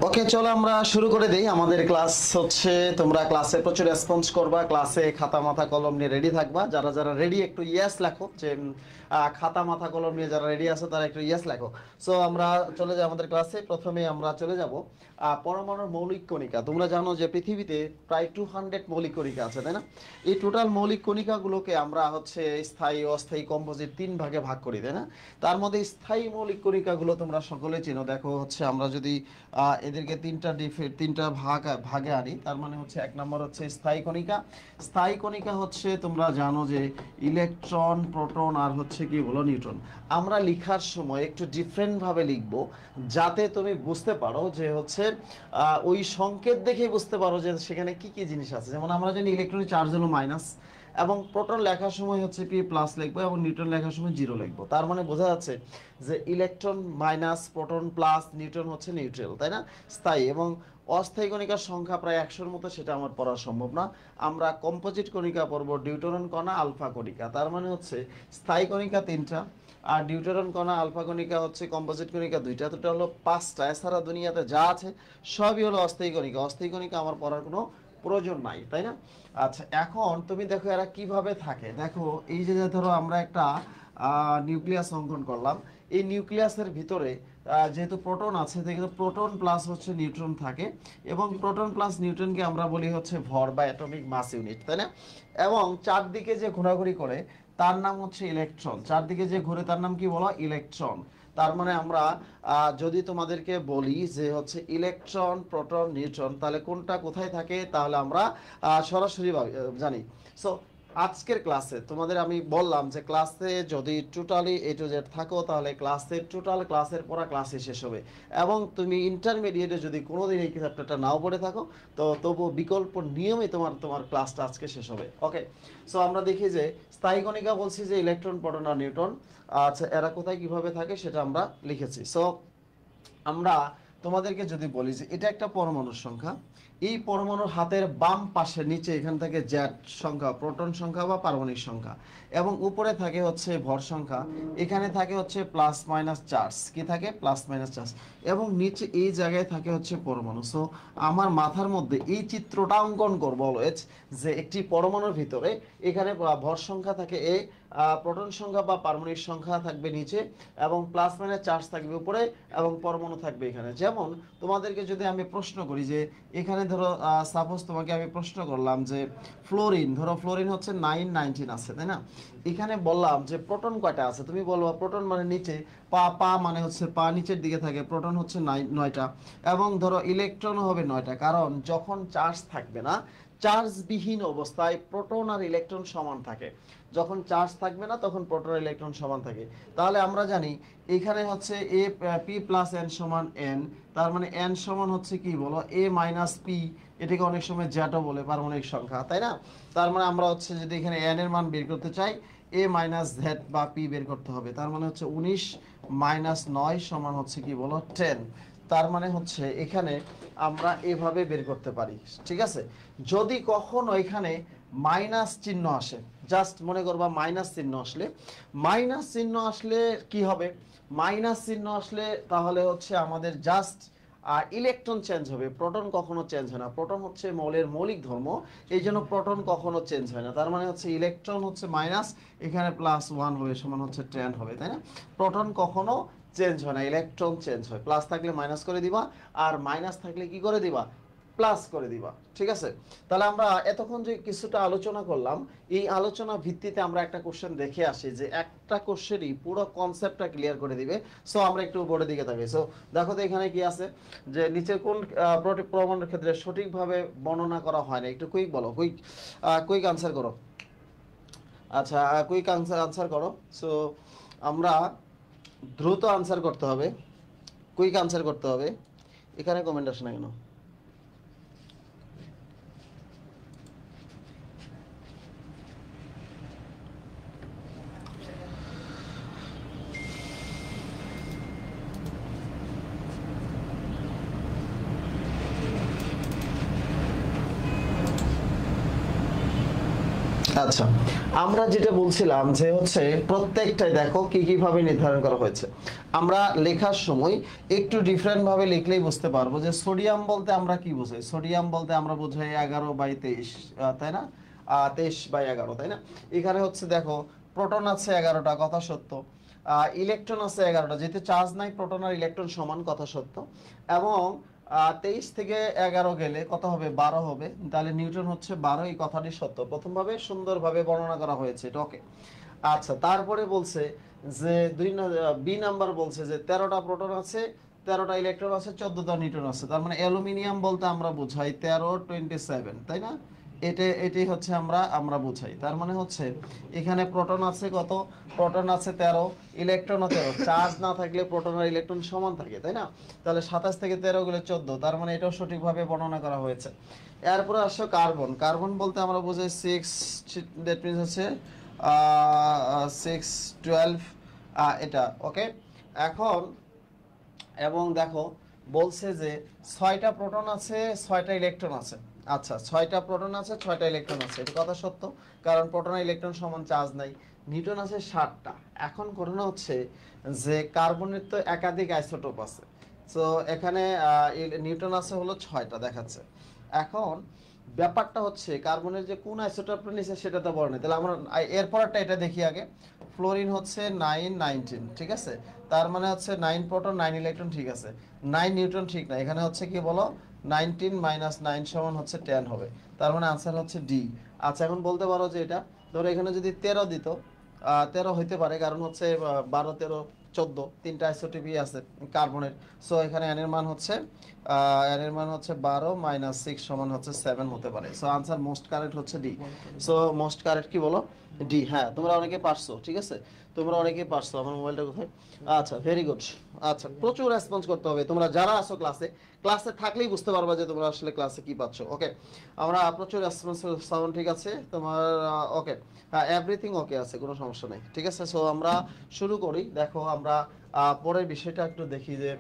ওকে, চলো আমরা শুরু করে দেই। আমাদের ক্লাস হচ্ছে, তোমরা ক্লাসে প্রচুর রেসপন্স করবা, ক্লাসে খাতা মাথা কলম নিয়ে রেডি থাকবা। যারা যারা রেডি একটু ইয়েস লেখো, যে খাতা মাথা কলম নিয়ে যারা রেডি আছে তারা একটু ইয়েস লেখো। সো আমরা চলে যাই আমাদের ক্লাসে। প্রথমে আমরা চলে যাব পরমাণুর মৌলিক কণিকা। তোমরা জানো যে পৃথিবীতে প্রায় 200 মৌলিক কণিকা আছে, তাই না? এই টোটাল মৌলিক কণিকাগুলোকে আমরা হচ্ছে স্থায়ী, অস্থায়ী, কম্পোজিট 3 ভাগে ভাগ করি, তাই না? তার মধ্যে স্থায়ী মৌলিক কণিকাগুলো তোমরা সকলে চেনো। দেখো হচ্ছে আমরা যদি এদেরকে তিনটা ভাগে আনি, তার মানে হচ্ছে এক নম্বর হচ্ছে স্থায়ী কণিকা। স্থায়ী কণিকা হচ্ছে তোমরা জানো যে ইলেকট্রন, প্রোটন আর হচ্ছে কি বলো নিউট্রন। আমরা লেখার সময় একটু ডিফারেন্ট ভাবে লিখবো, যাতে তুমি বুঝতে পারো যে হচ্ছে ওই সংকেত দেখে বুঝতে পারো যে সেখানে কি কি জিনিস আছে। যেমন আমরা জানি ইলেকট্রনের চার্জ হলো মাইনাস, এবং প্রোটন লেখার সময় হচ্ছে পি প্লাস লিখবো, এবং নিউট্রন লেখার সময় জিরো লিখবো। তার মানে বোঝা যাচ্ছে যে electron minus, proton plus, neutron হচ্ছে নিউট্রাল, তাই না? স্থায়ী। এবং অস্থায়ী কণিকার সংখ্যা প্রায় 100-র মতো, সেটা আমার পড়া সম্ভব না। আমরা কম্পোজিট কণিকা পড়ব, ডিউটেরন কণা, আলফা কণিকা। তার মানে হচ্ছে স্থায়ী কণিকা 3টা, আর ডিউটেরন কণা, আলফা কণিকা হচ্ছে কম্পোজিট কণিকা 2টা। তো এটা হলো 5টা। এছাড়া দুনিয়াতে যা আছে সবই হলো অস্থায়ী কণিকা। অস্থায়ী কণিকা আমার পড়ার কোনো প্রয়োজন নাই, তাই না? আচ্ছা, এখন তুমি দেখো এরা কিভাবে থাকে। দেখো এই যে ধরো আমরা একটা নিউক্লিয়াস অঙ্কন করলাম। এই নিউক্লিয়াসের ভিতরে যেহেতু প্রোটন আছে, কিন্তু প্রোটন প্লাস হচ্ছে নিউট্রন থাকে, এবং প্রোটন প্লাস নিউট্রনকে আমরা বলি হচ্ছে ভর বা অ্যাটমিক মাস ইউনিট, তাই না? এবং চারদিকে যে ঘোরাঘুরি করে তার নাম হচ্ছে ইলেকট্রন। চারদিকে যে ঘুরে তার নাম কি বলো? ইলেকট্রন। তার মানে আমরা যদি তোমাদেরকে বলি যে হচ্ছে ইলেকট্রন, প্রোটন, নিউট্রন, তাহলে কোনটা কোথায় থাকে, তাহলে আমরা সরাসরি জানি। সো আজকের ক্লাসে তোমাদের আমি বললাম যে ক্লাসে যদি টোটালি A to Z থাকো, তাহলে ক্লাসের পড়া ক্লাসে শেষ হবে। এবং তুমি ইন্টারমিডিয়েটে যদি কোনোদিন এই চ্যাপ্টারটা নাও পড়ে থাকো, তো তবু বিকল্প নিয়মে তোমার ক্লাসটা আজকে শেষ হবে। ওকে, সো আমরা দেখি যে স্থায়ী কণিকা বলছি যে ইলেকট্রন, প্রোটন আর নিউট্রন। আচ্ছা, এরা কোথায় কিভাবে থাকে সেটা আমরা লিখেছি। সো আমরা তোমাদেরকে যদি বলি যে এটা একটা পরমাণুর সংখ্যা, এই পরমাণুর হাতের বাম পাশে নিচে এখান থেকে জেড সংখ্যা, প্রোটন সংখ্যা বা পারমাণবিক সংখ্যা, এবং উপরে থাকে হচ্ছে ভর সংখ্যা, এখানে থাকে হচ্ছে প্লাস মাইনাস চার্জ। কি থাকে? Plus minus charge. এবং নিচে এই জায়গায় থাকে হচ্ছে পরমাণু। সো আমার মাথার মধ্যে এই চিত্রটা অঙ্কন করবো অলওয়েজ, যে একটি পরমাণুর ভিতরে এখানে ভর সংখ্যা থাকে এ, প্রোটন সংখ্যা বা পারমাণবিক সংখ্যা থাকবে নিচে, এবং প্লাস মাইনাস চার্জ থাকবে উপরে, এবং পরমাণু থাকবে এখানে। যেমন তোমাদেরকে যদি আমি প্রশ্ন করি যে এখানে ধরো সাপোজ তোমাকে আমি প্রশ্ন করলাম যে ফ্লোরিন, ধরো ফ্লোরিন হচ্ছে 919 আছে, তাই না? এখানে বললাম যে প্রোটন কয়টা আছে, তুমি বলবো প্রোটন মানে নিচে, পা মানে হচ্ছে পা নিচের দিকে থাকে, প্রোটন হচ্ছে 9টা, এবং ধরো ইলেকট্রন হবে 9টা। কারণ যখন চার্জ থাকবে না, চার্জবিহীন অবস্থায় প্রোটন আর ইলেকট্রন সমান থাকে। যখন চার্জ থাকবে না, তখন প্রোটন আর ইলেকট্রন সমান থাকে। তাহলে আমরা জানি এখানে হচ্ছে এ পি প্লাস এন সমান এন। তার মানে এন সমান হচ্ছে কি বলো? এ মাইনাস পি। এটাকে অনেক সময় জ্যাটও বলে, পারমাণবিক সংখ্যা, তাই না? তার মানে আমরা হচ্ছে যদি এখানে এন এর মান বের করতে চাই, এ মাইনাস জেড বা পি বের করতে হবে। তার মানে হচ্ছে 19 মাইনাস 9 সমান হচ্ছে কি বলো? 10। তার মানে হচ্ছে এখানে আমরা এভাবে বের করতে পারি, ঠিক আছে? যদি কখনো এখানে মাইনাস চিহ্ন আসে, জাস্ট মনে করবা মাইনাস চিহ্ন আসলে কি হবে? মাইনাস চিহ্ন আসলে তাহলে হচ্ছে আমাদের জাস্ট ইলেকট্রন চেঞ্জ হবে, প্রোটন কখনো চেঞ্জ হয় না। প্রোটন হচ্ছে মৌলের মৌলিক ধর্ম, এই জন্য প্রোটন কখনো চেঞ্জ হয় না। তার মানে হচ্ছে ইলেকট্রন হচ্ছে মাইনাস, এখানে প্লাস 1 হবে, সমান হচ্ছে 10 হবে, তাই না? প্রোটন কখনো চেঞ্জ হয় না, ইলেকট্রন চেঞ্জ হয়। প্লাস থাকলে মাইনাস করে দিবা, আর মাইনাস থাকলে কি করে দিবা? প্লাস করে দিবা, ঠিক আছে? তাহলে আমরা এতক্ষণ যে কিছুটা আলোচনা করলাম, এই আলোচনা ভিত্তিতে আমরা একটা কোশ্চেন দেখে আসি, যে একটা কোশ্চেনই পুরো কনসেপ্টটা ক্লিয়ার করে দিবে। সো আমরা একটু বোর্ডের দিকে তাকাই। সো দেখো তো এখানে কি আছে, যে নিচে কোন প্রমাণের ক্ষেত্রে সঠিকভাবে বর্ণনা করা হয় না। একটু কুইক বলো, কুইক আনসার করো। আচ্ছা, কুইক আনসার করো। সো আমরা দ্রুত আনসার করতে হবে, কুইক আনসার করতে হবে। এখানে কমেন্ট আসে না কেন? আচ্ছা, আমরা যেটা বলছিলাম যে হচ্ছে প্রত্যেকটাই দেখো কি কিভাবে নির্ধারণ করা হয়েছে। আমরা লেখার সময় একটু ডিফারেন্ট ভাবে লিখলেই বুঝতে পারবো যে সোডিয়াম বলতে আমরা কি বুঝাই। সোডিয়াম বলতে আমরা বুঝাই 11/23, তাই না? 23/11, তাই না? এখানে হচ্ছে দেখো প্রোটন আছে 11টা, কথা সত্য। ইলেকট্রন আছে 11টা, যেহেতু চার্জ নাই, প্রোটন আর ইলেকট্রন সমান, কথা সত্য। এবং 23 থেকে 11 গেলে কত হবে? 12 হবে। তাহলে নিউটন হচ্ছে 12, এই কথাটি সত্য। প্রথমভাবে সুন্দরভাবে বর্ণনা করা হয়েছে, এটা ওকে। আচ্ছা, তারপরে বলছে যে বি নাম্বার বলছে যে 13টা প্রোটন আছে, 13টা ইলেকট্রন আছে, 14টা নিউটন আছে। তার মানে অ্যালুমিনিয়াম বলতে আমরা বুঝাই 13, 27, তাই না? এটাই হচ্ছে আমরা বুঝাই। তার মানে হচ্ছে এখানে প্রোটন আছে কত? প্রোটন আছে 13, ইলেকট্রনও 13। চার্জ না থাকলে প্রোটন আর ইলেকট্রন সমান থাকে, তাই না? তাহলে 27 থেকে 13 গেলে 14, তার মানে এটাও সঠিকভাবে বর্ণনা করা হয়েছে। এরপরে আসছে কার্বন। কার্বন বলতে আমরা বুঝাই 6, দ্যাট মিনস হচ্ছে 6, 12, এটা ওকে। এখন এবং দেখো বলছে যে 6টা প্রোটন আছে, 6টা ইলেকট্রন আছে। আচ্ছা, 6টা প্রোটন আছে, 6টা ইলেকট্রন আছে, এটা কথা সত্য, কারণ প্রোটন আর ইলেকট্রন সমান চার্জ নাই। নিউটন আছে 60টা। এখন ঘটনা হচ্ছে যে কার্বনের তো একাধিক আইসোটোপ আছে, তো এখানে নিউটন আছে হলো 6টা দেখাচ্ছে। এখন ব্যাপারটা হচ্ছে কার্বনের যে কোন আইসোটোপটা নিছে সেটা তো বলে নাই। তাহলে আমরা এরপরটা এটা দেখি আগে। ফ্লোরিন হচ্ছে 9, 19, ঠিক আছে? তার মানে হচ্ছে 9 প্রোটন 9 ইলেকট্রন, ঠিক আছে। 9 নিউটন ঠিক না, এখানে হচ্ছে কি বলো? 19 - 9 সমান হচ্ছে 10 হবে। তার মানে আনসার হচ্ছে ডি। আচ্ছা, এখন বলতে পারো যে এটা ধরো এখানে যদি 13 দিত, 13 হইতে পারে, কারণ হচ্ছে 12, 13, 14 তিনটা আইসোটোপই আছে কার্বনের। সো এখানে এন এর মান হচ্ছে 12 - 6 সমান হচ্ছে 7 হতে পারে। সো আনসার মোস্ট কারেক্ট হচ্ছে ডি। সো মোস্ট কারেক্ট কি বলো? ডি। হ্যাঁ, তোমরা অনেকে পারছো, ঠিক আছে, তোমরা অনেকেই পারছো। আমার মোবাইলটা কোথায়? আচ্ছা, ভেরি গুড। আচ্ছা, প্রচুর রেসপন্স করতে হবে। তোমরা যারা আছো ক্লাসে থাকলেই বুঝতে পারবা যে তোমরা আসলে ক্লাসে কি পাচ্ছ। ওকে, আমরা প্রচুর রেসপন্স, সাউন্ড ঠিক আছে তোমার? ওকে, হ্যাঁ, এভরিথিং ওকে আছে, কোনো সমস্যা নেই, ঠিক আছে। সো আমরা শুরু করি। দেখো আমরা পরের বিষয়টা একটু দেখি যে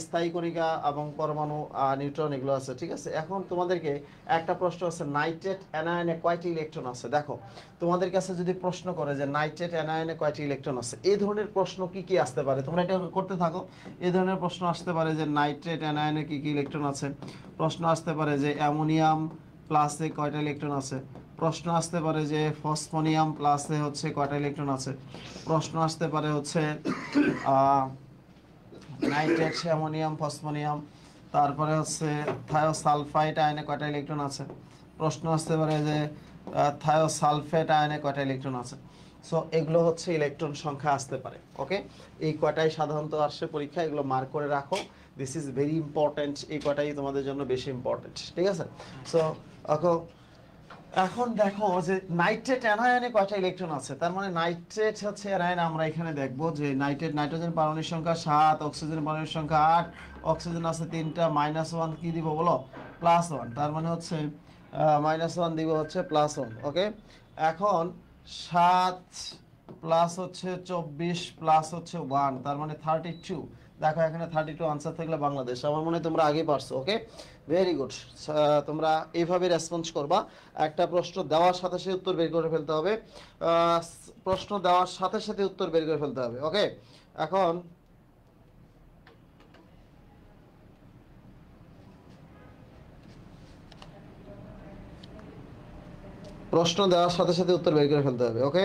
স্থায়ী কণিকা এবং পরমাণু, নিউট্রন, এগুলো আছে, ঠিক আছে। এখন তোমাদেরকে একটা প্রশ্ন আছে, নাইট্রেট অ্যানায়নে কয়টি ইলেকট্রন আছে? দেখো তোমাদের কাছে যদি প্রশ্ন করে যে নাইট্রেট অ্যানায়নে কয়টি ইলেকট্রন আছে, এই ধরনের প্রশ্ন কি কি আসতে পারে, তোমরা এটা করতে থাকো। এই ধরনের প্রশ্ন আসতে পারে যে নাইট্রেট অ্যানায়নে কি কি ইলেকট্রন আছে। প্রশ্ন আসতে পারে যে অ্যামোনিয়াম প্লাসে কয়টা ইলেকট্রন আছে। প্রশ্ন আসতে পারে যে ফসফোনিয়াম প্লাসে হচ্ছে কয়টা ইলেকট্রন আছে। প্রশ্ন আসতে পারে হচ্ছে নাইট্রেট, অ্যামোনিয়াম, ফসফোনিয়াম, তারপরে হচ্ছে থায়োসালফাইড আয়নে কয়টা ইলেকট্রন আছে। প্রশ্ন আসতে পারে যে থায়োসালফেট আয়নে কয়টা ইলেকট্রন আছে। সো এগুলো হচ্ছে ইলেকট্রন সংখ্যা আসতে পারে। ওকে, এই কয়টাই সাধারণত আসে পরীক্ষা, এগুলো মার্ক করে রাখো। দিস ইজ ভেরি ইম্পর্টেন্ট, এই কয়টাই তোমাদের জন্য বেশি ইম্পর্টেন্ট, ঠিক আছে। সো এখন দেখো যে নাইট্রেট অ্যানায়নে কয়টা ইলেকট্রন আছে। তার মানে নাইট্রেট হচ্ছে অ্যানায়ন। আমরা এখানে দেখবো যে নাইট্রেট, নাইট্রোজেন পারমাণবিক সংখ্যা 7, অক্সিজেন পারমাণবিক সংখ্যা 8, অক্সিজেন আছে 3টা, -1 কি দিব বলো? +1। তার মানে হচ্ছে -1 দিব হচ্ছে +1। ওকে, এখন 7 প্লাস হচ্ছে 24 প্লাস হচ্ছে 1, তার মানে 32। দেখো এখানে 32 আনসার থাকলে বাংলাদেশ। আমার মনে হয় তোমরা আগে পারছো। ওকে, ভেরি গুড। তোমরা এইভাবে রেসপন্স করবা। একটা প্রশ্ন দেওয়ার সাথে সাথে উত্তর বের করে ফেলতে হবে। প্রশ্ন দেওয়ার সাথে সাথে উত্তর বের করে ফেলতে হবে। ওকে, এখন প্রশ্ন দেওয়ার সাথে সাথে উত্তর বের করে ফেলতে হবে। ওকে,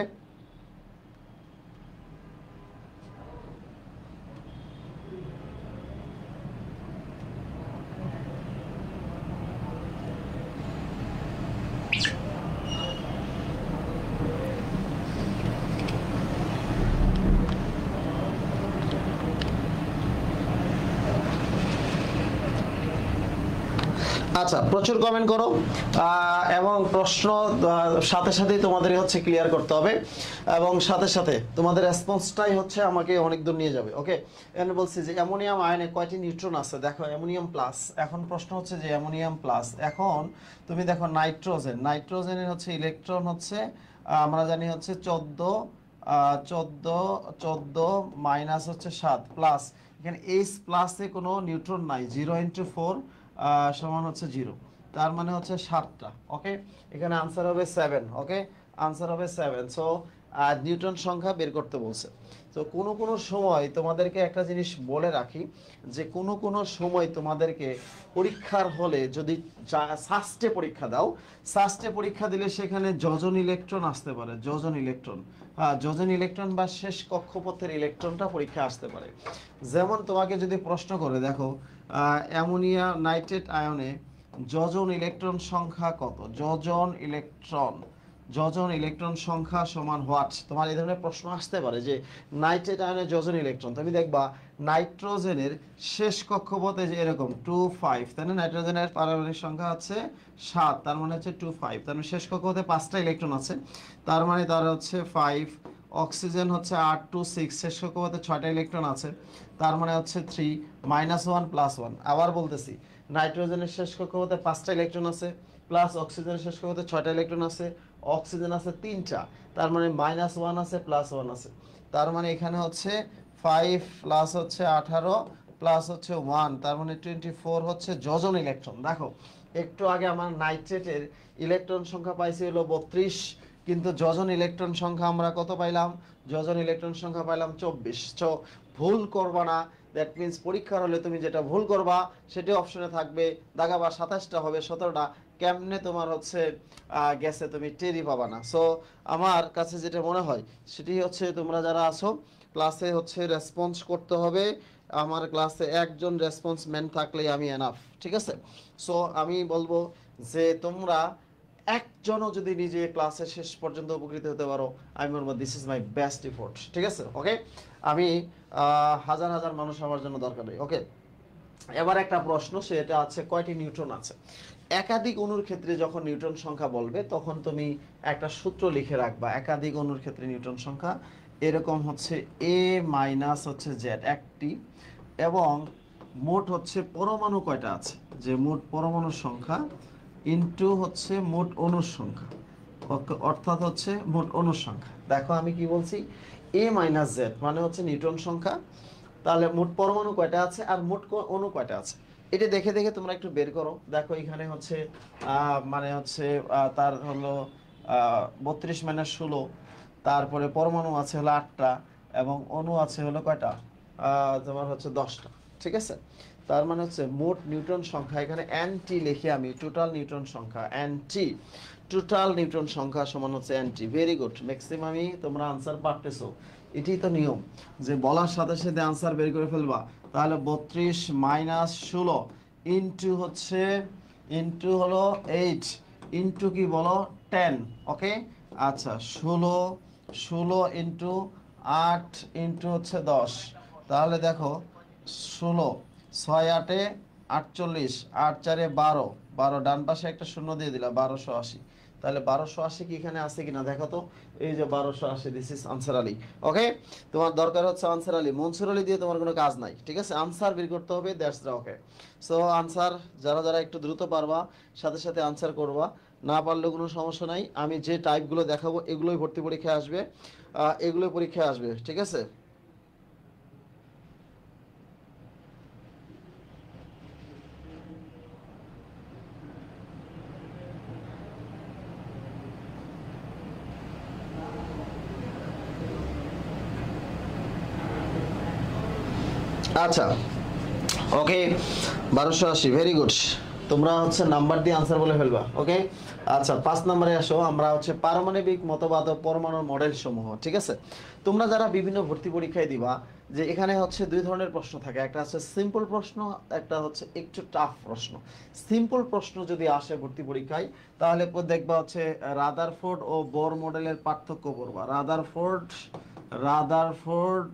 আচ্ছা, প্রচুর কমেন্ট করো এবং প্রশ্ন সাথে সাথেই তোমাদের হচ্ছে ক্লিয়ার করতে হবে, এবং সাথে সাথে তোমাদের রেসপন্সটাই হচ্ছে আমাকে অনেক দূর নিয়ে যাবে। ওকে, এখানে বলছি যে অ্যামোনিয়াম আয়নে কয়টি নিউট্রন আছে। দেখো অ্যামোনিয়াম প্লাস। এখন প্রশ্ন হচ্ছে যে অ্যামোনিয়াম প্লাস, এখন তুমি দেখো নাইট্রোজেন, নাইট্রোজেনের হচ্ছে ইলেকট্রন হচ্ছে আমরা জানি হচ্ছে 14, 14 মাইনাস হচ্ছে 7 প্লাস, এখানে এইচ প্লাসে কোনো নিউট্রন নাই, 0 × 4 সমান হচ্ছে 0, তার মানে হচ্ছে 7টা। ওকে, এখানে আনসার হবে 7। ওকে, আনসার হবে 7। সো নিউটন সংখ্যা বের করতে বলছে। তো কোনো কোনো সময় তোমাদেরকে একটা জিনিস বলে রাখি, যে কোনো কোনো সময় তোমাদেরকে পরীক্ষার হলে যদি সাস্টে পরীক্ষা দাও, সাস্টে পরীক্ষা দিলে সেখানে যোজন ইলেকট্রন আসতে পারে, যোজন ইলেকট্রন, যোজন ইলেকট্রন বা শেষ কক্ষপথের ইলেকট্রনটা পরীক্ষা আসতে পারে। যেমন তোমাকে যদি প্রশ্ন করে দেখো অ্যামোনিয়া নাইট্রেট আয়নে যোজন ইলেকট্রন সংখ্যা কত, যোজন ইলেকট্রন সংখ্যা সমান হোয়াট, তোমার এই ধরনের প্রশ্ন আসতে পারে যে নাইট্রেট আয়নের যোজন ইলেকট্রন। তুমি দেখবা নাইট্রোজেনের শেষ কক্ষপথে যে এরকম 2 5, তাই না? নাইট্রোজেনের পারমাণবিক সংখ্যা হচ্ছে 7, তার মানে হচ্ছে 2 5, তার মানে শেষ কক্ষপথে 5টা ইলেকট্রন আছে, তার মানে তার হচ্ছে 5। অক্সিজেন হচ্ছে 8 2 6, শেষ কক্ষপথে 6টা ইলেকট্রন আছে, তার মানে হচ্ছে 3 -1 +1। আবার বলতেছি, নাইট্রোজেনের শেষ কক্ষপথে 5টা ইলেকট্রন আছে, প্লাস অক্সিজেনের শেষ কক্ষপথে 6টা ইলেকট্রন আছে, অক্সিজেন আছে 3টা, তার মানে -1 আছে +1 আছে, তার মানে এখানে হচ্ছে 5 প্লাস হচ্ছে 18 প্লাস হচ্ছে 1, তার মানে 24 হচ্ছে যোজন ইলেকট্রন। দেখো একটু আগে আমার নাইট্রেটের ইলেকট্রন সংখ্যা পাইছি হলো 32, কিন্তু যোজন ইলেকট্রন সংখ্যা আমরা কত পাইলাম? যোজন ইলেকট্রন সংখ্যা পাইলাম 24। তো ভুল করবা না, দ্যাট মিন্স পরীক্ষার হলে তুমি যেটা ভুল করবা সেটা অপশনে থাকবে, দাগাবা 27টা হবে 17টা, কেমনে তোমার হচ্ছে গেছে তুমি টেরই পাবা না। সো আমার কাছে যেটা মনে হয় সেটি হচ্ছে তোমরা যারা আছো ক্লাসে হচ্ছে রেসপন্স করতে হবে, আমার ক্লাসে একজন রেসপন্স ম্যান থাকলেই আমি এনাফ, ঠিক আছে? সো আমি বলবো যে তোমরা একজনও যদি নিজে ক্লাসের শেষ পর্যন্ত উপকৃত হতে পারো, আমি বলবো this is my best effort, ঠিক আছে? ওকে, আমি হাজার হাজার মানুষ আমার জন্য দরকার নেই। ওকে, এবার একটা প্রশ্ন, সেটা আছে কয়টি নিউট্রন আছে। একাধিক অণুর ক্ষেত্রে যখন নিউটন সংখ্যা বলবে তখন তুমি একটা সূত্র লিখে রাখবা, একাধিক অণুর ক্ষেত্রে নিউটন সংখ্যা এরকম হচ্ছে a মাইনাস হচ্ছে জেড একটি, এবং মোট হচ্ছে পরমাণু কয়টা আছে, যে মোট পরমাণুর সংখ্যা ইনটু হচ্ছে মোট অণুর সংখ্যা, অর্থাৎ হচ্ছে মোট অণুর সংখ্যা। দেখো আমি কি বলছি, a মাইনাস জেড মানে হচ্ছে নিউটন সংখ্যা, তাহলে মোট পরমাণু কয়টা আছে আর মোট অণু কয়টা আছে, এটা দেখে দেখে তোমরা একটু বের করো। দেখো এখানে হচ্ছে মানে হচ্ছে তার হলো 32 - 16, তারপরে পরমাণু আছে হলো 8টা, এবং অণু আছে হলো কয়টা, তোমার হচ্ছে 10টা, ঠিক আছে? তার মানে হচ্ছে মোট নিউটন সংখ্যা, এখানে এনটি লিখে আমি টোটাল নিউটন সংখ্যা এনটি, টোটাল নিউটন সংখ্যা সমান হচ্ছে এনটি। ভেরি গুড, ম্যাক্সিমামই তোমরা আনসার পারতেছো। এটাই তো নিয়ম, যে বলার সাথে সাথে আনসার বের করে ফেলবা। তাহলে 32 - 16 ইনটু হচ্ছে ইনটু হলো 8 ইনটু কি বলো 10। ওকে, আচ্ছা 16 ইনটু 8 ইনটু হচ্ছে 10, তাহলে দেখো 16, 6 8 48, 8 4 12, 12 ডান পাশে একটা শূন্য দিয়ে দিলা, 1280। তাহলে 1280 কি এখানে আছে কিনা দেখো তো, এই যে 1280, দিস ইজ আনসার আলী। ওকে, তোমার দরকার হচ্ছে আনসার আলী, মনসুর আলী দিয়ে তোমার কোনো কাজ নাই, ঠিক আছে? আনসার বের করতে হবে, that's the okay. So answer যারা যারা একটু দ্রুত পারবা সাথে সাথে আনসার করবা, না পারলেও কোনো সমস্যা নাই, আমি যে টাইপগুলো দেখাবো এগুলোই ভর্তি পরীক্ষায় আসবে, এগুলোই পরীক্ষায় আসবে, ঠিক আছে? আচ্ছা, ওকে, 1280, ভেরি গুড। তোমরা হচ্ছে নাম্বার দিয়ে আনসার বলে ফেলবা। ওকে, আচ্ছা 5 নম্বরে আসো, আমরা হচ্ছে পারমাণবিক মতবাদ ও পরমাণুর মডেল সমূহ, ঠিক আছে? তোমরা যারা বিভিন্ন ভর্তি পরীক্ষায় দিবা, যে এখানে হচ্ছে দুই ধরনের প্রশ্ন থাকে, একটা হচ্ছে সিম্পল প্রশ্ন, একটা হচ্ছে একটু টাফ প্রশ্ন। সিম্পল প্রশ্ন যদি আসে ভর্তি পরীক্ষায়, তাহলে দেখবা হচ্ছে রাদারফোর্ড ও বোর মডেলের পার্থক্য পড়বা, রাদারফোর্ড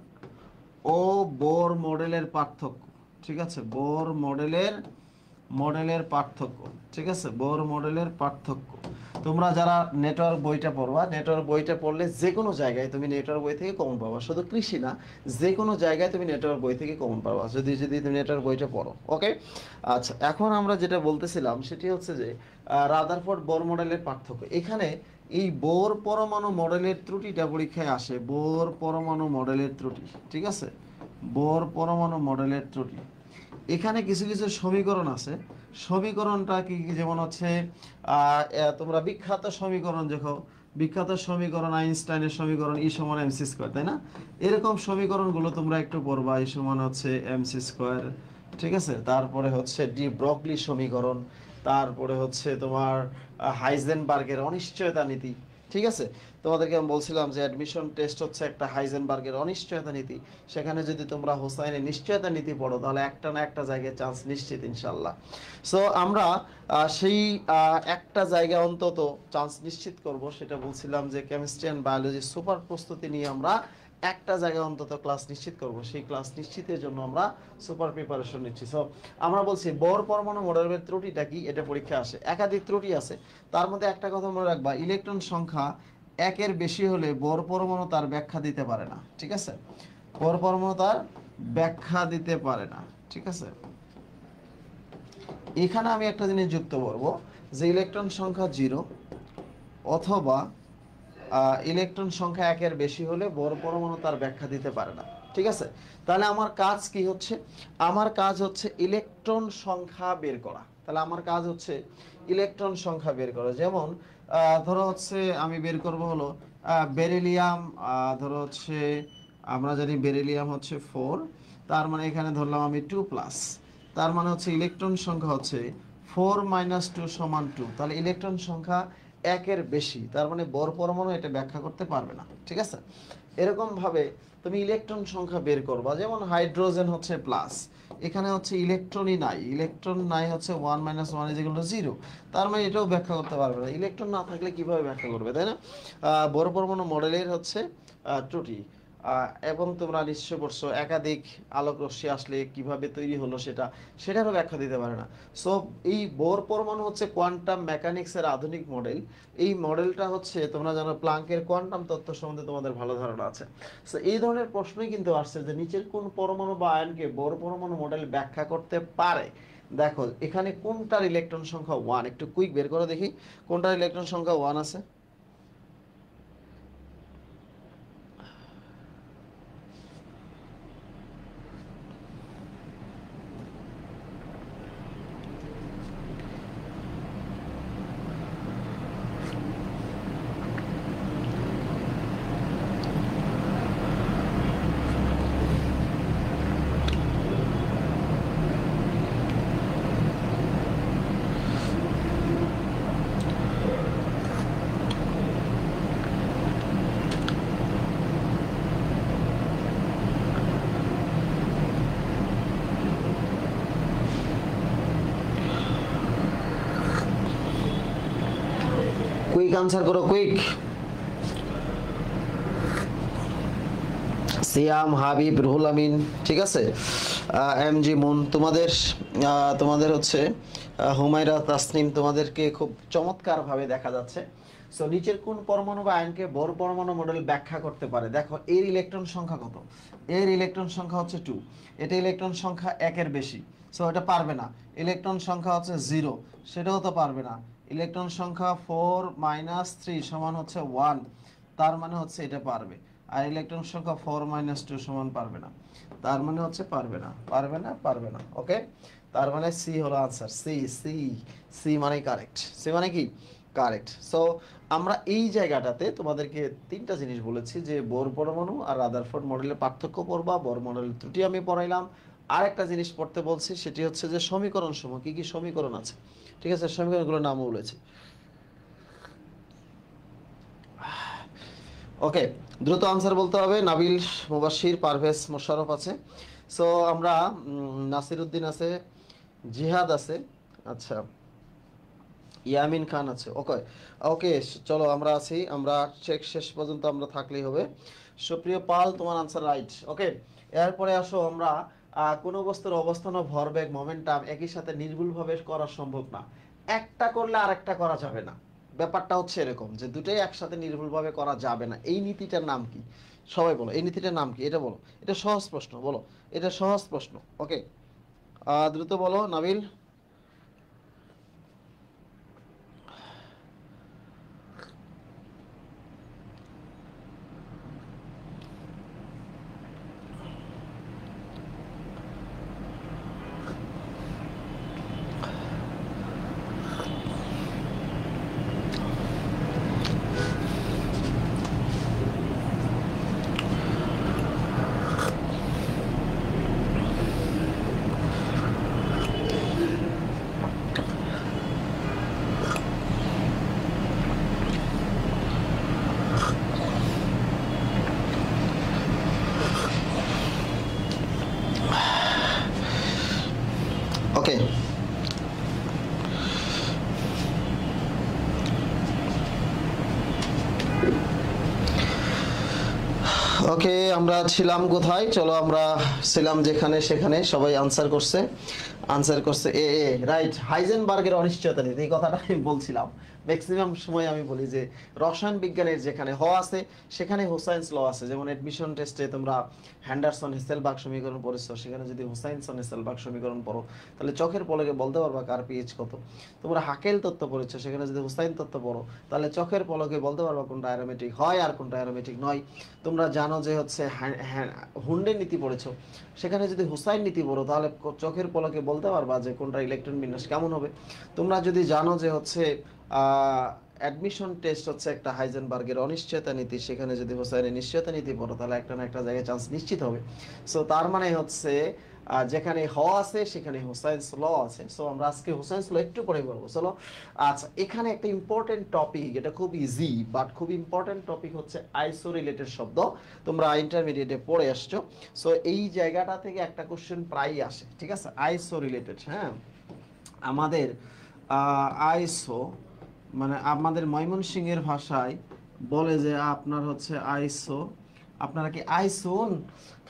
ও বোর মডেলের পার্থক্য, ঠিক আছে? বোর মডেলের পার্থক্য, ঠিক আছে? বোর মডেলের পার্থক্য। তোমরা যারা নেটওয়ার্ক বইটা পড়বা, নেটওয়ার্ক বইটা পড়লে যে কোনো জায়গায় তুমি নেটওয়ার্ক বই থেকে কমন পাবা, শুধু কৃষি না, যে কোনো জায়গায় তুমি নেটওয়ার্ক বই থেকে কমন পাবা যদি যদি তুমি নেটওয়ার্ক বইটা পড়ো। ওকে, আচ্ছা এখন আমরা যেটা বলতেছিলাম সেটি হচ্ছে যে রাদারফোর্ড বোর মডেলের পার্থক্য। এখানে এই বোর পরমাণু মডেলের ত্রুটিটা পরীক্ষায় আসে, বোর পরমাণু মডেলের ত্রুটি, ঠিক আছে? বোর পরমাণু মডেলের ত্রুটি, এখানে কিছু কিছু সমীকরণ আছে, সমীকরণটা কি কি, যেমন হচ্ছে তোমরা বিখ্যাত সমীকরণ দেখো, বিখ্যাত সমীকরণ আইনস্টাইনের সমীকরণ ই সমান এমসি স্কোয়ার, তাই না? এরকম সমীকরণগুলো তোমরা একটু পড়বা। ই সমান হচ্ছে এমসি স্কোয়ার, ঠিক আছে? তারপরে হচ্ছে ডি ব্রগলি সমীকরণ, তারপরে হচ্ছে তোমার হাইজেনবার্গের অনিশ্চয়তা নীতি, ঠিক আছে? তোমাদেরকে আমি বলছিলাম যে অ্যাডমিশন টেস্ট হচ্ছে একটা হাইজেনবার্গের অনিশ্চয়তা নীতি। সেখানে যদি তোমরা হোসাইনের নিশ্চয়তা নীতি পড়ো তাহলে একটা না একটা জায়গায় চান্স নিশ্চিত ইনশাল্লাহ। সো আমরা সেই একটা জায়গায় অন্তত চান্স নিশ্চিত করব, সেটা বলছিলাম যে কেমিস্ট্রি অ্যান্ড বায়োলজি সুপার প্রস্তুতি নিয়ে আমরা একটা জায়গায় অন্তত ক্লাস নিশ্চিত করব। সেই ক্লাস নিশ্চিতের জন্য আমরা সুপার প্রিপারেশন নিচ্ছি। সো আমরা বলছি বোর পরমাণু মডেলের ত্রুটিটা কি, এটা পরীক্ষা আসে। একাধিক ত্রুটি আছে, তার মধ্যে একটা কথা মনে রাখবা, ইলেকট্রন সংখ্যা একের বেশি হলে বোর পরমাণু তার ব্যাখ্যা দিতে পারে না, ঠিক আছে? বোর পরমাণু তার ব্যাখ্যা দিতে পারে না, ঠিক আছে? এখানে আমি একটা জিনিস যুক্ত করব যে ইলেকট্রন সংখ্যা 0 অথবা ইলেকট্রন সংখ্যা একের বেশি হলে বোর পরমাণু তার ব্যাখ্যা দিতে পারে না, ঠিক আছে? তাহলে আমার কাজ কি হচ্ছে? আমার কাজ হচ্ছে ইলেকট্রন সংখ্যা বের করা। তাহলে আমার কাজ হচ্ছে ইলেকট্রন সংখ্যা বের করা। যেমন ধরো হচ্ছে আমি বের করব হলো বেরিলিয়াম, ধরো হচ্ছে আমরা জানি বেরিলিয়াম হচ্ছে 4, তার মানে এখানে ধরলাম আমি 2+, তার মানে হচ্ছে ইলেকট্রন সংখ্যা হচ্ছে 4 - 2 = 2। তাহলে ইলেকট্রন সংখ্যা একের বেশি, তার মানে বোর পরমাণু এটা ব্যাখ্যা করতে পারবে না, ঠিক আছে? এরকম ভাবে তুমি ইলেকট্রন সংখ্যা বের করবা। যেমন হাইড্রোজেন হচ্ছে প্লাস, এখানে হচ্ছে ইলেকট্রনই নাই, ইলেকট্রন নাই হচ্ছে 1 - 1 = 0, তার মানে এটাও ব্যাখ্যা করতে পারবে না। ইলেকট্রন না থাকলে কিভাবে ব্যাখ্যা করবে, তাই না? বোর পরমাণু মডেলের হচ্ছে ত্রুটি। এবং তোমরা নিশ্চয় পড়ছো একাধিক আলোক রশ্মি আসলে কিভাবে তৈরি হলো সেটারও ব্যাখ্যা দিতে পারে না। সো এই বোর পরমাণু হচ্ছে কোয়ান্টাম মেকানিক্সের আধুনিক মডেল। এই মডেলটা হচ্ছে তোমরা জানো প্লাঙ্কের কোয়ান্টাম তত্ত্ব সম্বন্ধে তোমাদের ভালো ধারণা আছে। সো এই ধরনের প্রশ্নই কিন্তু আসছে যে নিচের কোন পরমাণু বা আয়নকে বোর পরমাণু মডেল ব্যাখ্যা করতে পারে। দেখো এখানে কোনটার ইলেকট্রন সংখ্যা 1, একটু কুইক বের করে দেখি কোনটার ইলেকট্রন সংখ্যা 1 আছে। কুইক আনসার করো, কুইক। সিয়াম, হাবিব, রুহুল আমিন, ঠিক আছে? এমজি মুন, তোমাদের হচ্ছে হুমায়রা, তাসনিম, তোমাদেরকে খুব চমৎকার ভাবে দেখা যাচ্ছে। সো নিচের কোন পরমাণু বা আয়নকে বোর পরমাণু মডেল ব্যাখ্যা করতে পারে? দেখো এর ইলেকট্রন সংখ্যা কত? এর ইলেকট্রন সংখ্যা হচ্ছে 2, এটা ইলেকট্রন সংখ্যা একের বেশি, সো এটা পারবে না। ইলেকট্রন সংখ্যা হচ্ছে 0, সেটাও তো পারবে না। ইলেকট্রন সংখ্যা 4 - 3 = হচ্ছে 1, তার মানে হচ্ছে এটা পারবে। আর ইলেকট্রন সংখ্যা 4 - 2 = পারবে না, তার মানে হচ্ছে পারবে না, পারবে না, পারবে না। ওকে, তার মানে সি হলো আনসার। সি সি সি মানে কারেক্ট, সি মানে কি কারেক্ট। সো আমরা এই জায়গাটাতে তোমাদেরকে তিনটা জিনিস বলেছি যে বোর পরমাণু আর রাদারফোর্ড মডেলের পার্থক্য পড়বা, বোর মডেলের ত্রুটি আমি পড়াইলাম। আর একটা জিনিস পড়তে বলছি, সেটি হচ্ছে যে সমীকরণ সমূহ, কি কি সমীকরণ আছে, ঠিক আছে? সমীকরণগুলোর নামও বলেছি। ওকে, দ্রুত আনসার বলতে হবে। নাবিল, মুবাশির, পারভেজ, মোশাররফ আছে। সো আমরা নাসিরউদ্দিন আছে, জিহাদ আছে, আচ্ছা ইয়ামিন খান আছে। ওকে ওকে, চলো আমরা আছি, আমরা শেষ পর্যন্ত আমরা থাকলেই হবে। সুপ্রিয় পাল, তোমার আনসার রাইট। ওকে, এরপরে আসো আমরা কোন বস্তুর অবস্থান ও ভরবেগ মোমেন্টাম একই সাথে নির্ভুলভাবে করা সম্ভব না। একটা করলে আরেকটা করা যাবে না, ব্যাপারটা হচ্ছে এরকম যে দুটোই একসাথে নির্ভুলভাবে করা যাবে না। এই নীতিটার নাম কি? সবাই বলো, এই নীতিটার নাম কি? এটা বলো, এটা সহজ প্রশ্ন, বলো এটা সহজ প্রশ্ন। ওকে, দ্রুত বলো নাবিল। ওকে, আমরা ছিলাম কোথায়? চলো আমরা ছিলাম যেখানে, সেখানে সবাই আনসার করছে এ এ রাইট। হাইজেনবার্গের অনিশ্চয়তা নীতি, এই কথাটা আমি বলছিলাম। ম্যাক্সিমাম সময় আমি বলি যে রসায়ন বিজ্ঞানের যেখানে হ আছে সেখানে হোসাইন্স ল আছে। যেমন এডমিশন টেস্টে তোমরা হ্যান্ডারসন হেসেলবার্গ সমীকরণ পড়েছো, সেখানে যদি হোসাইনসন হেসেলবার্গ সমীকরণ পড়ো তাহলে চোখের পলকে বলতে পারবা কার পিএইচ কত। তোমরা হাকেল তত্ত্ব পড়েছো, সেখানে যদি হোসাইন তত্ত্ব পড়ো তাহলে চোখের পলকে বলতে পারবা কোনটা অ্যারোমেটিক হয় আর কোনটা অ্যারোমেটিক নয়। তোমরা জানো যে হচ্ছে হুন্ডের নীতি পড়েছো, সেখানে যদি হুসাইন নীতি পড়ো তাহলে চোখের পলকে বলতে পারবা যে কোনটা ইলেকট্রন বিন্যাস কেমন হবে। তোমরা যদি জানো যে হচ্ছে অ্যাডমিশন টেস্ট হচ্ছে একটা হাইজেনবার্গের অনিশ্চয়তা নীতি, সেখানে যদি হোসাইনের নিশ্চয়তা নীতি পড়ো তাহলে একটা না একটা জায়গায় চান্স নিশ্চিত হবে। সো তার মানে হচ্ছে যেখানে হ আছে সেখানে হোসাইন্স ল আছে। সো আমরা আজকে হোসাইন্স ল একটু পরে বলবো, চলো। আচ্ছা, এখানে একটা ইম্পর্টেন্ট টপিক, এটা খুব ইজি বাট খুব ইম্পর্টেন্ট টপিক হচ্ছে আইসো রিলেটেড শব্দ। তোমরা ইন্টারমিডিয়েটে পড়ে আসছো, সো এই জায়গাটা থেকে একটা কোশ্চেন প্রায়ই আসে, ঠিক আছে? আইসো রিলেটেড, হ্যাঁ। আমাদের আইসো মানে আমাদের ময়মনসিংহের ভাষায় বলে যে আপনার হচ্ছে আইসো, আপনারা কি আইসোন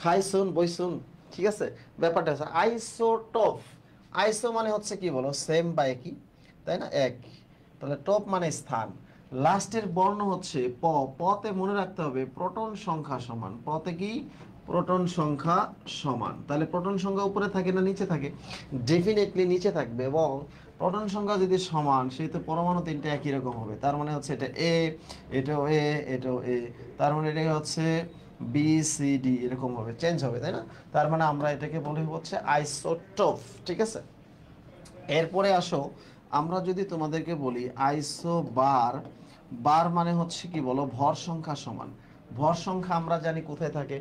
খাইসোন বইসুন, ঠিক আছে? ব্যাপারটা হচ্ছে আইসোটপ। আইসো মানে হচ্ছে কি বলো, সেম বা একই, তাই না? এক। তাহলে টপ মানে স্থান, লাস্টের বর্ণ হচ্ছে প। পতে মনে রাখতে হবে প্রোটন সংখ্যা সমান। পতে কি? প্রোটন সংখ্যা সমান। তাহলে প্রোটন সংখ্যা উপরে থাকে না নিচে থাকে? ডেফিনেটলি নিচে থাকবে। এবং প্রোটন সংখ্যা যদি সমান সেহেতু পরমাণু তিনটা একই রকম হবে। তার মানে হচ্ছে এটা এ, এটাও এ, এটাও এ, তার মানে এটা হচ্ছে বি সি ডি এরকম হবে, চেঞ্জ হবে, তাই না? তার মানে আমরা এটাকে বলি হচ্ছে আইসোটোপ, ঠিক আছে? এরপরে আসো, আমরা যদি তোমাদেরকে বলি আইসো বার, বার মানে হচ্ছে কি বলো, ভর সংখ্যা সমান। ভর সংখ্যা আমরা জানি কোথায় থাকে,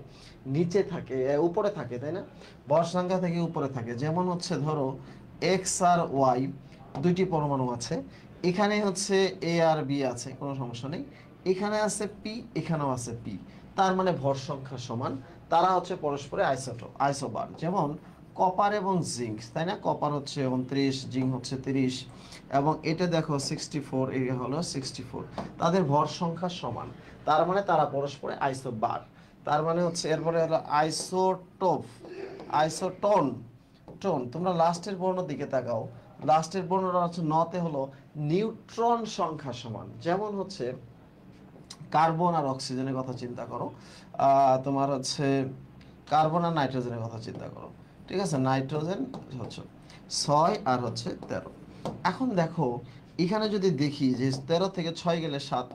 নিচে থাকে, উপরে থাকে, তাই না? ভর সংখ্যা থেকে উপরে থাকে। যেমন হচ্ছে ধরো এক্স আর ওয়াই দুইটি পরমাণু আছে, এখানে হচ্ছে এ আর বি আছে, কোনো সমস্যা নেই। এখানে আছে পি, এখানেও আছে পি, তার মানে ভর সংখ্যা সমান, তারা হচ্ছে পরস্পরে আইসোবার। যেমন কপার এবং জিঙ্ক, তাই না? কপার হচ্ছে 29, জিঙ্ক হচ্ছে 30, এবং এটা দেখো 64, এই হলো 64, তাদের ভর সংখ্যা সমান, তার মানে তারা পরস্পরে আইসোবার। তার মানে হচ্ছে এরপরে হলো আইসোটোপ, আইসোটোন, টোন। তোমরা লাস্টের বর্ণের দিকে তাকাও, লাস্টের বর্ণটা হচ্ছে নতে হলো নিউট্রন সংখ্যা সমান। যেমন হচ্ছে কার্বন আর অক্সিজেনের কথা চিন্তা করো, তোমার হচ্ছে কার্বন আর নাইট্রোজেনের কথা চিন্তা করো, ঠিক আছে? নাইট্রোজেন হচ্ছে 6 আর হচ্ছে 13। এখন দেখো এখানে যদি দেখি যে 13 থেকে 6 গেলে 7,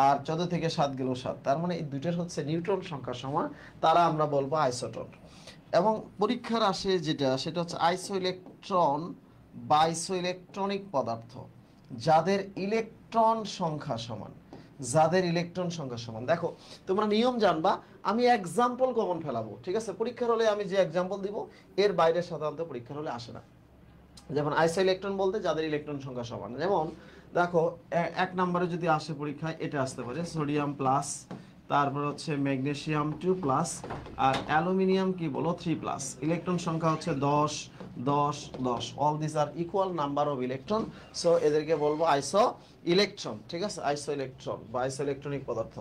আর 14 থেকে 7 গেল 7, তার মানে এই দুইটার হচ্ছে নিউট্রন সংখ্যা সমান, তারা আমরা বলবো আইসোটোন। এবং পরীক্ষার আসে যেটা, সেটা হচ্ছে আইসো ইলেকট্রন বা আইসো ইলেকট্রনিক পদার্থ যাদের ইলেকট্রন সংখ্যা সমান, যাদের ইলেকট্রন সংখ্যা সমান। দেখো তোমরা নিয়ম জানবা, আমি এক্সাম্পল কমন ফেলাবো, ঠিক আছে? পরীক্ষার হলে আমি যে এক্সাম্পল দিব এর বাইরে সাধারণত পরীক্ষার হলে আসে না। যেমন আইসো ইলেকট্রন বলতে যাদের ইলেকট্রন সংখ্যা সমান। যেমন দেখো এক নম্বরে যদি আসে পরীক্ষায়, এটা আসতে পারে সোডিয়াম প্লাস, তারপর হচ্ছে ম্যাগনেসিয়াম 2 প্লাস, আর অ্যালুমিনিয়াম কি বলো 3 প্লাস। ইলেকট্রন সংখ্যা হচ্ছে 10 10 10, all this are equal number of electron, so এদেরকে বলবো আইসো ইলেকট্রন, ঠিক আছে? আইসো ইলেকট্রন বা আইসো ইলেকট্রনিক পদার্থ।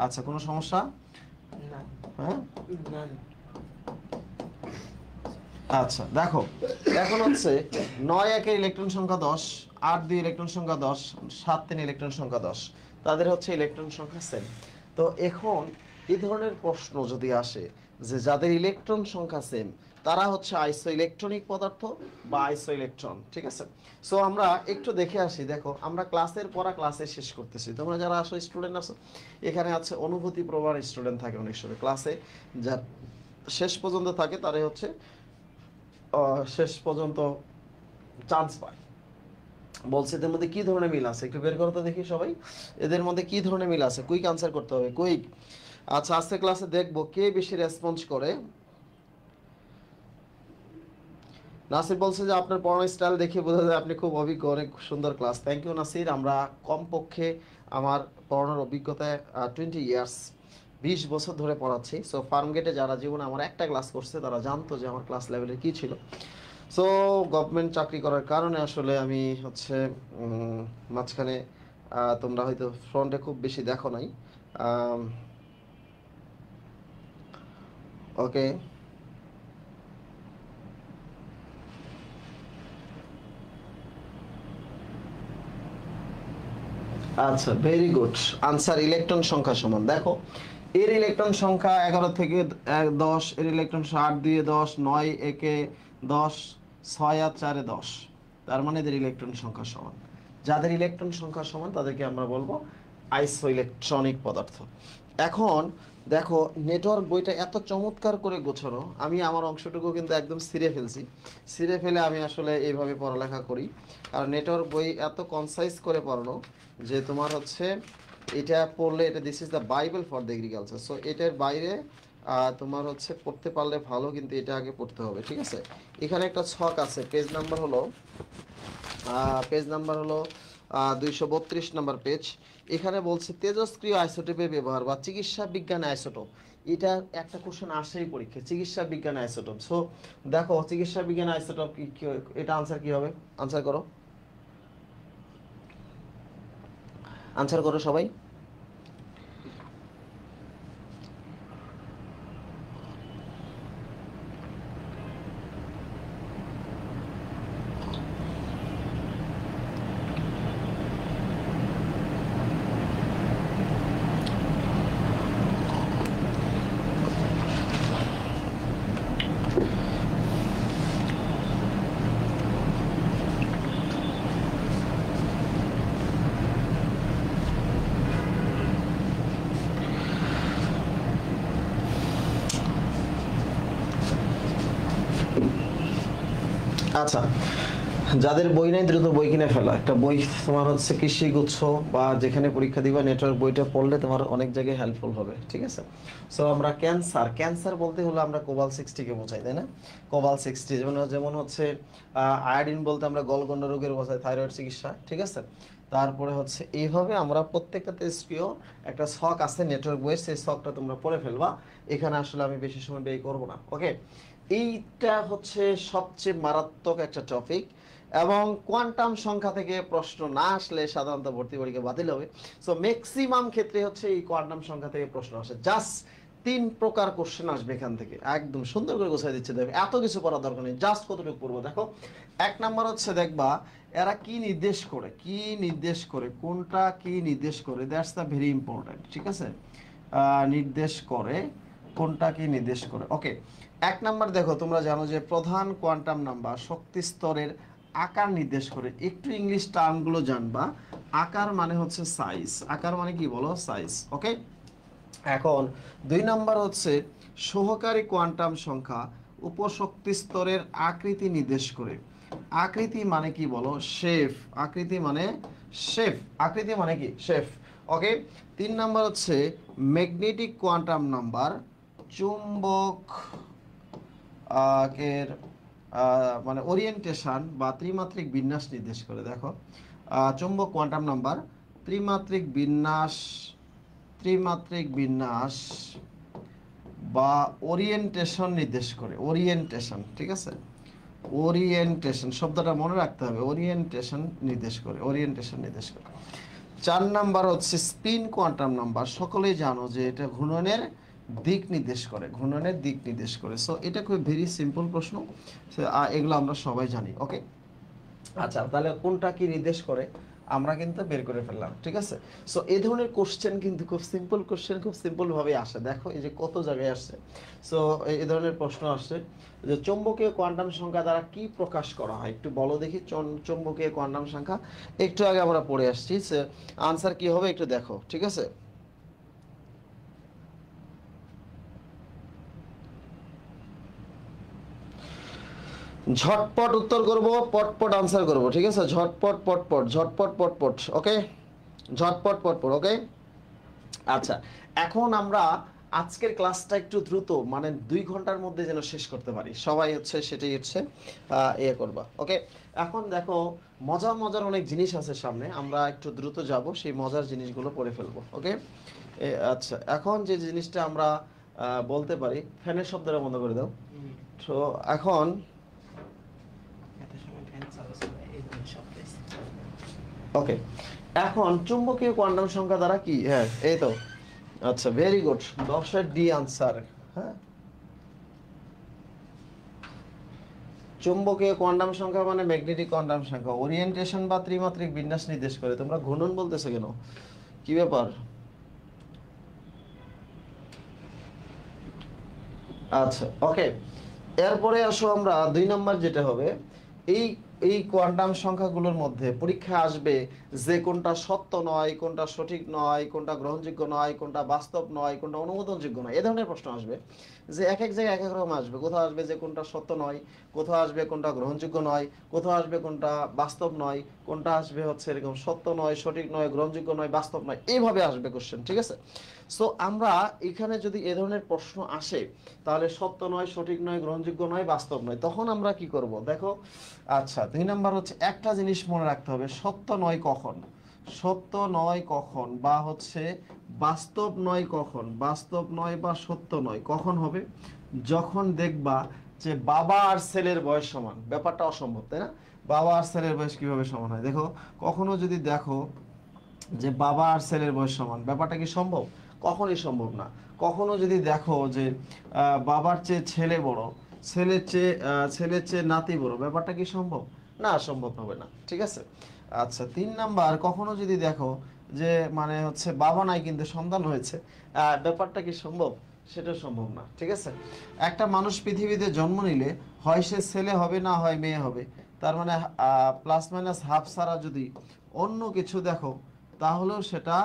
আচ্ছা, কোনো সমস্যা? না। হ্যাঁ, আচ্ছা দেখো, এখন হচ্ছে 9 একের ইলেকট্রন সংখ্যা 10, 8 2 ইলেকট্রন সংখ্যা 10, 7 3 ইলেকট্রন সংখ্যা 10, তাদের হচ্ছে ইলেকট্রন সংখ্যা সেম। তো এখন এই ধরনের প্রশ্ন যদি আসে যে যাদের ইলেকট্রন সংখ্যা সেম তারা হচ্ছে আইসো ইলেকট্রনিক পদার্থ বা আইসো ইলেকট্রন, ঠিক আছে? সো আমরা একটু দেখে আসি। দেখো আমরা ক্লাসের পড়া ক্লাসে শেষ করতেছি। তোমরা যারা আসো স্টুডেন্ট আছো, এখানে আছে অনুভূতি প্রবাহ স্টুডেন্ট থাকে অনেক সময় ক্লাসে, যা শেষ পর্যন্ত থাকে তারা হচ্ছে শেষ পর্যন্ত চান্স পায়। বলছে এদের মধ্যে কি ধরনের মিল আছে, একটু বের করতে দেখি সবাই, এদের মধ্যে কি ধরনের মিল আছে। কুইক আনসার করতে হবে, কুইক। আচ্ছা, আজকে ক্লাসে দেখবো কে বেশি রেসপন্স করে। নাসির বলছে যে আপনার পড়ানোর স্টাইল দেখে বোঝা যায় আপনি খুব অভিজ্ঞ, অনেক সুন্দর ক্লাস। Thank you Nasir. আমরা কমপক্ষে আমার পড়ানোর অভিজ্ঞতায় 20 ইয়ার্স, 20 বছর ধরে পড়াচ্ছি। সো ফার্মগেটে যারা জীবনে আমার একটা ক্লাস করছে তারা জানতো যে আমার ক্লাস লেভেলের কী ছিল। সো গভর্নমেন্ট চাকরি করার কারণে আসলে আমি হচ্ছে মাঝখানে তোমরা হয়তো ফ্রন্টে খুব বেশি দেখো নাই, ওকে, আচ্ছা ভেরি গুড। আনসার ইলেকট্রন সংখ্যা সমান, দেখো এর ইলেকট্রন সংখ্যা 11 থেকে 10, এর ইলেকট্রন 8 দিয়ে 10, 9 একে 10, 6 আর 4 10, তার মানে এদের ইলেকট্রন সংখ্যা সমান। যাদের ইলেকট্রন সংখ্যা সমান তাদেরকে আমরা বলবো আইসো ইলেকট্রনিক পদার্থ। এখন দেখো নেটওয়ার্ক বইটা এত চমৎকার করে গোছানো, আমি আমার অংশটুকু কিন্তু একদম ছিঁড়ে ফেলছি, ছিঁড়ে ফেলে আমি আসলে এইভাবে পড়ালেখা করি। আর নেটওয়ার্ক বই এত কনসাইজ করে পড়ানো যে তোমার হচ্ছে এটা পড়লে, এটা this is the Bible for the agriculture. So এটার বাইরে তোমার হচ্ছে পড়তে পারলে ভালো, কিন্তু এটা আগে পড়তে হবে, ঠিক আছে। এখানে একটা ছক আছে, পেজ নাম্বার হলো 232 নাম্বার পেজ। এখানে বলছে তেজস্ক্রিয় আইসোটোপের ব্যবহার বা চিকিৎসা বিজ্ঞান আইসোটোপ। এটা একটা কোশ্চেন আসেই পরীক্ষা, চিকিৎসা বিজ্ঞান আইসোটোপ। সো দেখো চিকিৎসা বিজ্ঞান আইসোটোপ কি, এটা আনসার কি হবে? আনসার করো, আনসার করো সবাই। আচ্ছা, যাদের বই নেই দ্রুত বই কিনে ফেলা। একটা বই তোমার হচ্ছে কৃষি গুচ্ছ বা যেখানে পরীক্ষা দিবা, নেটওয়ার্ক বইটা পড়লে তোমার অনেক জায়গায় হেল্পফুল হবে, ঠিক আছে। সো আমরা ক্যান্সার বলতে হলো আমরা কোবাল 60 কে বোঝাই, তাই না? কোবাল 60 যেমন হচ্ছে আয়োডিন বলতে আমরা গলগন্ড রোগের বোঝাই, থাইরয়েড চিকিৎসা, ঠিক আছে। তারপরে হচ্ছে এইভাবে আমরা প্রত্যেকটা তেজস্ক্রিয় একটা ছক আছে নেটওয়ার্ক বইয়ের, সেই ছকটা তোমরা পড়ে ফেলবা। এখানে আসলে আমি বেশি সময় ব্যয় করব না, ওকে। এইটা হচ্ছে সবচেয়ে মারাত্মক একটা টপিক, এবং কোয়ান্টাম সংখ্যা থেকে প্রশ্ন না আসলে সাধারণত ভর্তি পরীক্ষা বাতিল হবে। সো ম্যাক্সিমাম ক্ষেত্রে হচ্ছে এই কোয়ান্টাম সংখ্যা থেকে প্রশ্ন আসে। জাস্ট 3 প্রকার কোশ্চেন আসবে এখান থেকে, একদম সুন্দর করে গোছাই দিচ্ছে। দেখো এত কিছু পড়ার দরকার নেই, জাস্ট কতটুকু পড়বো দেখো। 1 নাম্বার হচ্ছে দেখবা এরা কি নির্দেশ করে, কোনটা কি নির্দেশ করে, দ্যাটস দ্য ভেরি ইম্পর্টেন্ট, ঠিক আছে। নির্দেশ করে, কোনটা কি নির্দেশ করে, ওকে। 1 নাম্বার দেখো, তোমরা জানো যে প্রধান কোয়ান্টাম নাম্বার শক্তি স্তরের আকার নির্দেশ করে। একটু ইংলিশ টার্মগুলো জানবা। আকার মানে হচ্ছে সাইজ, আকার মানে কি বলো, সাইজ, ওকে। এখন 2 নাম্বার হচ্ছে সহকারী কোয়ান্টাম সংখ্যা উপশক্তি স্তরের আকৃতি নির্দেশ করে। আকৃতি মানে কি বলো, শেফ। আকৃতি মানে কি, শেফ, ওকে। 3 নাম্বার হচ্ছে ম্যাগনেটিক কোয়ান্টাম নাম্বার চুম্বক এর মানে ওরিয়েন্টেশন বা ত্রিমাত্রিক বিন্যাস নির্দেশ করে। দেখো চুম্বক কোয়ান্টাম নাম্বার ত্রিমাত্রিক বিন্যাস বা ওরিয়েন্টেশন নির্দেশ করে। ওরিয়েন্টেশন, ঠিক আছে, ওরিয়েন্টেশন শব্দটা মনে রাখতে হবে, ওরিয়েন্টেশন নির্দেশ করে। 4 নাম্বার হচ্ছে স্পিন কোয়ান্টাম নাম্বার। সকলেই জানো যে এটা ঘূর্ণনের দিক নির্দেশ করে। সো এটা খুব ভেরি সিম্পল প্রশ্ন, এগুলো আমরা সবাই জানি, ওকে। আচ্ছা, তাহলে কোনটা কি নির্দেশ করে আমরা কিন্তু বের করে ফেললাম, ঠিক আছে। সো এই ধরনের কোশ্চেন কিন্তু খুব সিম্পল কোশ্চেন, খুব সিম্পল ভাবে আসে। দেখো এই যে কত জায়গায় আসছে। সো এই ধরনের প্রশ্ন আসছে যে চৌম্বকীয় কোয়ান্টাম সংখ্যা দ্বারা কি প্রকাশ করা হয়, একটু বলো দেখি। চৌম্বকীয় কোয়ান্টাম সংখ্যা একটু আগে আমরা পড়ে আসছি, আনসার কি হবে একটু দেখো, ঠিক আছে। ঝটপট উত্তর করব, পটপট আনসার করব, ঠিক আছে। ঝটপট পটপট, ওকে। ওকে। আচ্ছা, এখন আমরা আজকের ক্লাসটা একটু দ্রুত, মানে 2 ঘন্টার মধ্যে যেন শেষ করতে পারি সবাই, হচ্ছে সেটাই হচ্ছে করবা, ওকে। এখন দেখো মজার অনেক জিনিস আছে সামনে, আমরা একটু দ্রুত যাব, সেই মজার জিনিসগুলো পড়ে ফেলবো, ওকে। আচ্ছা, এখন যে জিনিসটা আমরা বলতে পারি, ফ্যানের শব্দটা বন্ধ করে দাও। তো এখন ওকে, এখন চুম্বকীয় কোয়ান্টাম সংখ্যা দ্বারা কি, হ্যাঁ এই তো, আচ্ছা ভেরি গুড, 10 এর ডি আনসার, হ্যাঁ চুম্বকীয় কোয়ান্টাম সংখ্যা মানে ম্যাগনেটিক কোয়ান্টাম সংখ্যা, ওরিয়েন্টেশন বা ত্রিমাত্রিক বিন্যাস নির্দেশ করে। তোমরা ঘূর্ণন বলতেছো কেন, কি ব্যাপার? আচ্ছা ওকে, এরপরে আসো আমরা 2 নম্বর যেটা হবে, এই এই কোয়ান্টাম সংখ্যাগুলোর মধ্যে পরীক্ষায় আসবে যে কোনটা সত্য নয়, কোনটা সঠিক নয়, কোনটা গ্রহণযোগ্য নয়, কোনটা বাস্তব নয়, কোনটা অনুমোদনযোগ্য নয়, এ ধরনের প্রশ্ন আসবে। যে এক এক জায়গায় এক এক রকম আসবে, কোথাও আসবে যে কোনটা সত্য নয়, কোথাও আসবে কোনটা গ্রহণযোগ্য নয়, কোথাও আসবে কোনটা বাস্তব নয়, কোনটা আসবে হচ্ছে এরকম সত্য নয়, সঠিক নয়, গ্রহণযোগ্য নয়, বাস্তব নয়, এইভাবে আসবে কোশ্চেন, ঠিক আছে? সো আমরা এখানে যদি এ ধরনের প্রশ্ন আসে, তাহলে সত্য নয়, সঠিক নয়, গ্রহণযোগ্য নয়, বাস্তব নয়, তখন আমরা কি করব দেখো। আচ্ছা 2 নম্বর হচ্ছে একটা জিনিস মনে রাখতে হবে, সত্য নয় কখন, সত্য নয় কখন, বা হচ্ছে বাস্তব নয় কখন, বাস্তব নয় বা সত্য নয় কখন হবে, যখন দেখবা যে বাবা আর ছেলের বয়স সমান। ব্যাপারটা অসম্ভব, তাই না? বাবা আর ছেলের বয়স কিভাবে সমান হয়? দেখো, কখনো যদি দেখো যে বাবা আর ছেলের বয়স সমান, ব্যাপারটা কি সম্ভব? কখনই সম্ভব না। কখনো যদি দেখো যে বাবার চেয়ে ছেলে বড়, ছেলের চেয়ে নাতি বড়, ব্যাপারটা কি সম্ভব? না, সম্ভব হবে না, ঠিক আছে? আচ্ছা 3 নাম্বার, কখনো যদি দেখো যে মানে হচ্ছে বাবা নাই কিন্তু সন্তান হয়েছে, ব্যাপারটা কি সম্ভব? সেটা সম্ভব না, ঠিক আছে? একটা মানুষ পৃথিবীতে জন্ম নিলে হয় সে ছেলে হবে, না হয় মেয়ে হবে। তার মানে প্লাস মাইনাস হাফ ছাড়া যদি অন্য কিছু দেখো, তাহলেও সেটা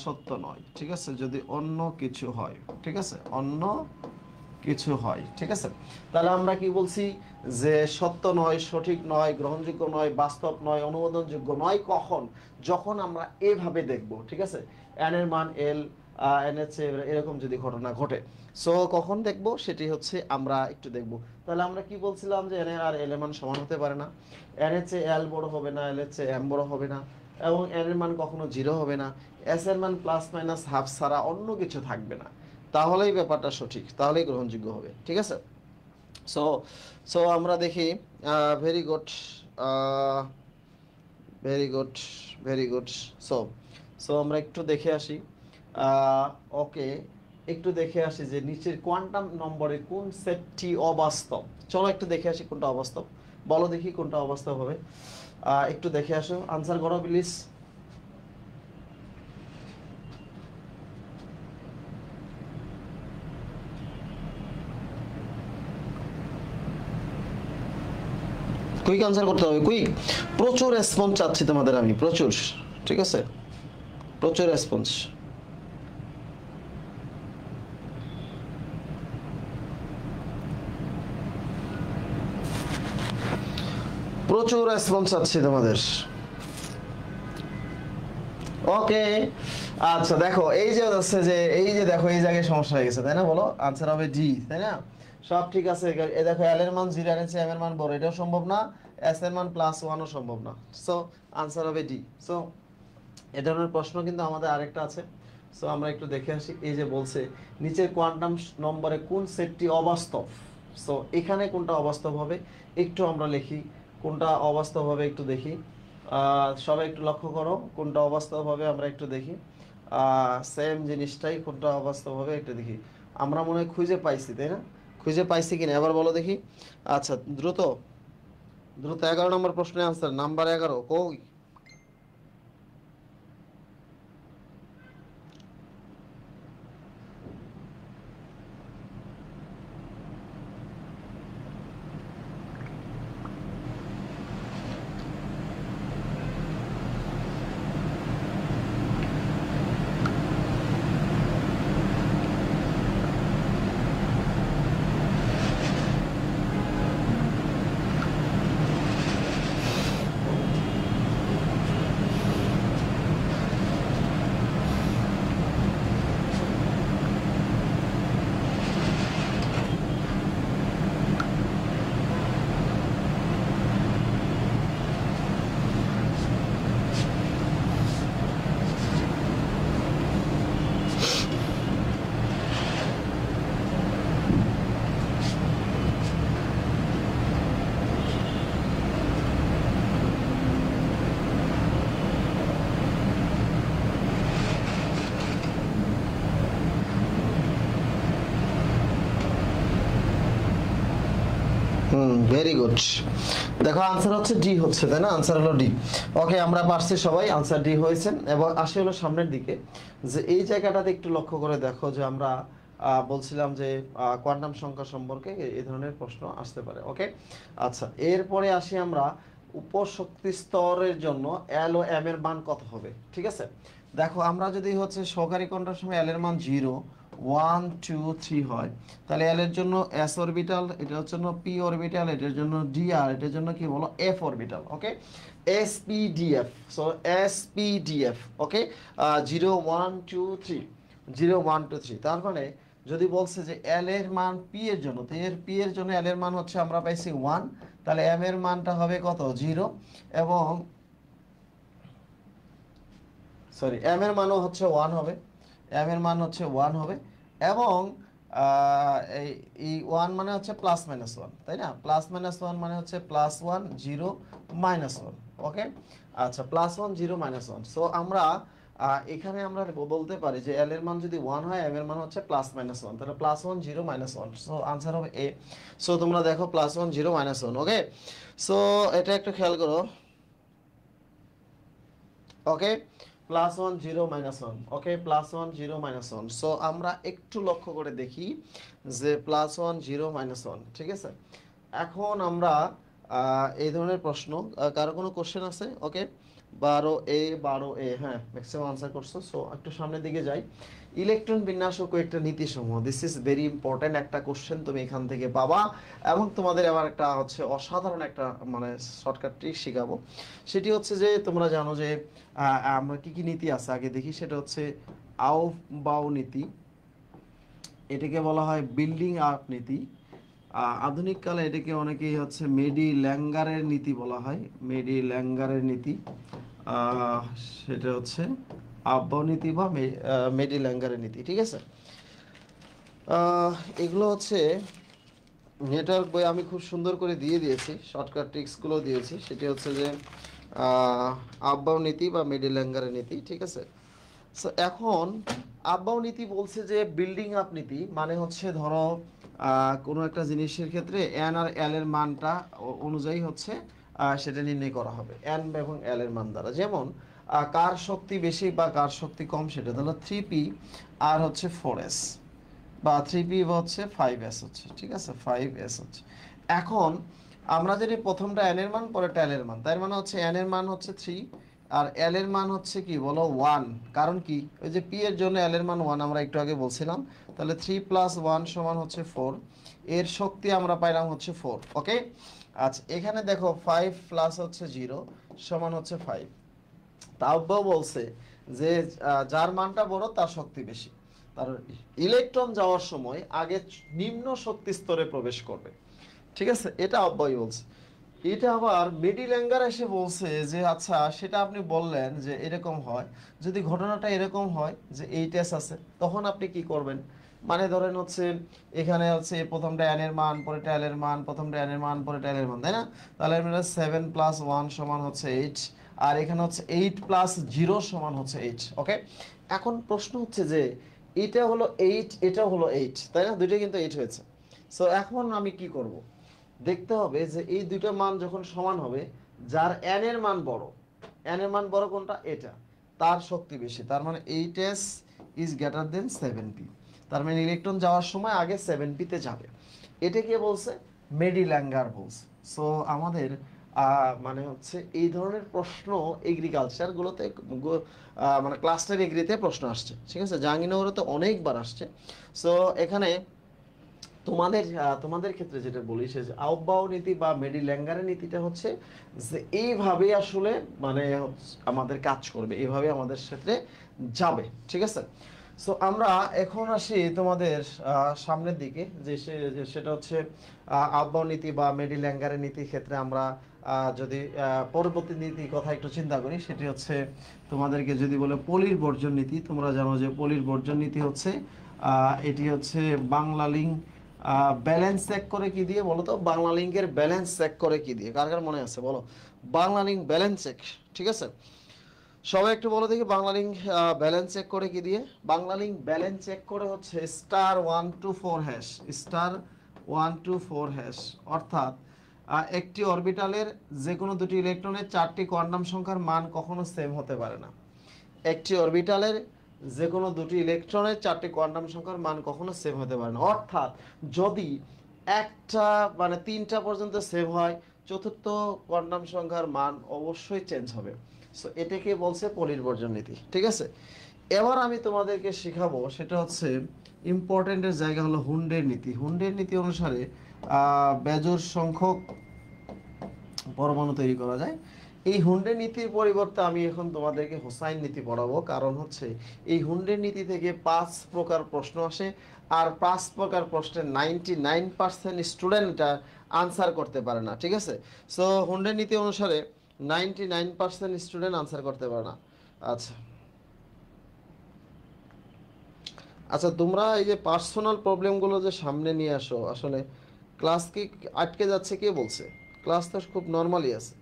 সত্য নয়, ঠিক আছে? যদি অন্য কিছু হয়, ঠিক আছে, অন্য কিছু হয়, ঠিক আছে? তাহলে আমরা কি বলছি যে সত্য নয়, সঠিক নয়, গ্রহণযোগ্য নয়, বাস্তব নয়, অনুমোদনযোগ্য নয় কখন? যখন আমরা এভাবে দেখব, ঠিক আছে? এন এর মান এল, এন এর চেয়ে এরকম যদি ঘটনা ঘটে, সো কখন দেখব সেটি হচ্ছে আমরা একটু দেখব। তাহলে আমরা কি বলছিলাম যে এন এর আর এল এর মান সমান হতে পারে না, এন এর চেয়ে এল বড় হবে না, এল এর চেয়ে এম বড় হবে না, এবং এন এর মান কখনো 0 হবে না, এস এর মান প্লাস মাইনাস হাফ ছাড়া অন্য কিছু থাকবে না। তাহলেই ব্যাপারটা সঠিক, তাহলেই গ্রহণযোগ্য হবে, ঠিক আছে? সো সো আমরা দেখি, very good, very good, very good. So so আমরা একটু দেখে আসি, ওকে, একটু দেখে আসি যে নিচের কোয়ান্টাম নম্বরে কোন সেটটি অবাস্তব। চলো একটু দেখে আসি কোনটা অবাস্তব, বলো দেখি কোনটা অবাস্তব হবে। একটু দেখে আসো, আনসার করো প্লিজ। কুইক আনসার করতে হবে, কুইক। প্রচুর রেসপন্স চাচ্ছি তোমাদের আমি, প্রচুর, ঠিক আছে? প্রচুর রেসপন্স, প্রচুর রেসপন্স চাচ্ছি তোমাদের। ওকে, আচ্ছা দেখো, এই যে হচ্ছে যে এই যে দেখো এই জায়গায় সমস্যা হয়ে গেছে, তাই না? বলো, আনসার হবে ডি, তাই না? সব ঠিক আছে। এই দেখো, এল এর মান 0, এর চেয়ে এম এর মান বড়, এটাও সম্ভব না, এস এর মান +1ও সম্ভব না। সো আনসার হবে ডি। সো এ ধরনের প্রশ্ন কিন্তু আমাদের আরেকটা আছে। সো আমরা একটু দেখে আসি। এই যে বলছে নিচের কোয়ান্টাম নম্বরে কোন সেটটি অবাস্তব। সো এখানে কোনটা অবাস্তব হবে একটু আমরা লিখি, কোনটা অবাস্তব হবে একটু দেখি। সবাই একটু লক্ষ্য করো কোনটা অবাস্তব হবে, আমরা একটু দেখি। সেম জিনিসটাই, কোনটা অবাস্তব হবে একটু দেখি। আমরা মনে হয় খুঁজে পাইছি, তাই না? খুঁজে পাইছি কিনা এবার বলো দেখি। আচ্ছা দ্রুত দ্রুত, 11 নম্বর প্রশ্নের আনসার, নাম্বার 11 কই? Very good. দেখো আনসার হচ্ছে ডি হচ্ছে, তাই না? আনসার হলো ডি। ওকে, আমরা পারছি সবাই, আনসার ডি হয়েছে। এবং আসে হলো সামনের দিকে, যে এই জায়গাটাতে একটু লক্ষ্য করে দেখো যে আমরা বলছিলাম যে কোয়ান্টাম সংখ্যা সম্পর্কে এই ধরনের প্রশ্ন আসতে পারে। ওকে, আচ্ছা, এরপরে আসি আমরা উপশক্তি স্তরের জন্য এল ও এম এর মান কত হবে। ঠিক আছে, দেখো আমরা যদি হচ্ছে সহকারী কোয়ান্টাম সময় এল এর মান 0 1 2 3 হয়, তাহলে এল এর জন্য এস অরবিটাল, এটার জন্য পি অরবিটাল, এটার জন্য ডি, আর এটার জন্য কি বলো F orbital. Okay, S P D F. So S P D F. Okay, 0 1 2 3, 0 1 2 3। তার মানে যদি বলছে যে এল এর মান পি এর জন্য, তো এর পি এর জন্য এল এর মান হচ্ছে আমরা পাইছি 1, তাহলে এম এর মানটা হবে কত 0, এবং সরি এম এর মানও হচ্ছে 1 হবে, এম এর মান হচ্ছে 1 হবে, এবং এই 1 মানে হচ্ছে প্লাস মাইনাস 1, তাই না? প্লাস মাইনাস 1 মানে হচ্ছে প্লাস 1 0 মাইনাস 1। ওকে, আচ্ছা, প্লাস 1 0 মাইনাস 1। সো আমরা এখানে আমরা বলতে পারি যে এল এর মান যদি 1 হয়, এম এর মান হচ্ছে প্লাস মাইনাস 1, তাহলে প্লাস 1 0 মাইনাস 1। সো আনসার হবে এ। সো তোমরা দেখো প্লাস 1 0 মাইনাস 1। ওকে, সো এটা একটু খেয়াল করো। ওকে, প্লাস 1 0 মাইনাস 1। ওকে, প্লাস 1 0 মাইনাস 1। সো আমরা একটু লক্ষ্য করে দেখি যে প্লাস 1 0 মাইনাস 1। ঠিক আছে, এখন আমরা এই ধরনের প্রশ্ন, কারো কোনো কোশ্চেন আছে? ওকে, 12A 12A, হ্যাঁ ম্যাক্সিমাম আনসার করছো। সো একটু সামনের দিকে যাই। ইলেকট্রন বিন্যাস ও কয়েকটা নীতি সমূহ, দিস ইজ ভেরি ইম্পর্টেন্ট একটা কোশ্চেন তুমি এখান থেকে পাবা, এবং তোমাদের আবার একটা হচ্ছে অসাধারণ একটা মানে শর্টকাট ট্রিক শেখাবো। সেটি হচ্ছে যে তোমরা জানো যে আমরা কি কি নীতি আছে আগে দেখি। সেটা হচ্ছে আউফবাউ নীতি, এটাকে বলা হয় বিল্ডিং আপ নীতি, আধুনিক কালে এটাকে অনেকেই হচ্ছে মেডি ল্যাঙ্গারের নীতি বলা হয়, মেডি ল্যাঙ্গারের নীতি। সেটা হচ্ছে আব্বাও নীতি বা মেডি ল্যাঙ্গারের নীতি। ঠিক আছে, এগুলো হচ্ছে নেটওয়ার্ক বই আমি খুব সুন্দর করে দিয়ে দিয়েছি, শর্টকাট ট্রিক্সগুলো দিয়েছি। সেটি হচ্ছে যে আব্বাও নীতি বা মেডি ল্যাঙ্গারের নীতি। ঠিক আছে, সো এখন আব্বাও নীতি বলছে যে বিল্ডিং আপ নীতি মানে হচ্ছে ধরো কোনো একটা জিনিসের ক্ষেত্রে এন আর এল এর মানটা অনুযায়ী হচ্ছে সেটা নির্ণয় করা হবে এন এবং এল এর মান দ্বারা। যেমন কার শক্তি বেশি বা কার শক্তি কম, সেটা ধরো 3p আর হচ্ছে 4s, বা 3p হচ্ছে 5s হচ্ছে। ঠিক আছে, 5s হচ্ছে। এখন আমরা যদি প্রথমটা এন এর মান, পরেরটা এল এর মান, তার মানে হচ্ছে এন এর মান হচ্ছে 3 আর এল এর মান হচ্ছে কি বলো 1। কারণ কি, ওই যে পি এর জন্য এল এর মান 1 আমরা একটু আগে বলছিলাম। তাহলে 3 প্লাস 1 সমান হচ্ছে 4, এর শক্তি আমরা পাইলাম হচ্ছে 4। ওকে, আচ্ছা, এখানে দেখো 5 প্লাস হচ্ছে 0 সমান হচ্ছে 5। তাও বলছে যে যার মানটা বড় তার শক্তি বেশি, তার ইলেকট্রন যাওয়ার সময় আগে নিম্ন শক্তি স্তরে প্রবেশ করবে। ঠিক আছে, এটা অব্যয় বলছে। এটা আবার মেডি ল্যাঙ্গার এসে বলছে যে আচ্ছা সেটা আপনি বললেন যে এরকম হয়, যদি ঘটনাটা এরকম হয় যে এইচএস আছে, তখন আপনি কি করবেন? মানে ধরেন হচ্ছে এখানে হচ্ছে প্রথমটা এন এর মান, পরেরটা এল এর মান, প্রথমটা এন এর মান, পরেরটা এল এর মান, তাই না? তাহলে 7 প্লাস 1 সমান হচ্ছে 8, আর এখানে হচ্ছে 8 প্লাস 0 সমান হচ্ছে 8। ওকে, এখন প্রশ্ন হচ্ছে যে এটা হলো 8, এটা হলো 8, তাই না? দুইটা কিন্তু 8 হয়েছে। সো এখন আমি কি করব? দেখতে হবে যে এই দুইটা মান যখন সমান হবে, যার এন এর মান বড়, এন এর মান বড় কোনটা? এটা, তার শক্তি বেশি। তার মানে 8s is greater than 7p। তার মানে ইলেকট্রন যাওয়ার সময় আগে 7p তে যাবে। এটা কে বলছে? মেডি ল্যাঙ্গার বলছে। সো আমাদের মানে হচ্ছে এই ধরনের প্রশ্ন এগ্রিকালচার গুলোতে মানে ক্লাস 10 এগ্রিতে প্রশ্ন আসছে। ঠিক আছে, জাহাঙ্গীরনগরে অনেকবার আসছে। সো এখানে তোমাদের তোমাদের ক্ষেত্রে যেটা বলি সে যে আউটবাউ নীতি বা মেডি ল্যাঙ্গারের নীতিটা হচ্ছে যে এইভাবে আসলে মানে আমাদের কাজ করবে, এইভাবে আমাদের ক্ষেত্রে যাবে। ঠিক আছে, সো আমরা এখন আসি তোমাদের সামনের দিকে, যে সেটা হচ্ছে আউটবাউ নীতি বা মেডি ল্যাঙ্গারের নীতির ক্ষেত্রে আমরা যদি পরবর্তী নীতির কথা একটু চিন্তা করি, সেটি হচ্ছে তোমাদেরকে যদি বলে পলির বর্জন নীতি। তোমরা জানো যে পলির বর্জন নীতি হচ্ছে এটি হচ্ছে বাংলা লিঙ্ক ব্যালেন্স চেক করে কি দিয়ে বলো তো? বাংলা লিঙ্কের ব্যালেন্স চেক করে কি দিয়ে? কার কার মনে আছে বলো? Banglalink balance check. ঠিক আছে, সবাই একটু বলো দেখি বাংলা লিঙ্ক ব্যালেন্স চেক করে কি দিয়ে? বাংলা লিঙ্ক ব্যালেন্স চেক করে হচ্ছে *124#, *124#, অর্থাৎ একটি অরবিটালের যে কোনো দুটি ইলেকট্রনের 4টি কোয়ান্টাম সংখ্যার মান কখনো সেম হতে পারে না। একটি অরবিটালের যে কোনো দুটি ইলেকট্রনের 4টি কোয়ান্টাম সংখ্যার মান কখনো সেম হতে পারে না। অর্থাৎ যদি একটা মানে 3টা পর্যন্ত সেম হয়, চতুর্থ কোয়ান্টাম সংখ্যার মান অবশ্যই চেঞ্জ হবে। সো এটাকে বলছে পলির বর্জন নীতি, ঠিক আছে। এবার আমি তোমাদেরকে শেখাবো, সেটা হচ্ছে ইম্পর্টেন্টের জায়গা হলো হুন্ডের নীতি। হুন্ডের নীতি অনুসারে বেজোড় সংখ্যক পরমাণু তৈরি করা যায়। এই হুন্ডের নীতির পরিবর্তে আমি এখন তোমাদেরকে হোসাইন নীতি পড়াবো, কারণ হচ্ছে এই হুন্ডের নীতি থেকে 5 প্রকার প্রশ্ন আসে, আর 5 প্রকার প্রশ্নের 99% স্টুডেন্টরা আনসার করতে পারে না, ঠিক আছে। সো হুন্ডের নীতি অনুসারে 99% স্টুডেন্ট আনসার করতে পারে না। আচ্ছা আচ্ছা, তোমরা এই যে পার্সোনাল প্রবলেমগুলো যে সামনে নিয়ে আসো, আসলে ক্লাস কি আটকে যাচ্ছে কে বলছে? ক্লাস তো খুব নর্মালি আছে।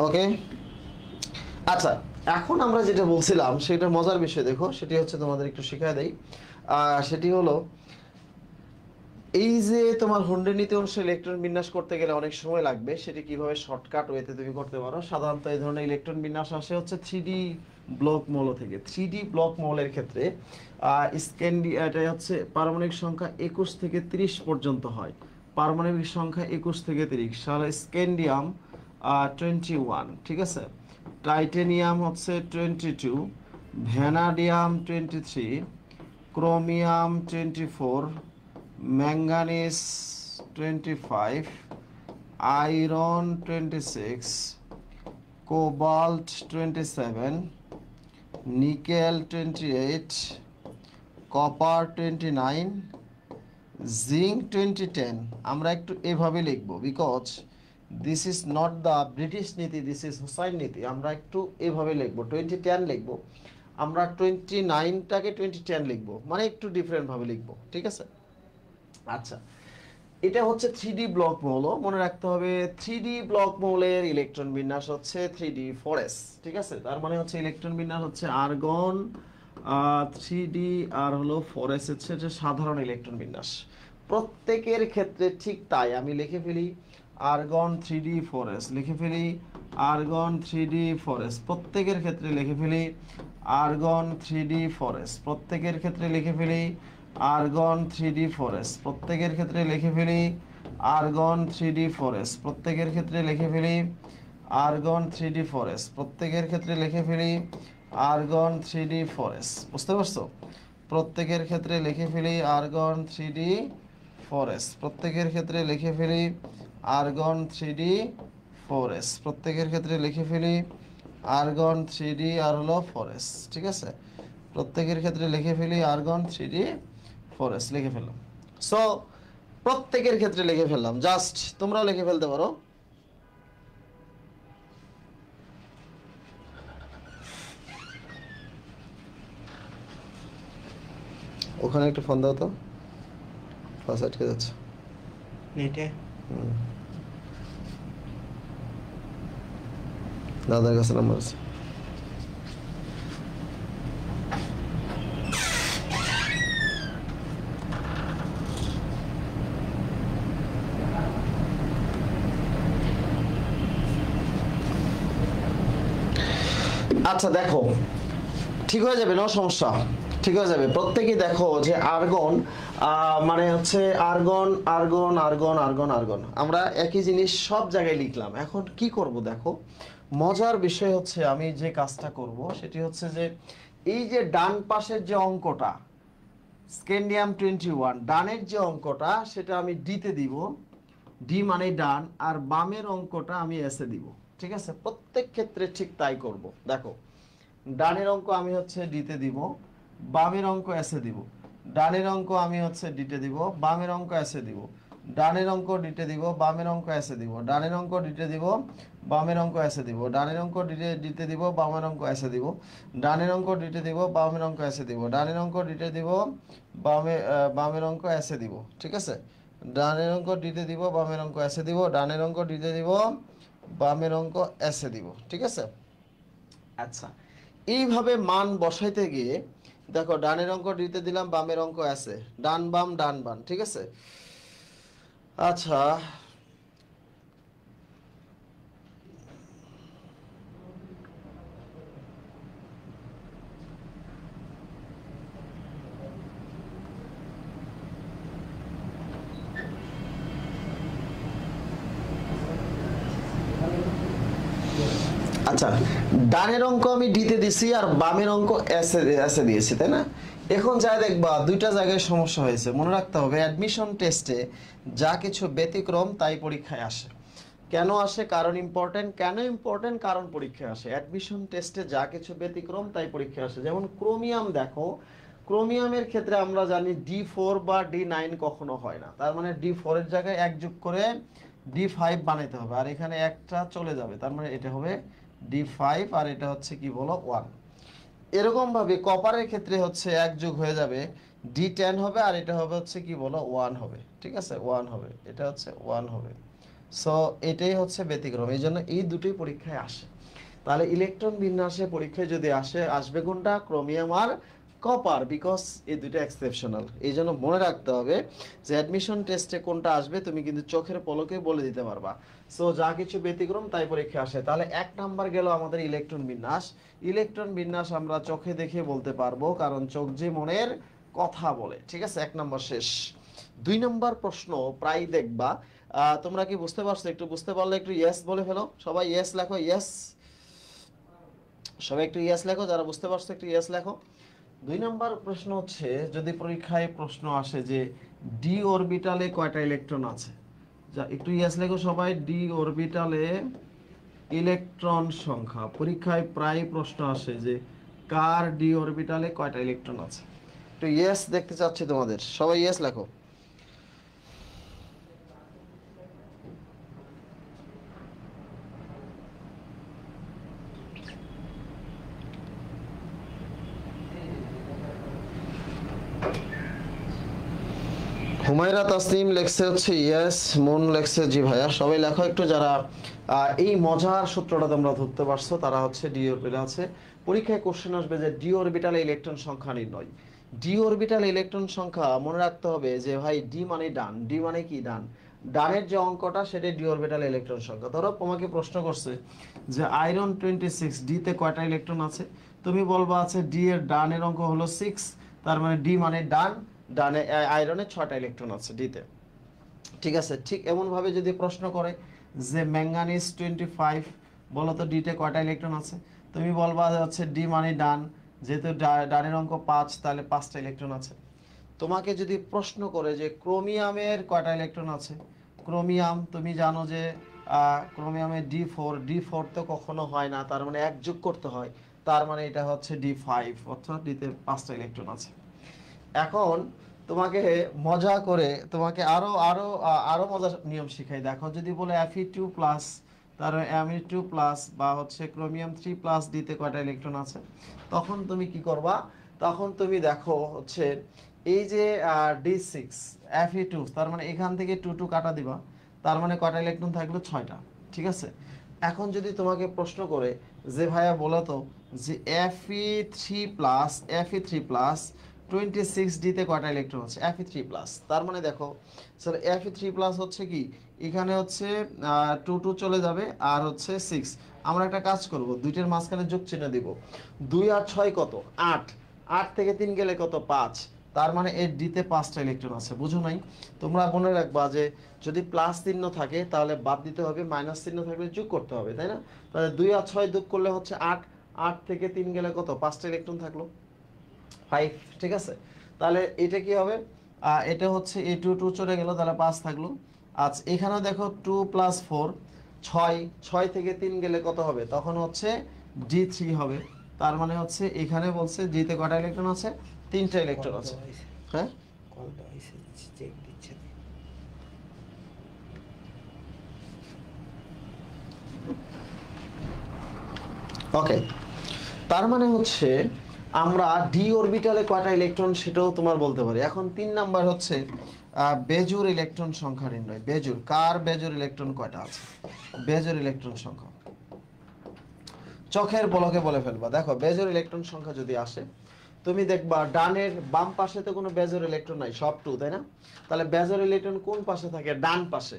ওকে, আচ্ছা, এখন আমরা যেটা বলছিলাম সেটা মজার বিষয়, দেখো সেটি হচ্ছে তোমাদের একটু শেখায় দেই। সেটি হলো এই যে তোমার হুন্ডের নীতি অনুসারে ইলেকট্রন বিন্যাস করতে গেলে অনেক সময় লাগবে, সেটি কিভাবে শর্টকাট ওয়েতে তুমি করতে পারো। সাধারণত এই ধরনের ইলেকট্রন বিন্যাস আসে হচ্ছে 3D ব্লক মৌল থেকে। 3D ব্লক মৌলের ক্ষেত্রে এটা হচ্ছে পারমাণবিক সংখ্যা 21 থেকে 30 পর্যন্ত হয়। পারমাণবিক সংখ্যা 21 থেকে 30 সালে স্ক্যান্ডিয়াম 21, ঠিক আছে। টাইটেনিয়াম হচ্ছে 22, vanadium 23, chromium 24, manganese 25, iron 26, cobalt 27, nickel 28, copper 29, zinc 2010। আমরা একটু এভাবে লিখবো, because this is not the British নীতি, দিস ইজ হুসাইন নীতি। আমরা একটু এভাবে লিখবো, 2010 লিখবো। আমরা 29টাকে 2010 লিখবো, মানে একটু ডিফারেন্ট ভাবে লিখবো, ঠিক আছে। আচ্ছা, এটা হচ্ছে 3D ব্লক মৌল, মনে রাখতে হবে 3D ব্লক মৌলের ইলেকট্রন বিন্যাস হচ্ছে 3D4s, ঠিক আছে। তার মানে হচ্ছে ইলেকট্রন বিন্যাস হচ্ছে আর্গন 3D আর হলো 4s হচ্ছে যে সাধারণ ইলেকট্রন বিন্যাস। প্রত্যেকের ক্ষেত্রে ঠিক তাই, আমি লিখে ফেলি আর্গন 3D4s, লিখে ফেলি আর্গন 3D4s, প্রত্যেকের ক্ষেত্রে লিখে ফেলি আর্গন 3D4s, প্রত্যেকের ক্ষেত্রে লিখে ফেলি আর্গন 3D4s, প্রত্যেকের ক্ষেত্রে লিখে ফেলি আর্গন 3D4s, প্রত্যেকের ক্ষেত্রে লিখে ফেলি আর্গন 3D4s, প্রত্যেকের ক্ষেত্রে লিখে ফেলি আর্গন 3D4s। বুঝতে পারছো? প্রত্যেকের ক্ষেত্রে লিখে ফেলি আর্গন 3D4s, প্রত্যেকের ক্ষেত্রে লিখে ফেলি আর্গন 3D4s, প্রত্যেকের ক্ষেত্রে লিখে ফেলি আর্গন 3D আর হলো 4s, ঠিক আছে। প্রত্যেকের ক্ষেত্রে লিখে ফেলি আর্গন 3D4s, লিখে ফেললাম। সো প্রত্যেকের ক্ষেত্রে লিখে ফেললাম, জাস্ট তোমরাও লিখে ফেলতে পারো। ওখানে একটু ফোন দাও তো, ক্লাস আটকে যাচ্ছে নেটে। দাদার কাছে নাম্বার আছে। আচ্ছা দেখো, ঠিক হয়ে যাবে, নো সমস্যা, ঠিক হয়ে যাবে। প্রত্যেকেই দেখো যে আর্গন মানে হচ্ছে argon argon argon argon argon, আমরা একই জিনিস সব জায়গায় লিখলাম। এখন কি করব দেখো, মজার বিষয় হচ্ছে আমি যে কাজটা করব সেটি হচ্ছে যে এই যে ডান পাশের যে অঙ্কটা স্ক্যান্ডিয়াম 21, ডানের যে অঙ্কটা সেটা আমি ডিতে দিব, ডি মানে ডান, আর বামের অঙ্কটা আমি এসে দিব, ঠিক আছে। প্রত্যেক ক্ষেত্রে ঠিক তাই করব। দেখো, ডানের অঙ্ক আমি হচ্ছে ডিতে দিব, বামের অঙ্ক এসে দিব। ডানের অঙ্ক আমি হচ্ছে ডিতে দিব, বামের অঙ্ক এসে দিব। ডানের অঙ্ক ডিতে দিব, বামের অঙ্ক এসে দিব। ডানের অঙ্ক ডিতে দিব, বামের অঙ্ক এসে দিব। ডানের অঙ্ক ডিতে দিব, বামের অঙ্ক এসে দিব। ডানের অঙ্ক ডিতে দিব, বামের অঙ্ক এসে দিব। ডানের অঙ্ক ডিতে দিব, বামের অঙ্ক এসে দিব, ঠিক আছে। ডানের অঙ্ক ডিতে দিব, বামের অঙ্ক এসে দিব। ডানের অঙ্ক ডিতে দিব, বামের অঙ্ক এসে দিব, ঠিক আছে। আচ্ছা, এইভাবে মান বসাইতে গিয়ে দেখো ডানের অঙ্ক ডিতে দিলাম, বামের অঙ্ক আছে, ডান বাম ডান বাম, ঠিক আছে। আচ্ছা, আচ্ছা ডানের অঙ্ক আমি ডিতে দিছি আর বামের অঙ্ক এসে দিয়েছি, তাই না? এখন যা দেখবা দুইটা জায়গায় সমস্যা হয়েছে। মনে রাখতে হবে অ্যাডমিশন টেস্টে যা কিছু ব্যতিক্রম তাই পরীক্ষায় আসে। কেন আসে? কারণ ইম্পর্টেন্ট। কেন ইম্পর্টেন্ট? কারণ পরীক্ষায় আসে। অ্যাডমিশন টেস্টে যা কিছু ব্যতিক্রম তাই পরীক্ষায় আসে। যেমন ক্রোমিয়াম দেখো, ক্রোমিয়ামের ক্ষেত্রে আমরা জানি D4 বা D9 কখনো হয় না, তার মানে D4 এর জায়গায় এক যোগ করে D5 বানাইতে হবে, আর এখানে একটা চলে যাবে, তার মানে এটা হবে D5 আর এটা হচ্ছে কি বলো 1। এরকম ভাবে কপারের ক্ষেত্রে হচ্ছে এক যোগ হয়ে যাবে D10 হবে, আর এটা হবে হচ্ছে কি বলো 1 হবে, ঠিক আছে 1 হবে, এটা হচ্ছে 1 হবে। সো এটাই হচ্ছে ব্যতিক্রম, এই জন্য এই দুটোই পরীক্ষায় আসে। তাহলে ইলেকট্রন বিন্যাসে পরীক্ষায় যদি আসবে কোনটা? ক্রোমিয়াম আর কপার, বিকজ এই দুটো এক্সেপশনাল। এই জন্য মনে রাখতে হবে যে অ্যাডমিশন টেস্টে কোনটা আসবে তুমি কিন্তু চোখের পলকে বলে দিতে পারবা। সো যা কিছু ব্যতিক্রম তাই পরীক্ষা আসে। তাহলে এক নাম্বার গেল আমাদের ইলেকট্রন বিন্যাস। ইলেকট্রন বিন্যাস আমরা চোখে দেখে বলতে পারবো, কারণ চোখ যে মনের কথা বলে, ঠিক আছে। এক নাম্বার শেষ। 2 নাম্বার প্রশ্ন প্রায় দেখবা। তোমরা কি বুঝতে পারছো? একটু বুঝতে পারলে একটু ইয়েস বলে ফেলো। সবাই ইয়েস লেখো, ইয়েস। সবাই একটু ইয়েস লেখো, যারা বুঝতে পারছো একটু ইয়েস লেখো। 2 নাম্বার প্রশ্ন হচ্ছে, যদি পরীক্ষায় প্রশ্ন আসে যে ডি অরবিটালে কয়টা ইলেকট্রন আছে, যা একটু ইয়েস লেখো সবাই। ডি অরবিটালে ইলেকট্রন সংখ্যা, পরীক্ষায় প্রায় প্রশ্ন আসে যে কার ডি অরবিটালে কয়টা ইলেকট্রন আছে। একটু ইয়েস দেখতে চাচ্ছি তোমাদের, সবাই ইয়েস লেখো। হুমায়রা তাসনিম লেখছে হচ্ছে ইয়েস, মন লেখছে জি ভাইয়া। সবাই লেখো একটু, যারা এই মজার সূত্রটা তোমরা ধরতে পারছো তারা হচ্ছে ডি অরবিটাল আছে। পরীক্ষায় কোশ্চেন আসবে যে ডি অরবিটালে ইলেকট্রন সংখ্যা নির্ণয়। ডি অরবিটাল ইলেকট্রন সংখ্যা মনে রাখতে হবে যে ভাই ডি মানে ডান, ডি মানে কি ডান, ডানের যে অঙ্কটা সেটা ডি অরবিটাল ইলেকট্রন সংখ্যা। ধরো তোমাকে প্রশ্ন করছে যে আয়রন 26 ডি তে কয়টা ইলেকট্রন আছে, তুমি বলবা আছে ডি এর ডানের অঙ্ক হলো 6, তার মানে ডি মানে ডান, ডানে আয়রনে 6টা ইলেকট্রন আছে ডিতে, ঠিক আছে। ঠিক এমন ভাবে যদি প্রশ্ন করে যে ম্যাঙ্গানিজ 25, বলো তো ডিতে কয়টা ইলেকট্রন আছে, তুমি বলবা হচ্ছে ডি মানে ডান, যেহেতু ডানের অঙ্ক 5 তাহলে 5টা ইলেকট্রন আছে। তোমাকে যদি প্রশ্ন করে যে ক্রোমিয়ামের কয়টা ইলেকট্রন আছে, ক্রোমিয়াম তুমি জানো যে ক্রোমিয়ামের ডি ফোর তো কখনো হয় না, তার মানে এক যোগ করতে হয়, তার মানে এটা হচ্ছে ডি5, অর্থাৎ ডিতে 5টা ইলেকট্রন আছে। এখন তোমাকে মজা করে তোমাকে আরো আরো আরো মজার নিয়ম শিখাই। দেখো যদি বলে Fe2+, তার Ame2+, বা হচ্ছে ক্রোমিয়াম 3+ ডিতে কয়টা ইলেকট্রন আছে, তখন তুমি কি করবা? তখন তুমি দেখো হচ্ছে এই যে D6 Fe2, তার মানে এখান থেকে 2 কাটা দিবা, তার মানে কয়টা ইলেকট্রন থাকলো? 6টা, ঠিক আছে। এখন যদি তোমাকে প্রশ্ন করে যে ভাইয়া বলো তো যে Fe3+ 26 ডিতে কয়টা ইলেকট্রন আছে, Fe3+, তার মানে দেখো স্যার Fe3+ হচ্ছে কি, এখানে হচ্ছে 2 চলে যাবে আর হচ্ছে 6। আমরা একটা কাজ করব, দুইটার মাঝখানে যোগ চিহ্ন দিব। 2 আর 6 কত? 8, 8 থেকে 3 গেলে কত? 5, তার মানে এর ডিতে 5টা ইলেকট্রন আছে। বুঝো নাই? তোমরা মনে রাখবা যে যদি প্লাস চিহ্ন থাকে তাহলে বাদ দিতে হবে, মাইনাস চিহ্ন থাকলে যোগ করতে হবে, তাই না? তাহলে 2 আর 6 যোগ করলে হচ্ছে 8, 8 থেকে 3 গেলে কত? 5টা ইলেকট্রন থাকলো, 5, ঠিক আছে। তাহলে এটা কি হবে? এটা হচ্ছে এই 2 চলে গেল, তাহলে 5 থাকলো। আচ্ছা এখানেও দেখো 2 + 4 6, 6 থেকে 3 গেলে কত হবে? তখন হচ্ছে D3 হবে। তার মানে হচ্ছে এখানে বলছে ডিতে কয়টা ইলেকট্রন আছে? 3টা ইলেকট্রন আছে। হ্যাঁ ওকে, তার মানে হচ্ছে আমরা ডি অরবিটালে কয়টা ইলেকট্রন সেটাও তোমার বলতে পারি। এখন 3 নাম্বার হচ্ছে বেজোর ইলেকট্রন সংখ্যা নির্ণয়। বেজোর, কার বেজোর ইলেকট্রন কয়টা আছে? বেজোর ইলেকট্রন সংখ্যা চোখের পলকে বলে ফেলবা। দেখো বেজোর ইলেকট্রন সংখ্যা যদি আসে, তুমি দেখবা ডানের বাম পাশে তো কোনো বেজোর ইলেকট্রন নাই, সব টু, তাই না? তাহলে বেজোর ইলেকট্রন কোন পাশে থাকে? ডান পাশে।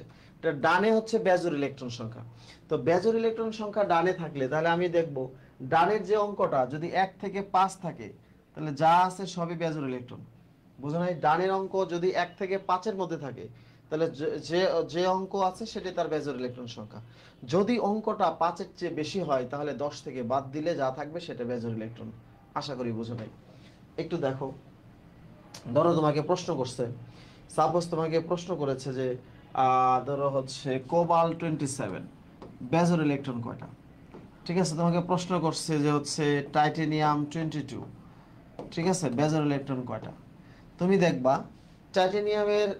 ডানে হচ্ছে বেজোর ইলেকট্রন সংখ্যা। তো বেজোর ইলেকট্রন সংখ্যা ডানে থাকলে তাহলে আমি দেখব ডানের যে অঙ্কটা যদি 1 থেকে 5 থাকে, তাহলে যা আছে সবই বেজোর ইলেকট্রন। বুঝো নাই? ডানের অঙ্ক যদি 1 থেকে 5 এর মধ্যে থাকে, তাহলে যে যে অঙ্ক আছে সেটাই তার বেজোর ইলেকট্রন সংখ্যা। যদি অঙ্কটা 5 এর চেয়ে বেশি হয়, তাহলে 10 থেকে বাদ দিলে যা থাকবে সেটা বেজোর ইলেকট্রন। আশা করি বুঝো নাই। একটু দেখো, ধরো তোমাকে প্রশ্ন করছে, সাপোজ তোমাকে প্রশ্ন করেছে যে ধরো হচ্ছে কোবাল্ট 27 বেজোর ইলেকট্রন কয়টা? ঠিক আছে, তোমাকে প্রশ্ন করছে যে হচ্ছে টাইটেনিয়াম 22, ঠিক আছে, বেজোর ইলেকট্রন কয়টা? তুমি দেখবা টাইটেনিয়ামের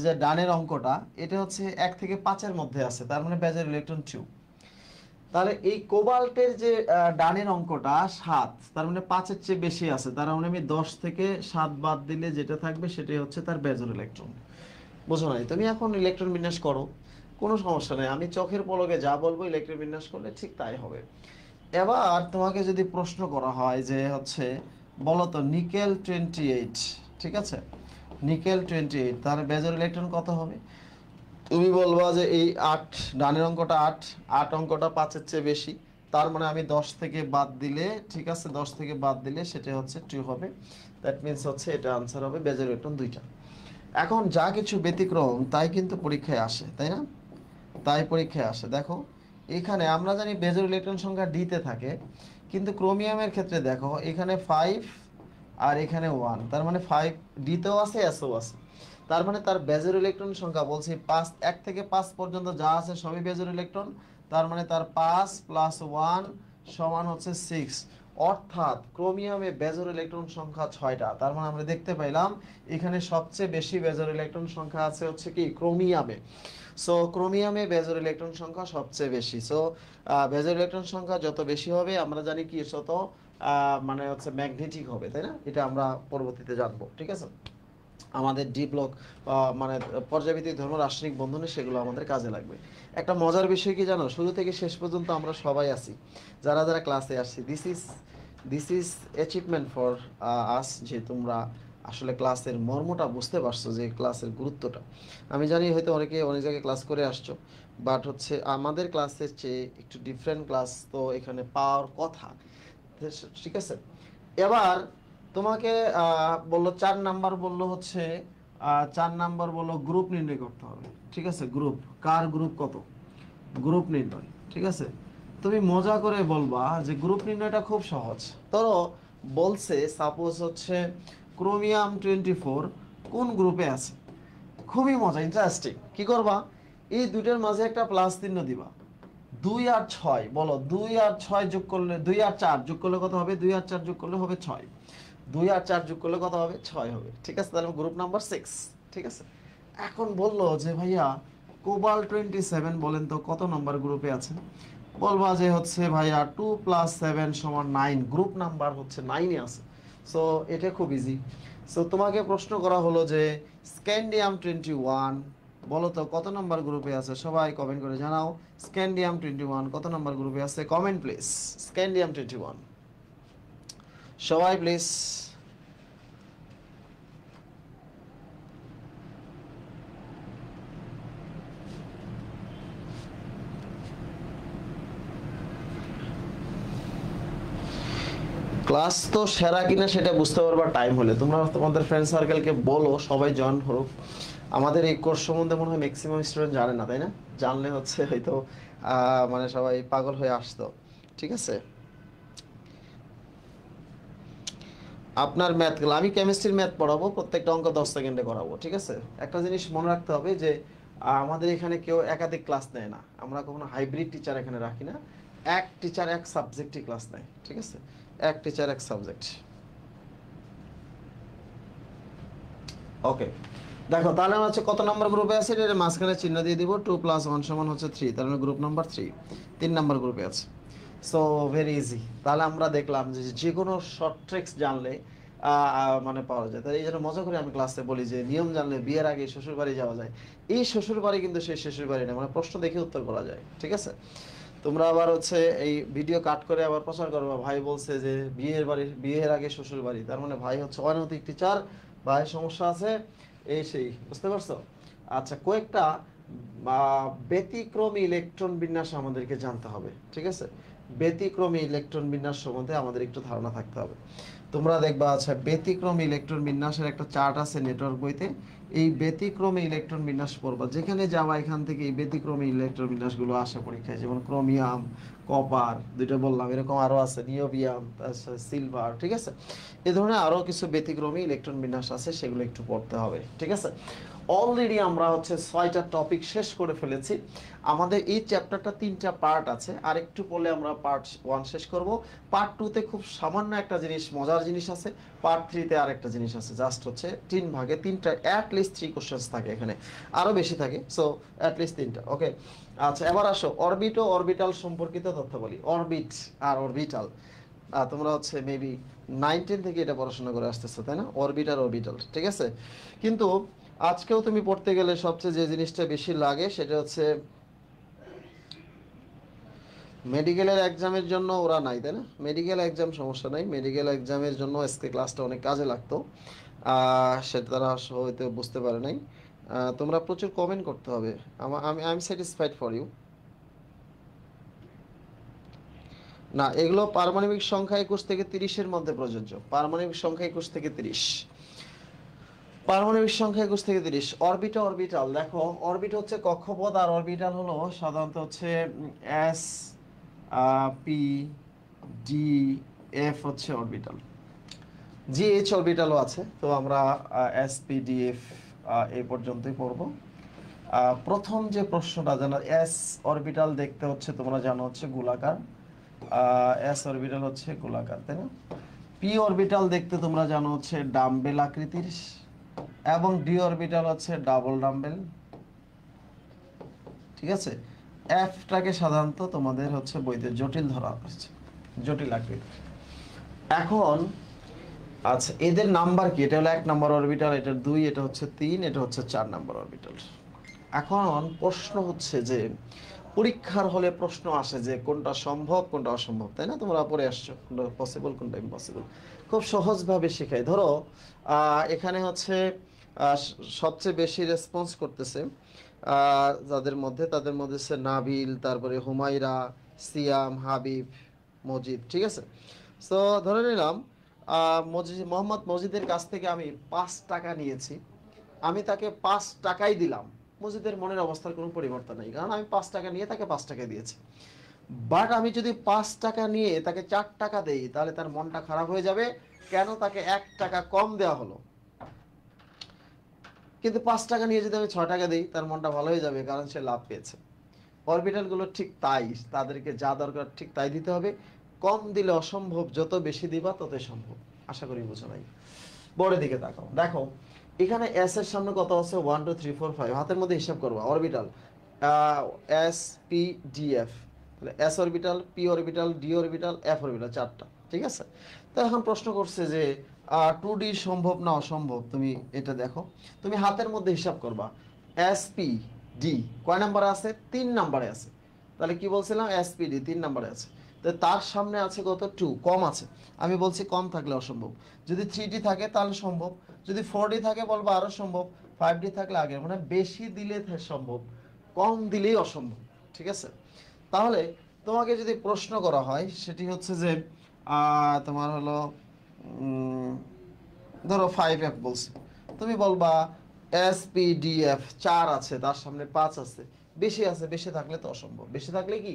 যে ডানের অঙ্কটা এটা হচ্ছে 1 থেকে 5 এর মধ্যে আছে, তার মানে বেজোর ইলেকট্রন 2। তাহলে এই কোবাল্টের যে ডানের অঙ্কটা 7, তার মানে 5 এর চেয়ে বেশি আছে, তার মানে আমি 10 থেকে 7 বাদ দিলে যেটা থাকবে সেটাই হচ্ছে তার বেজোর ইলেকট্রন। বুঝো নাই? তুমি এখন ইলেকট্রন বিন্যাস করো, কোনো সমস্যা নেই, আমি চোখের পলকে যা বলবো ইলেকট্রন বিন্যাস করলে ঠিক তাই হবে। এবার তোমাকে যদি প্রশ্ন করা হয় যে হচ্ছে বলো তো নিকেল 28, ঠিক আছে, নিকেল 28, তার বেজোর ইলেকট্রন কত হবে? তুমি বলবা যে এই 8, ডানের অঙ্কটা 8, 8 অঙ্কটা 5 এর চেয়ে বেশি, তার মানে আমি 10 থেকে বাদ দিলে, ঠিক আছে, 10 থেকে বাদ দিলে সেটা হচ্ছে 2 হবে। দ্যাট মিন্স হচ্ছে এটা আনসার হবে বেজোর ইলেকট্রন 2টা। এখন যা কিছু ব্যতিক্রম তাই কিন্তু পরীক্ষায় আসে, তাই না? তাই পরীক্ষায় আসে। দেখো এখানে আমরা জানি বেজোর ইলেকট্রন সংখ্যা ডিতে থাকে, কিন্তু ক্রোমিয়ামের ক্ষেত্রে দেখো এখানে 5 আর এখানে 1, তার মানে 5 ডিতেও আছে, এসও আছে, তার মানে তার বেজোর ইলেকট্রন সংখ্যা বলছি 5, 1 থেকে 5 পর্যন্ত যা আছে সবই বেজোর ইলেকট্রন, তার মানে তার 5 + 1 সমান হচ্ছে 6। অর্থাৎ ক্রোমিয়ামে বেজোর ইলেকট্রন সংখ্যা 6টা। তার মানে আমরা দেখতে পাইলাম এখানে সবচেয়ে বেশি বেজোর ইলেকট্রন সংখ্যা আছে হচ্ছে কি ক্রোমিয়ামে। সো ক্রোমিয়ামে বেজোর ইলেকট্রন সংখ্যা সবচেয়ে বেশি। সো বেজোর ইলেকট্রন সংখ্যা যত বেশি হবে আমরা জানি কি তত মানে হচ্ছে ম্যাগনেটিক হবে, তাই না? এটা আমরা পরবর্তীতে জানবো, ঠিক আছে? আমাদের ডি ব্লক মানে পর্যায়ভিত্তিক ধর্ম রাসায়নিক বন্ধনে সেগুলো আমাদের কাজে লাগবে। একটা মজার বিষয় কি জানো, শুরু থেকে শেষ পর্যন্ত আমরা সবাই আছি, যারা যারা ক্লাসে আসছি, this is achievement for us, যে তোমরা আসলে ক্লাসের মর্মটা বুঝতে পারছো, যে ক্লাসের গুরুত্বটা। আমি জানি হয়তো অনেকে অনেক জায়গায় ক্লাস করে আসছো, বাট হচ্ছে আমাদের ক্লাসের চেয়ে একটু ডিফারেন্ট ক্লাস তো এখানে পাওয়ার কথা, ঠিক আছে? এবার তোমাকে বললো 4 নাম্বার, বললো হচ্ছে 4 নাম্বার বললো গ্রুপ নির্ণয় করতে হবে, ঠিক আছে? গ্রুপ, কার গ্রুপ কত, গ্রুপ নির্ণয়, ঠিক আছে? তুমি মজা করে বলবা যে গ্রুপ নির্ণয়টা খুব সহজ। ধরো বলছে সাপোজ হচ্ছে ক্রোমিয়াম 24 কোন গ্রুপে আছে, খুবই মজা, ইন্টারেস্টিং। কি করবা, এই দুইটার মাঝে একটা প্লাস চিহ্ন দিবা। 2 আর 6, বলো 2 আর 6 যোগ করলে, 2 আর 4 যোগ করলে কত হবে? 2 আর 4 যোগ করলে হবে 6, 2 আর 4 যোগ করলে কত হবে? 6 হবে, ঠিক আছে? তাহলে গ্রুপ নাম্বার 6, ঠিক আছে? এখন বললো যে ভাইয়া কোবাল্ট 27 বলেন তো কত নম্বর গ্রুপে আছে? বলবা যে হচ্ছে ভাইয়া 2 + 7 = 9, গ্রুপ নাম্বার হচ্ছে 9 এ আছে। সো এটা খুব ইজি। সো তোমাকে প্রশ্ন করা হলো যে স্ক্যান্ডিয়াম 21 বলো তো কত নম্বর গ্রুপে আছে? সবাই কমেন্ট করে জানাও স্ক্যান্ডিয়াম 21 কত নম্বর গ্রুপে আছে? কমেন্ট প্লিজ, স্ক্যান্ডিয়াম 21 সবাই প্লিজ। ক্লাস তো সেরা কিনা সেটা বুঝতে পারবা টাইম হলে। তোমরা তোমাদের ফ্রেন্ড সার্কেলকে বলো সবাই জয়েন হোক। আমাদের এই কোর্স সম্বন্ধে মনে হয় ম্যাক্সিমাম স্টুডেন্ট জানে না, তাই না? জানলে হচ্ছে হয়তো মানে সবাই পাগল হয়ে আসতো, ঠিক আছে? আপনার ম্যাথ, আমি কেমিস্ট্রির ম্যাথ পড়াবো, প্রত্যেকটা অঙ্ক 10 সেকেন্ডে করাবো, ঠিক আছে? একটা জিনিস মনে রাখতে হবে যে আমাদের এখানে কেউ একাধিক ক্লাস নেয় না, আমরা কখনো হাইব্রিড টিচার এখানে রাখি না। এক টিচার এক সাবজেক্টই ক্লাস নেয়, ঠিক আছে? এক টিচার এক সাবজেক্ট। ওকে, দেখো তাহলে আমরা হচ্ছে কত নাম্বার গ্রুপে আছে এটা মাঝখানে চিহ্ন দিয়ে দিব, 2 + 1 = হচ্ছে 3, তার মানে গ্রুপ নাম্বার 3 নাম্বার গ্রুপে আছে। So very easy. তাহলে আমরা দেখলাম যে যে কোনো শর্ট ট্রিক্স জানলে মানে পাওয়া যায়। তাই এই জন্য মজা করে আমি ক্লাসে বলি যে নিয়ম জানলে বিয়ের আগে শ্বশুর বাড়ি যাওয়া যায়। এই শ্বশুর বাড়ি কিন্তু সেই শ্বশুর বাড়ি না, মানে প্রশ্ন দেখে উত্তর করা যায়, ঠিক আছে? তোমরা আবার হচ্ছে এই ভিডিও কাট করে আবার প্রচার করবা, ভাই বলছে যে বিয়ের আগে শ্বশুর বাড়ি, তার মানে ভাই হচ্ছে অনৈতিক টিচার, ভাই সমস্যা আছে, এই সেই, বুঝতে পারছো? আচ্ছা, কয়েকটা ব্যতিক্রমী ইলেকট্রন বিন্যাস আমাদেরকে জানতে হবে, ঠিক আছে? ব্যতিক্রমী ইলেকট্রন বিন্যাস সম্বন্ধে আমাদের একটু ধারণা থাকতে হবে। তোমরা দেখবা, আচ্ছা, ব্যতিক্রমী ইলেকট্রন বিন্যাসের একটা চার্ট আছে নেটওয়ার্ক বইতে। এই ব্যতিক্রমী ইলেকট্রন বিন্যাস পড়বা, যেখানে যাওয়া এখান থেকে এই ব্যতিক্রমী ইলেকট্রন বিন্যাসগুলো আসে পরীক্ষায়, যেমন ক্রোমিয়াম, কপার, দুইটা বললাম, এরকম আরো আছে, নিওবিয়াম, সিলভার, ঠিক আছে? এ ধরনের আরো কিছু ব্যতিক্রমী ইলেকট্রন বিন্যাস আছে, সেগুলো একটু পড়তে হবে, ঠিক আছে? অলরেডি আমরা হচ্ছে 6টা টপিক শেষ করে ফেলেছি। আমাদের এই চ্যাপ্টারটা 3টা পার্ট আছে, আর একটু পড়লে আমরা পার্ট 1 শেষ করব। পার্ট 2 তে খুব সামান্য একটা জিনিস, মজার জিনিস আছে। পার্ট 3 তে আরেকটা জিনিস আছে, জাস্ট হচ্ছে 3 ভাগে 3টা, অ্যাট লিস্ট 3 কোশ্চেন্স থাকে এখানে, আরো বেশি থাকে, সো অ্যাট লিস্ট 3টা। ওকে, আচ্ছা, এবার আসো অরবিট ও অরবিটাল সম্পর্কিত তথ্য বলি। অরবিট আর অরবিটাল, তোমরা হচ্ছে মেবি 9-10 থেকে এটা পড়াশোনা করে আসতেছো, তাই না? অরবিট আর অরবিটাল, ঠিক আছে? কিন্তু আজকেও তুমি পড়তে গেলে সবচেয়ে যে জিনিসটা বেশি লাগে সেটা হচ্ছে মেডিকেলের এক্সামের জন্য ওরা নাই, তাই না? মেডিকেল এক্সাম সমস্যা নাই, মেডিকেল এক্সামের জন্য আজকে ক্লাসটা অনেক কাজে লাগতো, সেটা তারা হয়তো বুঝতে পারে নাই। তোমরা প্রচুর কমেন্ট করতে হবে। আমি I am satisfied for you. না, এগুলো পারমাণবিক সংখ্যা 21 থেকে 30-এর মধ্যে প্রযোজ্য। পারমাণবিক সংখ্যা 21 থেকে 30, পারমাণবিক সংখ্যা 21 থেকে 30। অরবিট অরবিটাল, দেখো অরবিট হচ্ছে কক্ষপথ, আর অরবিটাল হলো সাধারণত হচ্ছে এস পি ডি এফ হচ্ছে অরবিটাল। জি এইচ অরবিটালও আছে, তো আমরা এস পি ডি এফ এই পর্যন্তই পড়ব। প্রথম যে প্রশ্নটা জানো, এস অরবিটাল দেখতে হচ্ছে, তোমরা জানো হচ্ছে গোলাকার, এস অরবিটাল হচ্ছে গোলাকার, তাই না? পি অরবিটাল দেখতে তোমরা জানো হচ্ছে ডাম্বেল আকৃতির, এবং ডি অরবিটাল হচ্ছে ডাবল ডাম্বেল, ঠিক আছে? এফটাকে সাধারণত তোমাদের হচ্ছে বইতে জটিল ধরা হচ্ছে, জটিল আকৃতি। এখন আচ্ছা, এদের নাম্বার কি? এটা হলো 1 নম্বর অরবিটাল, এটা 2, এটা হচ্ছে 3, এটা হচ্ছে 4 নম্বর অরবিটাল। এখন প্রশ্ন হচ্ছে যে পরীক্ষার হলে প্রশ্ন আসে যে কোনটা সম্ভব কোনটা অসম্ভব, তাই না? তোমরা পড়ে আসছো কোনটা পসিবল কোনটা ইম্পসিবল, খুব সহজভাবে শেখাই। ধরো এখানে হচ্ছে সবচেয়ে বেশি রেসপন্স করতেছে যাদের মধ্যে, তাদের মধ্যে হচ্ছে নাবিল, তারপরে হুমায়রা, সিয়াম, হাবিব, মজিদ, ঠিক আছে? সো ধরে নিলাম মোহাম্মদ মজিদের কাছ থেকে আমি 5 টাকা নিয়েছি, আমি তাকে 5 টাকাই দিলাম। মজিদের মনের অবস্থার কোনো পরিবর্তন নেই, কারণ আমি 5 টাকা নিয়ে তাকে 5 টাকা দিয়েছি। বাট আমি যদি 5 টাকা নিয়ে তাকে 4 টাকা দেই, তাহলে তার মনটা খারাপ হয়ে যাবে, কেন? তাকে 1 টাকা কম দেওয়া হলো। কিন্তু 5 টাকা নিয়ে যদি আমি 6 টাকা দিই, তার মনটা ভালো হয়ে যাবে, কারণ সে লাভ পেয়েছে। অরবিটাল গুলো ঠিক তাই, তাদেরকে যা দরকার ঠিক তাই দিতে হবে। কম দিলে অসম্ভব, যত বেশি দিবা ততই সম্ভব। আশা করি বুঝো নাই। বড় দিকে তাকাও, দেখো এখানে এস এর সামনে কত আছে? 1 2 3 4 5, হাতের মধ্যে হিসাব করবা। Orbital S P D F, তাহলে S orbital, P orbital, D orbital, F orbital, 4টা, ঠিক আছে? তো এখন প্রশ্ন করছে যে 2D সম্ভব না অসম্ভব, তুমি এটা দেখো, তুমি হাতের মধ্যে হিসাব করবা। এস পি ডি কয় নাম্বারে আছে? 3 নাম্বারে আছে। তাহলে কি বলছিলাম? এস পি ডি 3 নাম্বারে আছে, তো তার সামনে আছে কত? 2, কম আছে। আমি বলছি কম থাকলে অসম্ভব। যদি 3D থাকে তাহলে সম্ভব, যদি 4D থাকে বলবো আরো সম্ভব, 5D থাকলে আগে, মানে বেশি দিলে সম্ভব, কম দিলেই অসম্ভব, ঠিক আছে? তাহলে তোমাকে যদি প্রশ্ন করা হয়, সেটি হচ্ছে যে তোমার হলো ধরো 5F বলছে, তুমি বলবা এস পি ডি এফ 4 আছে, তার সামনে 5 আছে, বেশি আছে, বেশি থাকলে তো অসম্ভব, বেশি থাকলে কি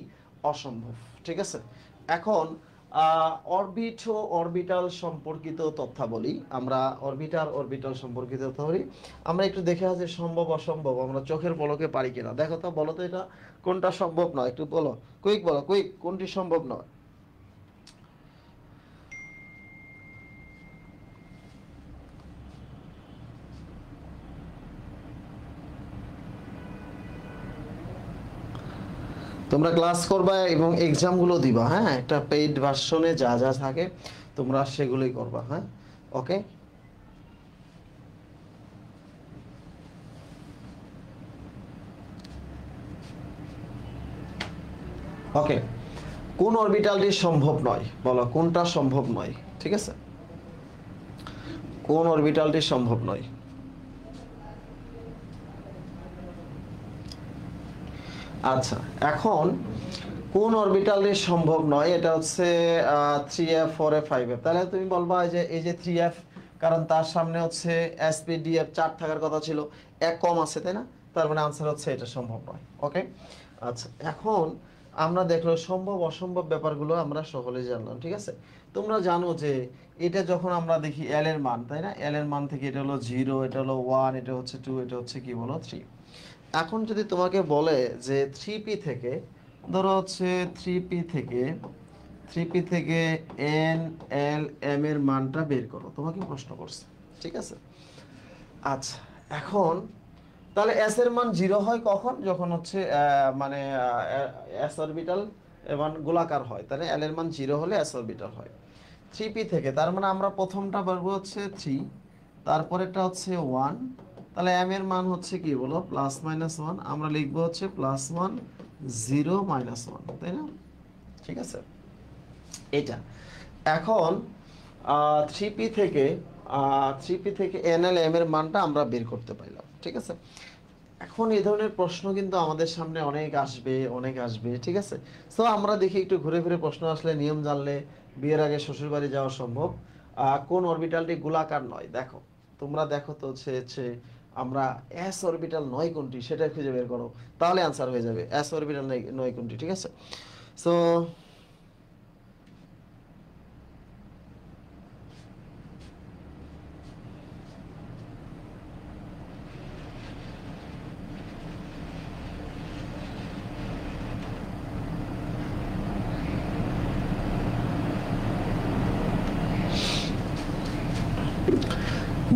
অসম্ভব, ঠিক আছে? এখন অরবিট ও অরবিটাল সম্পর্কিত তথ্যাবলী, আমরা অরবিটাল সম্পর্কিত তথ্যাবলী আমরা একটু দেখে আছি, সম্ভব অসম্ভব আমরা চোখের পলকে পারি কিনা। দেখো তো, বলো তো এটা কোনটা সম্ভব নয়, একটু বলো, কুইক বলো, কুইক, কোনটি সম্ভব নয়? তোমরা ক্লাস করবা এবং এক্সামগুলো দিবা, হ্যাঁ? একটা পেইড ভার্সনে যা যা থাকে তোমরা সেগুলোই করবা, হ্যাঁ? ওকে, ওকে, কোন অরবিটালটি সম্ভব নয়, বলো কোনটা সম্ভব নয়? ঠিক আছে, কোন অরবিটালটি সম্ভব নয়? আচ্ছা, এখন কোন অরবিটালটি সম্ভব নয়, এটা হচ্ছে 3f 4f 5f। তাহলে তুমি বলবা যে এই যে 3f, কারণ তার সামনে হচ্ছে sp df 4 থাকার কথা ছিল, এক কম আছে, তাই না? তার মানে আনসার হচ্ছে এটা সম্ভব নয়। ওকে, আচ্ছা, এখন আমরা দেখলো সম্ভব অসম্ভব ব্যাপারগুলো আমরা সকলে জানলাম। ঠিক আছে, তোমরা জানো যে এটা যখন আমরা দেখি এল এর মান, তাই না, এল এর মান থেকে এটা হলো 0, এটা হলো 1, এটা হচ্ছে 2, এটা হচ্ছে কি বলো 3। এখন যদি তোমাকে বলে যে 3p থেকে, ধরো হচ্ছে 3p থেকে এন এল এম এর মানটা বের করো, তোমাকে প্রশ্ন করছে। ঠিক আছে, আচ্ছা, এখন তাহলে এস এর মান 0 হয় কখন? যখন হচ্ছে মানে এস অরবিটাল এবং গোলাকার হয়, তাহলে এল এর মান 0 হলে এস অরবিটাল হয়। 3p থেকে, তার মানে আমরা প্রথমটা পারবো হচ্ছে 3, তারপরেরটা হচ্ছে 1, তাহলে এম এর মান হচ্ছে কি বলো +-1, আমরা লিখবো হচ্ছে +1 0 -1, তাই না? ঠিক আছে, এটা এখন 3p থেকে NLM এর মানটা আমরা বের করতে পারলাম। ঠিক আছে, এখন এই ধরনের প্রশ্ন কিন্তু আমাদের সামনে অনেক আসবে, অনেক আসবে। ঠিক আছে, তো আমরা দেখি একটু ঘুরে ফিরে প্রশ্ন আসলে, নিয়ম জানলে বিয়ের আগে শ্বশুর বাড়ি যাওয়া সম্ভব। কোন অরবিটালটি গোলাকার নয়? দেখো, তোমরা দেখো তো হচ্ছে আমরা এস অরবিটাল নয় কোনটি সেটা খুঁজে বের করো, তাহলে আনসার হয়ে যাবে এস অরবিটাল নয় কোনটি। ঠিক আছে, সো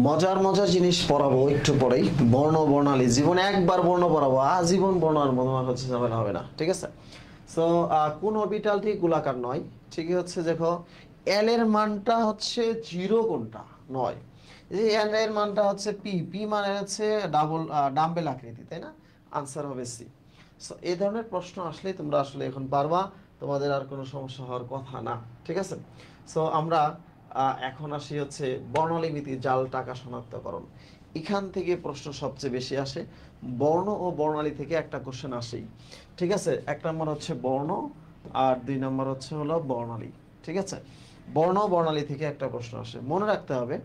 মজার মজার জিনিস পড়াবো একটু পরেই। বর্ণ বর্ণালী, জীবনে একবার বর্ণ পড়াবো, আজীবন বর্ণ আর মনে হচ্ছে ঝামেলা হবে না। ঠিক আছে, সো কোন অরবিটালটি গোলাকার নয়? ঠিকই হচ্ছে, দেখো এল এর মানটা হচ্ছে 0 কোনটা নয়, এই এল এর মানটা হচ্ছে পি, পি মানে হচ্ছে ডাম্বেল আকৃতি, তাই না? আনসার হবে সি। সো এই ধরনের প্রশ্ন আসলেই তোমরা আসলে এখন পারবা, তোমাদের আর কোনো সমস্যা হওয়ার কথা না। ঠিক আছে, সো আমরা এখন আসি হচ্ছে বর্ণলিপিতে জাল টাকা শনাক্তকরণ। এখান থেকে প্রশ্ন সবচেয়ে বেশি আসে, বর্ণ ও বর্ণালী থেকে একটা কোশ্চেন আসেই। ঠিক আছে, 1 নম্বর হচ্ছে বর্ণ আর 2 নম্বর হচ্ছে হলো বর্ণালী। ঠিক আছে, বর্ণ বর্ণালী থেকে একটা প্রশ্ন আসে, মনে রাখতে হবে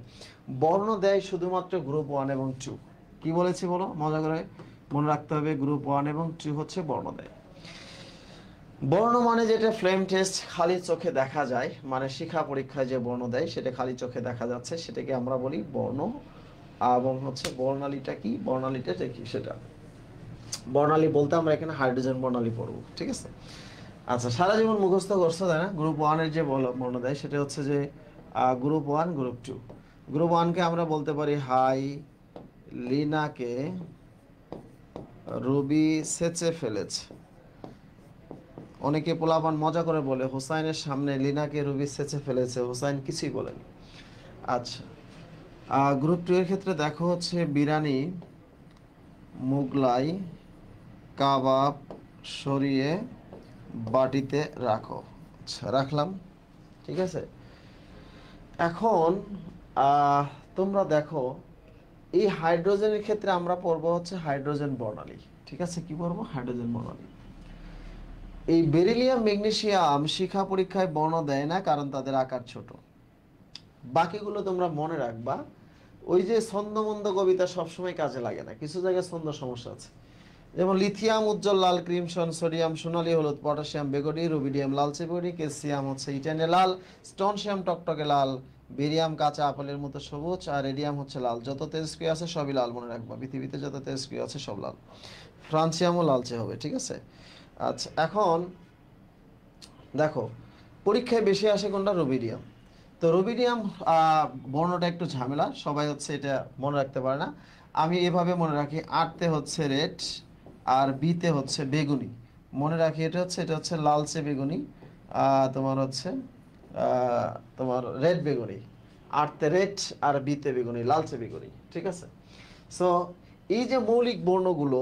বর্ণ দেয় শুধুমাত্র গ্রুপ 1 এবং 2। কি বলেছি বলো, মজা করে মনে রাখতে হবে, গ্রুপ 1 এবং 2 হচ্ছে বর্ণ দেয়। বর্ণ মানে যেটা ফ্লেম টেস্ট খালি চোখে দেখা যায়, মানে শিক্ষা পরীক্ষায় যে বর্ণ দেয় সেটা খালি চোখে দেখা যাচ্ছে, সেটাকে আমরা বলি বর্ণ। এবং হচ্ছে বর্ণালীটা কি, বর্ণালীটা দেখি সেটা বর্ণালী বলতে আমরা এখানে হাইড্রোজেন বর্ণালী পড়বো। ঠিক আছে, আচ্ছা, সারা জীবন মুখস্থ করছো তাই না? গ্রুপ 1 এর যে বর্ণ দেয় সেটা হচ্ছে যে গ্রুপ 1 গ্রুপ 2। গ্রুপ 1 কে আমরা বলতে পারি হাই, লিনাকে রুবি সেচে ফেলেছে। অনেকে পোলাপান মজা করে বলে হুসাইনের সামনে লিনাকে রুবি সেচে ফেলেছে, হুসাইন কিছুই বলেনি। আচ্ছা, গ্রুপ 2 এর ক্ষেত্রে দেখো হচ্ছে বিরিয়ানি, মুগলাই, কাবাব সরিয়ে বাটিতে রাখো। আচ্ছা, রাখলাম। ঠিক আছে, এখন আহ, তোমরা দেখো এই হাইড্রোজেনের ক্ষেত্রে আমরা পড়বো হচ্ছে হাইড্রোজেন বর্ণালী। ঠিক আছে, কি পড়বো? হাইড্রোজেন বর্ণালী। এই বেরিলিয়াম ম্যাগনেসিয়াম শিক্ষা পরীক্ষায় বর্ণ দেয় না, কারণ তাদের আকার ছোট। বাকিগুলো তোমরা মনে রাখবা। ওই যে ছন্দমন্দ কবিতা সবসময় কাজে লাগে না, কিছু জায়গায় ছন্দ সমস্যা আছে। যেমন লিথিয়াম উজ্জ্বল লাল ক্রিমসন, সোডিয়াম সোনালী হলুদ, পটাশিয়াম বেগুনি, রুবিডিয়াম লালচে বেগুনি, ক্যালসিয়াম হচ্ছে ইটানে লাল, স্টনশিয়াম টকটকে লাল, বেরিয়াম কাঁচা আপেলের মতো সবুজ, আর রেডিয়াম হচ্ছে লাল। যত তেজস্ক্রিয় আছে সবই লাল, মনে রাখবা, পৃথিবীতে যত তেজস্ক্রিয় আছে সব লাল। ফ্রান্সিয়ামও লালচে হবে। ঠিক আছে, আচ্ছা, এখন দেখো পরীক্ষায় বেশি আসে কোনটা? রুবিডিয়াম। তো রুবিডিয়াম বর্ণটা একটু ঝামেলা, সবাই হচ্ছে এটা মনে রাখতে পারে না। আমি এভাবে মনে রাখি, আরতে হচ্ছে রেড আর বিতে হচ্ছে বেগুনি। মনে রাখি এটা হচ্ছে লালচে বেগুনি, তোমার হচ্ছে আহ, তোমার রেড বেগুনি। আরতে রেড আর বিতে বেগুনি, লালচে বেগুনি। ঠিক আছে, সো এই যে মৌলিক বর্ণগুলো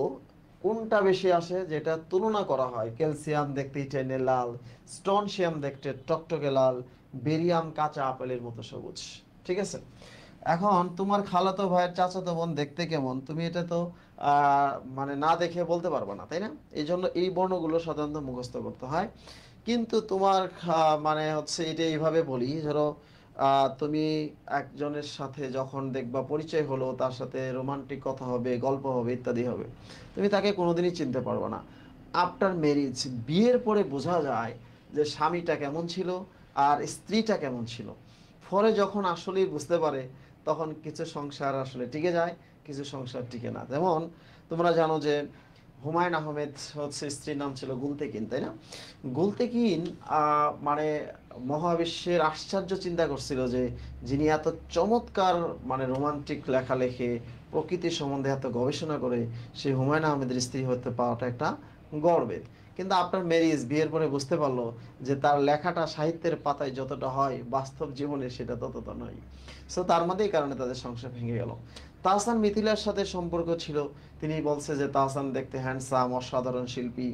কোনটা বেশি আসে, যেটা তুলনা করা হয়, ক্যালসিয়াম দেখতে টেনে লাল, স্ট্রনশিয়াম দেখতে টকটকে লাল, বেরিয়াম কাঁচা আপেলের মতো সবুজ। ঠিক আছে, এখন তোমার খালাতো ভাইয়ের চাচাতো বোন দেখতে কেমন, তুমি এটা তো মানে না দেখে বলতে পারবে না, তাই না? এই জন্য এই বর্ণগুলো সাধারণত মুখস্থ করতে হয়। কিন্তু তোমার মানে হচ্ছে এটা এইভাবে বলি, ধরো তুমি একজনের সাথে যখন দেখবা পরিচয় হলো, তার সাথে রোমান্টিক কথা হবে, গল্প হবে, ইত্যাদি হবে, তুমি তাকে কোনোদিনই চিনতে পারবে না। আফটার ম্যারিজ, বিয়ের পরে বোঝা যায় যে স্বামীটা কেমন ছিল আর স্ত্রীটা কেমন ছিল। পরে যখন আসলেই বুঝতে পারে, তখন কিছু সংসার আসলে টিকে যায়, কিছু সংসার টিকে না। যেমন তোমরা জানো যে হুমায়ুন আহমেদ হচ্ছে স্ত্রীর নাম ছিল গুলতেকিন, তাই না? গুলতেকিন মানে মহাবিশ্বের আশ্চর্য চিন্তা করছিল যে যিনি এত চমৎকার মানে রোমান্টিক লেখা লেখে, প্রকৃতি সম্বন্ধে এত গবেষণা করে, সেই হুমায়ুন আহমেদের স্ত্রী হতে পাওয়াটা একটা গর্বের। কিন্তু আপনার ম্যারিজ, বিয়ের পরে বুঝতে পারলো যে তার লেখাটা সাহিত্যের পাতায় যতটা হয়, বাস্তব জীবনে সেটা ততটা নয়। সো তার মধ্যে এই কারণে তাদের সংসার ভেঙে গেল। তাহসান মিথিলার সাথে সম্পর্ক ছিল, তিনি বলছে যে তাহসান দেখতে হ্যান্ডসাম, অসাধারণ শিল্পী,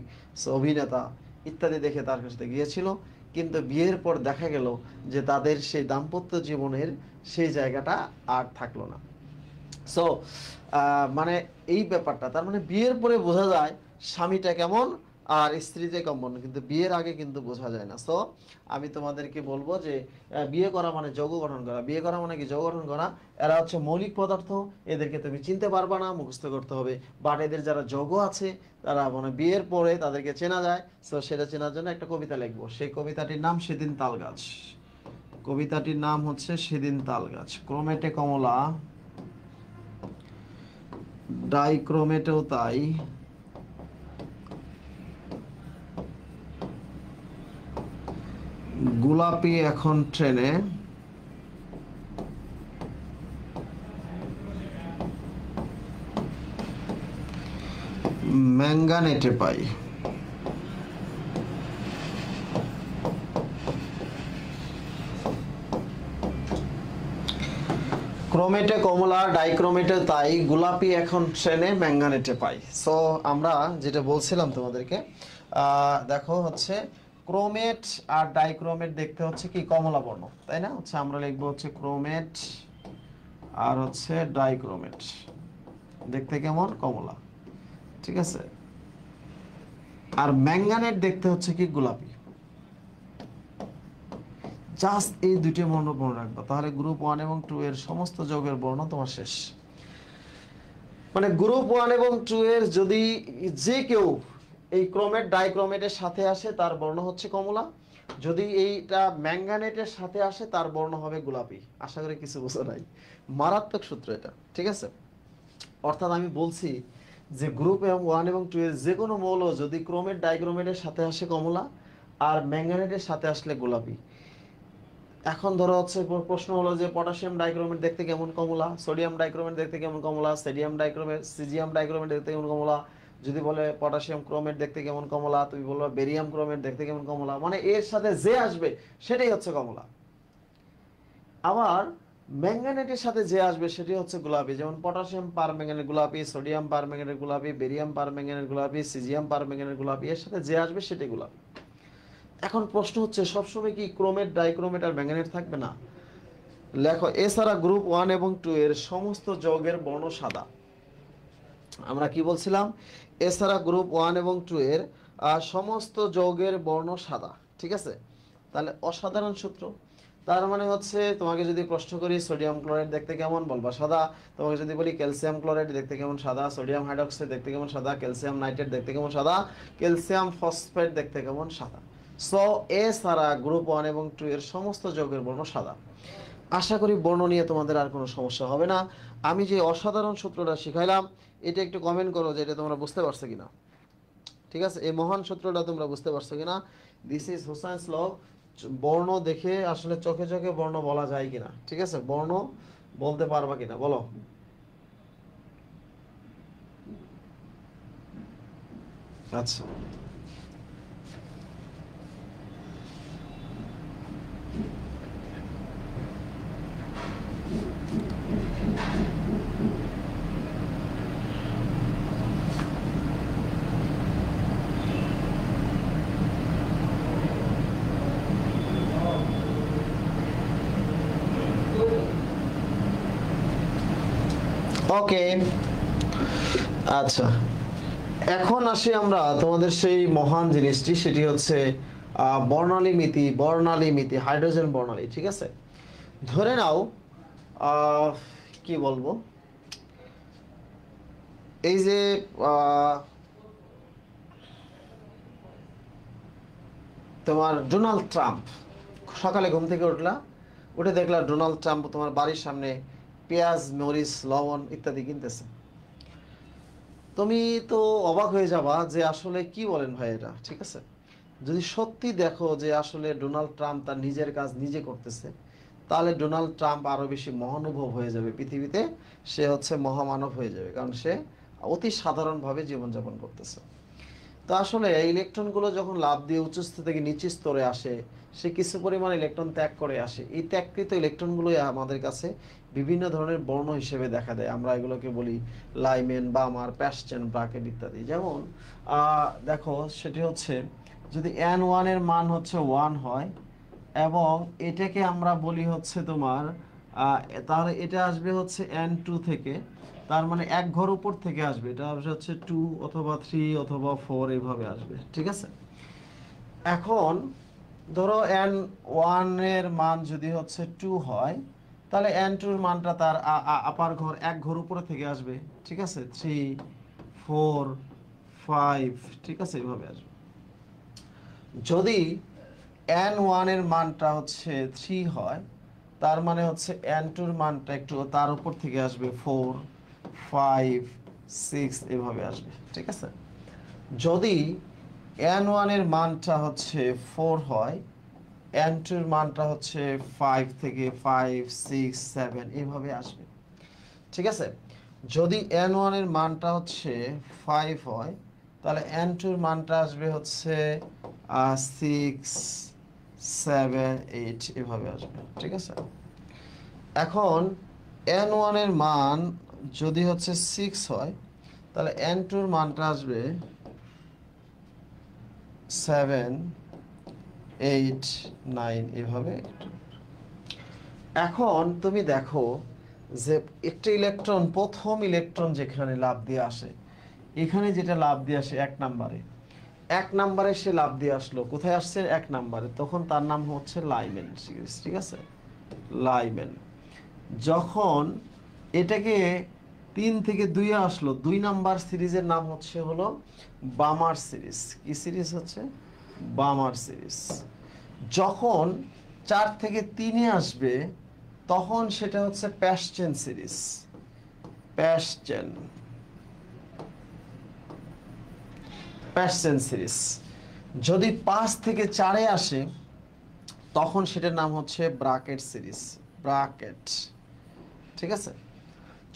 অভিনেতা ইত্যাদি দেখে তার কাছে গিয়েছিল। কিন্তু বিয়ের পর দেখা গেল যে তাদের সেই দাম্পত্য জীবনের সেই জায়গাটা আর থাকলো না। সো মানে এই ব্যাপারটা, তার মানে বিয়ের পরে বোঝা যায় স্বামীটা কেমন আর স্ত্রীতে কেমন, কিন্তু বিয়ের আগে কিন্তু বোঝা যায় না। সো আমি তোমাদেরকে বলবো যে বিয়ে করা মানে যৌগ গঠন করা। বিয়ে করা মানে কি? যৌগ গঠন করা। এরা হচ্ছে মৌলিক পদার্থ, এদেরকে তুমি চিনতে পারবা না, মুখস্থ করতে হবে। বাট এদের যারা যৌগ আছে, তারা মানে বিয়ের পরে তাদেরকে চেনা যায়। সো সেটা চেনার জন্য একটা কবিতা লিখবো। সেই কবিতাটির নাম সেদিন তাল গাছ। কবিতাটির নাম হচ্ছে সেদিন তাল গাছ। ক্রোমেটে কমলা, ডাইক্রোমেটেও তাই, গোলাপি এখন ট্রেনে, ম্যাঙ্গানেটে পাই। ক্রোমেটে কমলা, ডাইক্রোমেটে তাই, গোলাপি এখন ট্রেনে, ম্যাঙ্গানেটে পাই। সো আমরা যেটা বলছিলাম তোমাদেরকে, দেখো হচ্ছে ক্রোমেট আর ডাইক্রোমেট দেখতে হচ্ছে কি কমলা বর্ণ, তাই না? হচ্ছে আমরা লিখবো হচ্ছে ক্রোমেট আর হচ্ছে ডাইক্রোমেট দেখতে কেমন? কমলা। ঠিক আছে, আর ম্যাঙ্গানেট দেখতে হচ্ছে কি গোলাপি। জাস্ট এই দুইটি বর্ণ মনে রাখবা, তাহলে গ্রুপ 1 এবং 2 এর সমস্ত যৌগের বর্ণ তোমার শেষ। মানে গ্রুপ 1 এবং 2 এর যদি যে কেউ এই ক্রোমেট ডাইক্রোমেটের সাথে আসে, তার বর্ণ হচ্ছে কমলা। যদি এইটা ম্যাঙ্গানেটের সাথে আসে, তার বর্ণ হবে গোলাপি। আশা করি কিছু বোঝা নাই, মারাত্মক সূত্র এটা। ঠিক আছে, অর্থাৎ আমি বলছি যে গ্রুপ 1 এবং 2 এর যে কোনো মৌল যদি ক্রোমেট ডাইক্রোমেটের সাথে আসে কমলা, আর ম্যাঙ্গানেটের সাথে আসলে গোলাপি। এখন ধরো হচ্ছে প্রশ্ন হলো যে পটাশিয়াম ডাইক্রোমেট দেখতে কেমন? কমলা। সোডিয়াম ডাইক্রোমেট দেখতে কেমন? কমলা। সোডিয়াম ডাইক্রোমেট, সিজিয়াম ডাইক্রোমেট দেখতে কেমন? কমলা। যদি বলে পটাশিয়াম ক্রোমেট দেখতে কেমন? কমলা। তুমি বলবা বেরিয়াম ক্রোমেট দেখতে কেমন? কমলা। মানে এর সাথে যে আসবে সেটাই হচ্ছে কমলা। আবার ম্যাঙ্গানেটের সাথে যে আসবে সেটি হচ্ছে গোলাপি। যেমন পটাশিয়াম পার ম্যাঙ্গানেট গোলাপি, সোডিয়াম পার ম্যাঙ্গানেট গোলাপি, বেরিয়াম পার ম্যাঙ্গানেট গোলাপি, সিজিয়াম পার ম্যাঙ্গানেট গোলাপি। এর সাথে যে আসবে সেটাই গোলাপি। এখন প্রশ্ন হচ্ছে সবসময় কি ক্রোমেট ডাইক্রোমেট আর ম্যাঙ্গানেট থাকবে? না। লেখো এছাড়া গ্রুপ 1 এবং 2 এর সমস্ত যৌগের বর্ণ সাদা। আমরা কি বলছিলাম? এছাড়া গ্রুপ 1 এবং 2 এর সমস্ত যৌগের বর্ণ সাদা। ঠিক আছে, তাহলে অসাধারণ সূত্র। তার মানে হচ্ছে তোমাকে যদি প্রশ্ন করি সোডিয়াম ক্লোরাইড দেখতে কেমন, বলবা সাদা। তোমাকে যদি বলি ক্যালসিয়াম ক্লোরাইড দেখতে কেমন? সাদা। সোডিয়াম হাইড্রোক্সাইড দেখতে কেমন? সাদা। ক্যালসিয়াম নাইট্রেট দেখতে কেমন? সাদা। ক্যালসিয়াম ফসফেট দেখতে কেমন? সাদা। সো এছাড়া গ্রুপ 1 এবং 2 এর সমস্ত যৌগের বর্ণ সাদা। আশা করি বর্ণ নিয়ে তোমাদের আর কোনো সমস্যা হবে না। আমি যে অসাধারণ সূত্রটা শিখাইলাম, এটা একটু কমেন্ট করো যে এটা তোমরা বুঝতে পারছো কিনা। ঠিক আছে, এই মহান সূত্রটা তোমরা বুঝতে পারছো কিনা? দিস ইজ হুসাইনস ল। বর্ণ দেখে আসলে চোখে চোখে বর্ণ বলা যায় কিনা। ঠিক আছে, বর্ণ বলতে পারবা কিনা বলো। আচ্ছা, ওকে, আচ্ছা, এখন আসি আমরা তোমাদের সেই মহান জিনিসটি, সেটি হচ্ছে বর্ণালী মিতি হাইড্রোজেন বর্ণালী। ঠিক আছে, ধরে নাও কি বলবো, এই যে তোমার ডোনাল্ড ট্রাম্প, সকালে ঘুম থেকে উঠলা, উঠে দেখলা ডোনাল্ড ট্রাম্প তোমার বাড়ির সামনে পেঁয়াজ, মরিচ, লবণ ইত্যাদি কিনতেছে। তুমি তো অবাক হয়ে যাবা যে আসলে কি বলেন ভাই এটা। ঠিক আছে, যদি সত্যি দেখো যে আসলে ডোনাল্ড ট্রাম্প তার নিজের কাজ নিজে করতেছে, তাহলে ডোনাল্ড ট্রাম্প আরো বেশি মহানুভব হয়ে যাবে পৃথিবীতে। সে হচ্ছে মহামানব হয়ে যাবে, কারণ সে অতি সাধারণভাবে জীবনযাপন করতেছে। তো আসলে ইলেকট্রনগুলো যখন লাফ দিয়ে উচ্চ স্তর থেকে নিচু স্তরে আসে, সে কিছু পরিমাণ ইলেকট্রন ত্যাগ করে আসে। এই ত্যাগকৃত ইলেকট্রনগুলোই আমাদের কাছে বিভিন্ন ধরনের বর্ণ হিসেবে দেখা দেয়। আমরা এগুলোকে বলি লাইমেন, বামার, প্যাস্টেন, ব্রাকেট ইত্যাদি। যেমন দেখো, সেটি হচ্ছে যদি N1 এর মান হচ্ছে 1 হয় এবং এটাকে আমরা বলি হচ্ছে তোমার তাহলে এটা আসবে হচ্ছে N2 থেকে, তার মানে এক ঘর উপর থেকে আসবে, এটা আসবে হচ্ছে 2 অথবা 3 অথবা 4 এইভাবে আসবে। ঠিক আছে, এখন ধরো N1 এর মান যদি হচ্ছে 2 হয়, তাহলে N2 এর মানটা তার আপার ঘর এক ঘর উপরে থেকে আসবে। ঠিক আছে, 3 4 5, ঠিক আছে, এইভাবে আসবে। যদি N1 এর মানটা হচ্ছে 3 হয়, তার মানে হচ্ছে N2 এর মানটা একটু তার উপর থেকে আসবে, 4 5 6 এভাবে আসবে। ঠিক আছে, যদি N1 এর মানটা হচ্ছে 4 হয়, N2 এর মানটা হচ্ছে 5 থেকে 5 6 7 এভাবে আসবে। ঠিক আছে, যদি N1 এর মানটা হচ্ছে 5 হয়, তাহলে N2 এর মানটা আসবে হচ্ছে 6 7 8 এভাবে আসবে। ঠিক আছে, এখন N1 এর মান যদি হচ্ছে 6 হয়, তাহলে N2 এর মানটা আসবে 7 8 9 এভাবে। এখন তুমি দেখো যে একটা ইলেকট্রন, প্রথম ইলেকট্রন যেখানে লাফ দিয়ে আসে, এখানে যেটা লাফ দিয়ে আসে এক নাম্বারে সে লাফ দিয়ে আসলো, কোথায় আসছে? এক নাম্বারে। তখন তার নাম হচ্ছে লাইমেন সিরিজ। ঠিক আছে, লাইমেন। যখন এটাকে 3 থেকে 2 আসলো, 2 নাম্বার সিরিজের নাম হচ্ছে হলো বামার সিরিজ। কি সিরিজ হচ্ছে? বামার সিরিজ। যখন 4 থেকে 3 আসবে, তখন সেটা হচ্ছে প্যাস্টেন সিরিজ। প্যাস্টেন প্যাস্টেন সিরিজ। যদি 5 থেকে 4 আসে, তখন সেটার নাম হচ্ছে ব্রাকেট সিরিজ। ব্রাকেট। ঠিক আছে,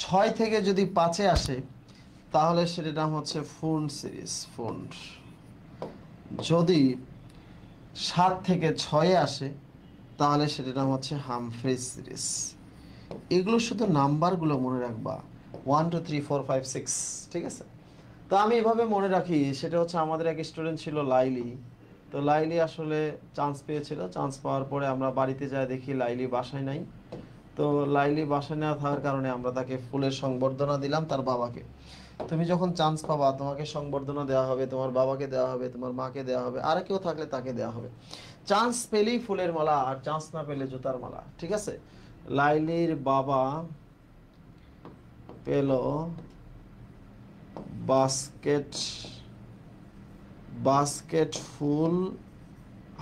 6 থেকে যদি 5 আসে, তাহলে সেটার নাম হচ্ছে ফুন্ড সিরিজ। ফুন্ড। যদি 7 থেকে 6 আসে, তাহলে সেটার নাম হচ্ছে হামফ্রিজ সিরিজ। এগুলো শুধু নাম্বারগুলো মনে রাখবা, 1 2 3 4 5 6। ঠিক আছে, তো আমি এভাবে মনে রাখি। সেটা হচ্ছে আমাদের এক স্টুডেন্ট ছিল লাইলি। তো লাইলি আসলে চান্স পেয়েছিল। চান্স পাওয়ার পরে আমরা বাড়িতে যাই, দেখি লাইলি বাসায় নাই। তো লাইলি বাসায় না থাকার কারণে আমরা তাকে ফুলের সংবর্ধনা দিলাম তার বাবাকে। তুমি যখন চান্স পাবা, তোমাকে সংবর্ধনা দেওয়া হবে, তোমার বাবাকে দেওয়া হবে, তোমার মাকে দেওয়া হবে, আর কেউ থাকলে তাকে দেওয়া হবে। চান্স পেলেই ফুলের মালা, আর চান্স না পেলে জুতার মালা। ঠিক আছে, লাইলির বাবা পেল বাস্কেট বাস্কেট ফুল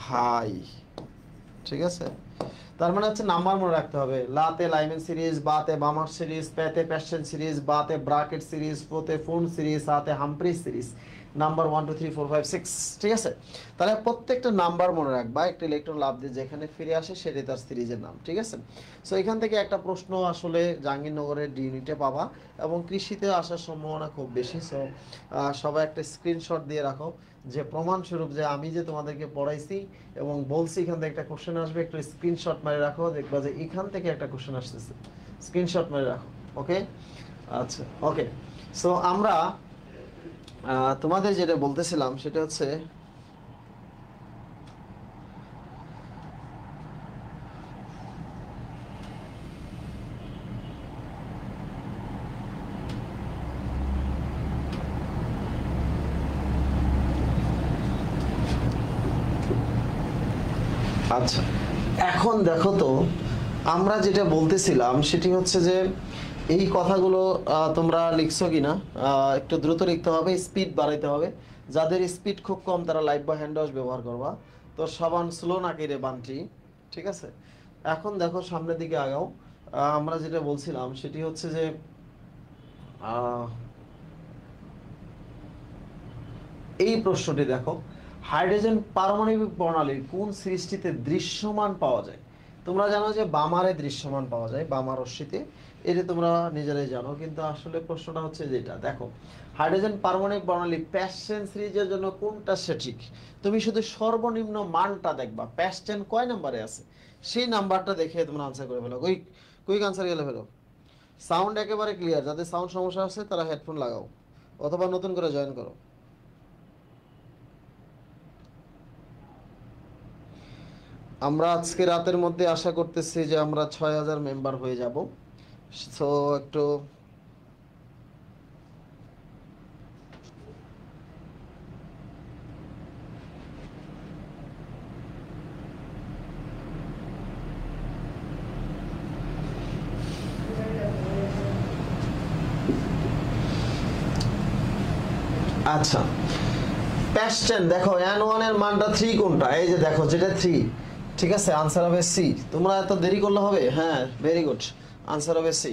হাই। ঠিক আছে, তার মানে হচ্ছে নাম্বার মনে রাখতে হবে। লাতে লাইমেন সিরিজ, বাতে বামার সিরিজ, পেতে প্যাশন সিরিজ, বাতে ব্রাকেট সিরিজ, পোতে ফুন সিরিজ, হাতে হামপ্রি সিরিজ। নাম্বার 1 2 3 4 5 6। ঠিক আছে, তাহলে প্রত্যেকটা নাম্বার মনে রাখবা। একটা ইলেকট্রন লাফ দিয়ে যেখানে ফিরে আসে, সেটাই তার সিরিজের নাম। ঠিক আছে, সো এখান থেকে একটা প্রশ্ন আসলে জাহাঙ্গীরনগরের ডি ইউনিটে পাবা, এবং কৃষিতে আসার সম্ভাবনা খুব বেশি। সো সবাই একটা স্ক্রিনশট দিয়ে রাখো, যে প্রমাণস্বরূপ যে আমি যে তোমাদেরকে পড়াইছি এবং বলছি এখান থেকে একটা কোশ্চেন আসবে, একটু স্ক্রিনশট মেরে রাখো, দেখবা যে এখান থেকে একটা কোশ্চেন আসতেছে। স্ক্রিনশট মেরে রাখো। ওকে, আচ্ছা, ওকে। সো আমরা তোমাদের যেটা বলতেছিলাম সেটা হচ্ছে আচ্ছা, এখন দেখো তো আমরা যেটা বলতেছিলাম সেটি হচ্ছে যে এই কথাগুলো তোমরা লিখছো কিনা, একটু দ্রুত লিখতে হবে, স্পিড বাড়াইতে হবে। যাদের স্পিড খুব কম তারা লাইভ বা হ্যান্ড ওয়াশ ব্যবহার করবা। তো সাবান স্লো নাকি রে বান্টি, ঠিক আছে। এখন দেখো সামনের দিকে আগাও। আমরা যেটা বলছিলাম সেটি হচ্ছে যে আহ, এই প্রশ্নটি দেখো, হাইড্রোজেন পারমাণবিক প্রণালীর কোন সৃষ্টিতে দৃশ্যমান পাওয়া যায়? তোমরা জানো যে বামারে দৃশ্যমান পাওয়া যায়, বামা রশ্মিতে, এটা তোমরা নিজেরাই জানো, কিন্তু আসলে প্রশ্নটা হচ্ছে যেটা দেখো, হাইড্রোজেন পারমাণবিক প্রণালী প্যাসচেন সিরিজের জন্য কোনটা সঠিক? তুমি শুধু সর্বনিম্ন মানটা দেখবা, প্যাসচেন কয় নম্বরে আছে সেই নাম্বারটা দেখে তোমরা আনসার করে ফেলো। কুইক কুইক আনসার গেলে ফেলো। সাউন্ড একেবারে ক্লিয়ার, যাদের সাউন্ড সমস্যা আছে তারা হেডফোন লাগাও অথবা নতুন করে জয়েন করো। আমরা আজকে রাতের মধ্যে আশা করতেছি যে আমরা 6000 মেম্বার হয়ে যাব। সো একটু আচ্ছা, প্যাশন দেখো n1 এর মানটা 3 কোনটা? এই যে দেখো যেটা 3, ঠিক আছে, আনসার হবে সি। তোমরা এত দেরি করলে হবে? হ্যাঁ, ভেরি গুড, আনসার হবে সি,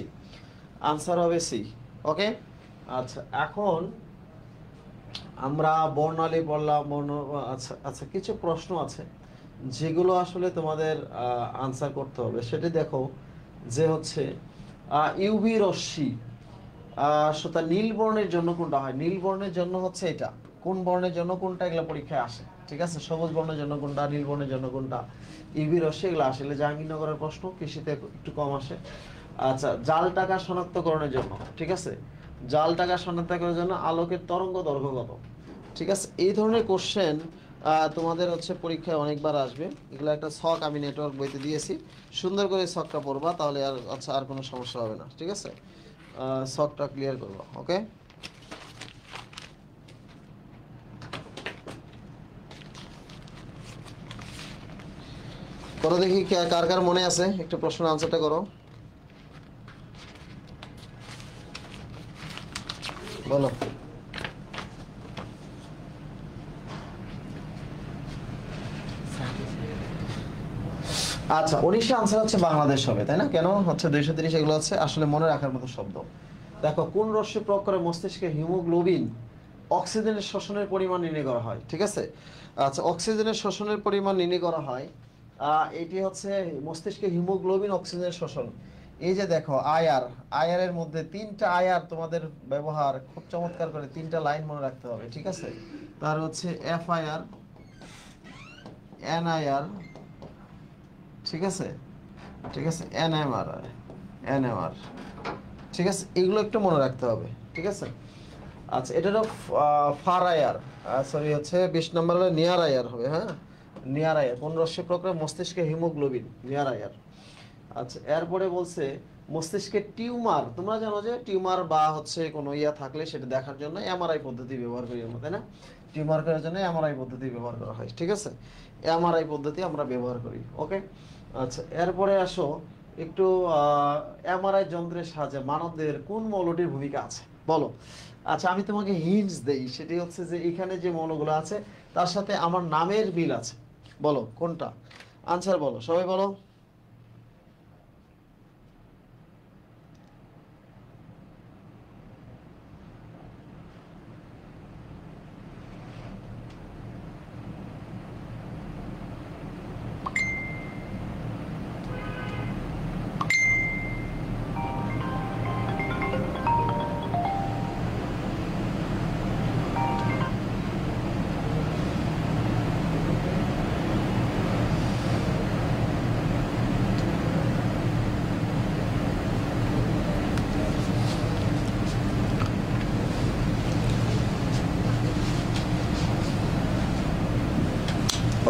আনসার হবে সি। ওকে, আচ্ছা এখন আমরা বর্ণালী পড়লাম, আচ্ছা আচ্ছা, কিছু প্রশ্ন আছে যেগুলো আসলে তোমাদের আনসার করতে হবে। সেটা দেখো যে হচ্ছে ইউভি রশ্মি সেটা নীল বর্ণের জন্য কোনটা হয়? নীল বর্ণের জন্য হচ্ছে এটা, কোন বর্ণের জন্য কোনটা, এগুলো পরীক্ষায় আসে, ঠিক আছে। সবুজ বর্ণের জন্য কোনটা, নীল বর্ণের জন্য কোনটা, ইউভি রশ্মি, এগুলো আসলে জাহাঙ্গীরনগরের প্রশ্ন, কৃষিতে একটু কম আসে। আচ্ছা, জাল টাকা শনাক্তকরণের জন্য, ঠিক আছে, জাল টাকা শনাক্তকরণের জন্য আলোকের তরঙ্গ দৈর্ঘ্য কত? ঠিক আছে, এই ধরনের কোশ্চেন তোমাদের হচ্ছে পরীক্ষায় অনেকবার আসবে। এগুলো একটা ছক আমি নেটওয়ার্ক বইতে দিয়েছি, সুন্দর করে ছকটা পড়বা, তাহলে আর আচ্ছা আর কোনো সমস্যা হবে না, ঠিক আছে। ছকটা ক্লিয়ার করবা, ওকে। করো দেখি কার কার মনে আছে, একটু প্রশ্ন আনসারটা করো, বলো। আচ্ছা, 19 আনসার হচ্ছে বাংলাদেশ হবে, তাই না? কেন হচ্ছে 230? এগুলো হচ্ছে আসলে মনে রাখার মতো শব্দ। দেখো, কোন রশ্মি প্রয়োগ করে মস্তিষ্কে হিমোগ্লোবিন অক্সিজেনের শোষণের পরিমাণ নির্ণয় করা হয়? ঠিক আছে, আচ্ছা, অক্সিজেনের শোষণের পরিমাণ নির্ণয় করা হয়, এটি হচ্ছে মস্তিষ্কে হিমোগ্লোবিন অক্সিজেনের শোষণ। এই যে দেখো আইআর, আইআর এর মধ্যে 3টা আইআর তোমাদের ব্যবহার খুব চমৎকার করে 3টা লাইন মনে রাখতে হবে, ঠিক আছে। তার হচ্ছে এফআইআর, এনআইআর, ঠিক আছে, ঠিক আছে, এনএমআর, এনএমআর, ঠিক আছে, এগুলো একটু মনে রাখতে হবে, ঠিক আছে। আচ্ছা, এটা হলো ফার আয়ার, সরি হচ্ছে 20 নম্বর হলো নিয়ার আয়ার হবে, হ্যাঁ, নিয়ার আয়ার, কোন রশ্মি প্রক্রিয়া মস্তিষ্কে হিমোগ্লোবিন, নিয়ার আয়ার। আচ্ছা, এরপরে বলছে মস্তিষ্কের টিউমার, তোমরা জানো যে টিউমার বা হচ্ছে কোনো ইয়া থাকলে সেটা দেখার জন্য এমআরআই পদ্ধতি ব্যবহার করি আমরা, তাই না? টিউমার করার জন্য এমআরআই পদ্ধতি ব্যবহার করা হয়, ঠিক আছে, এমআরআই পদ্ধতি আমরা ব্যবহার করি, ওকে। আচ্ছা, এরপরে আসো একটু এমআরআই যন্ত্রের সাহায্যে মানবদের কোন মৌলটির ভূমিকা আছে বলো। আচ্ছা, আমি তোমাকে হিন্টস দেই, সেটি হচ্ছে যে এখানে যে মৌলগুলো আছে তার সাথে আমার নামের মিল আছে, বলো কোনটা, আনসার বলো, সবাই বলো।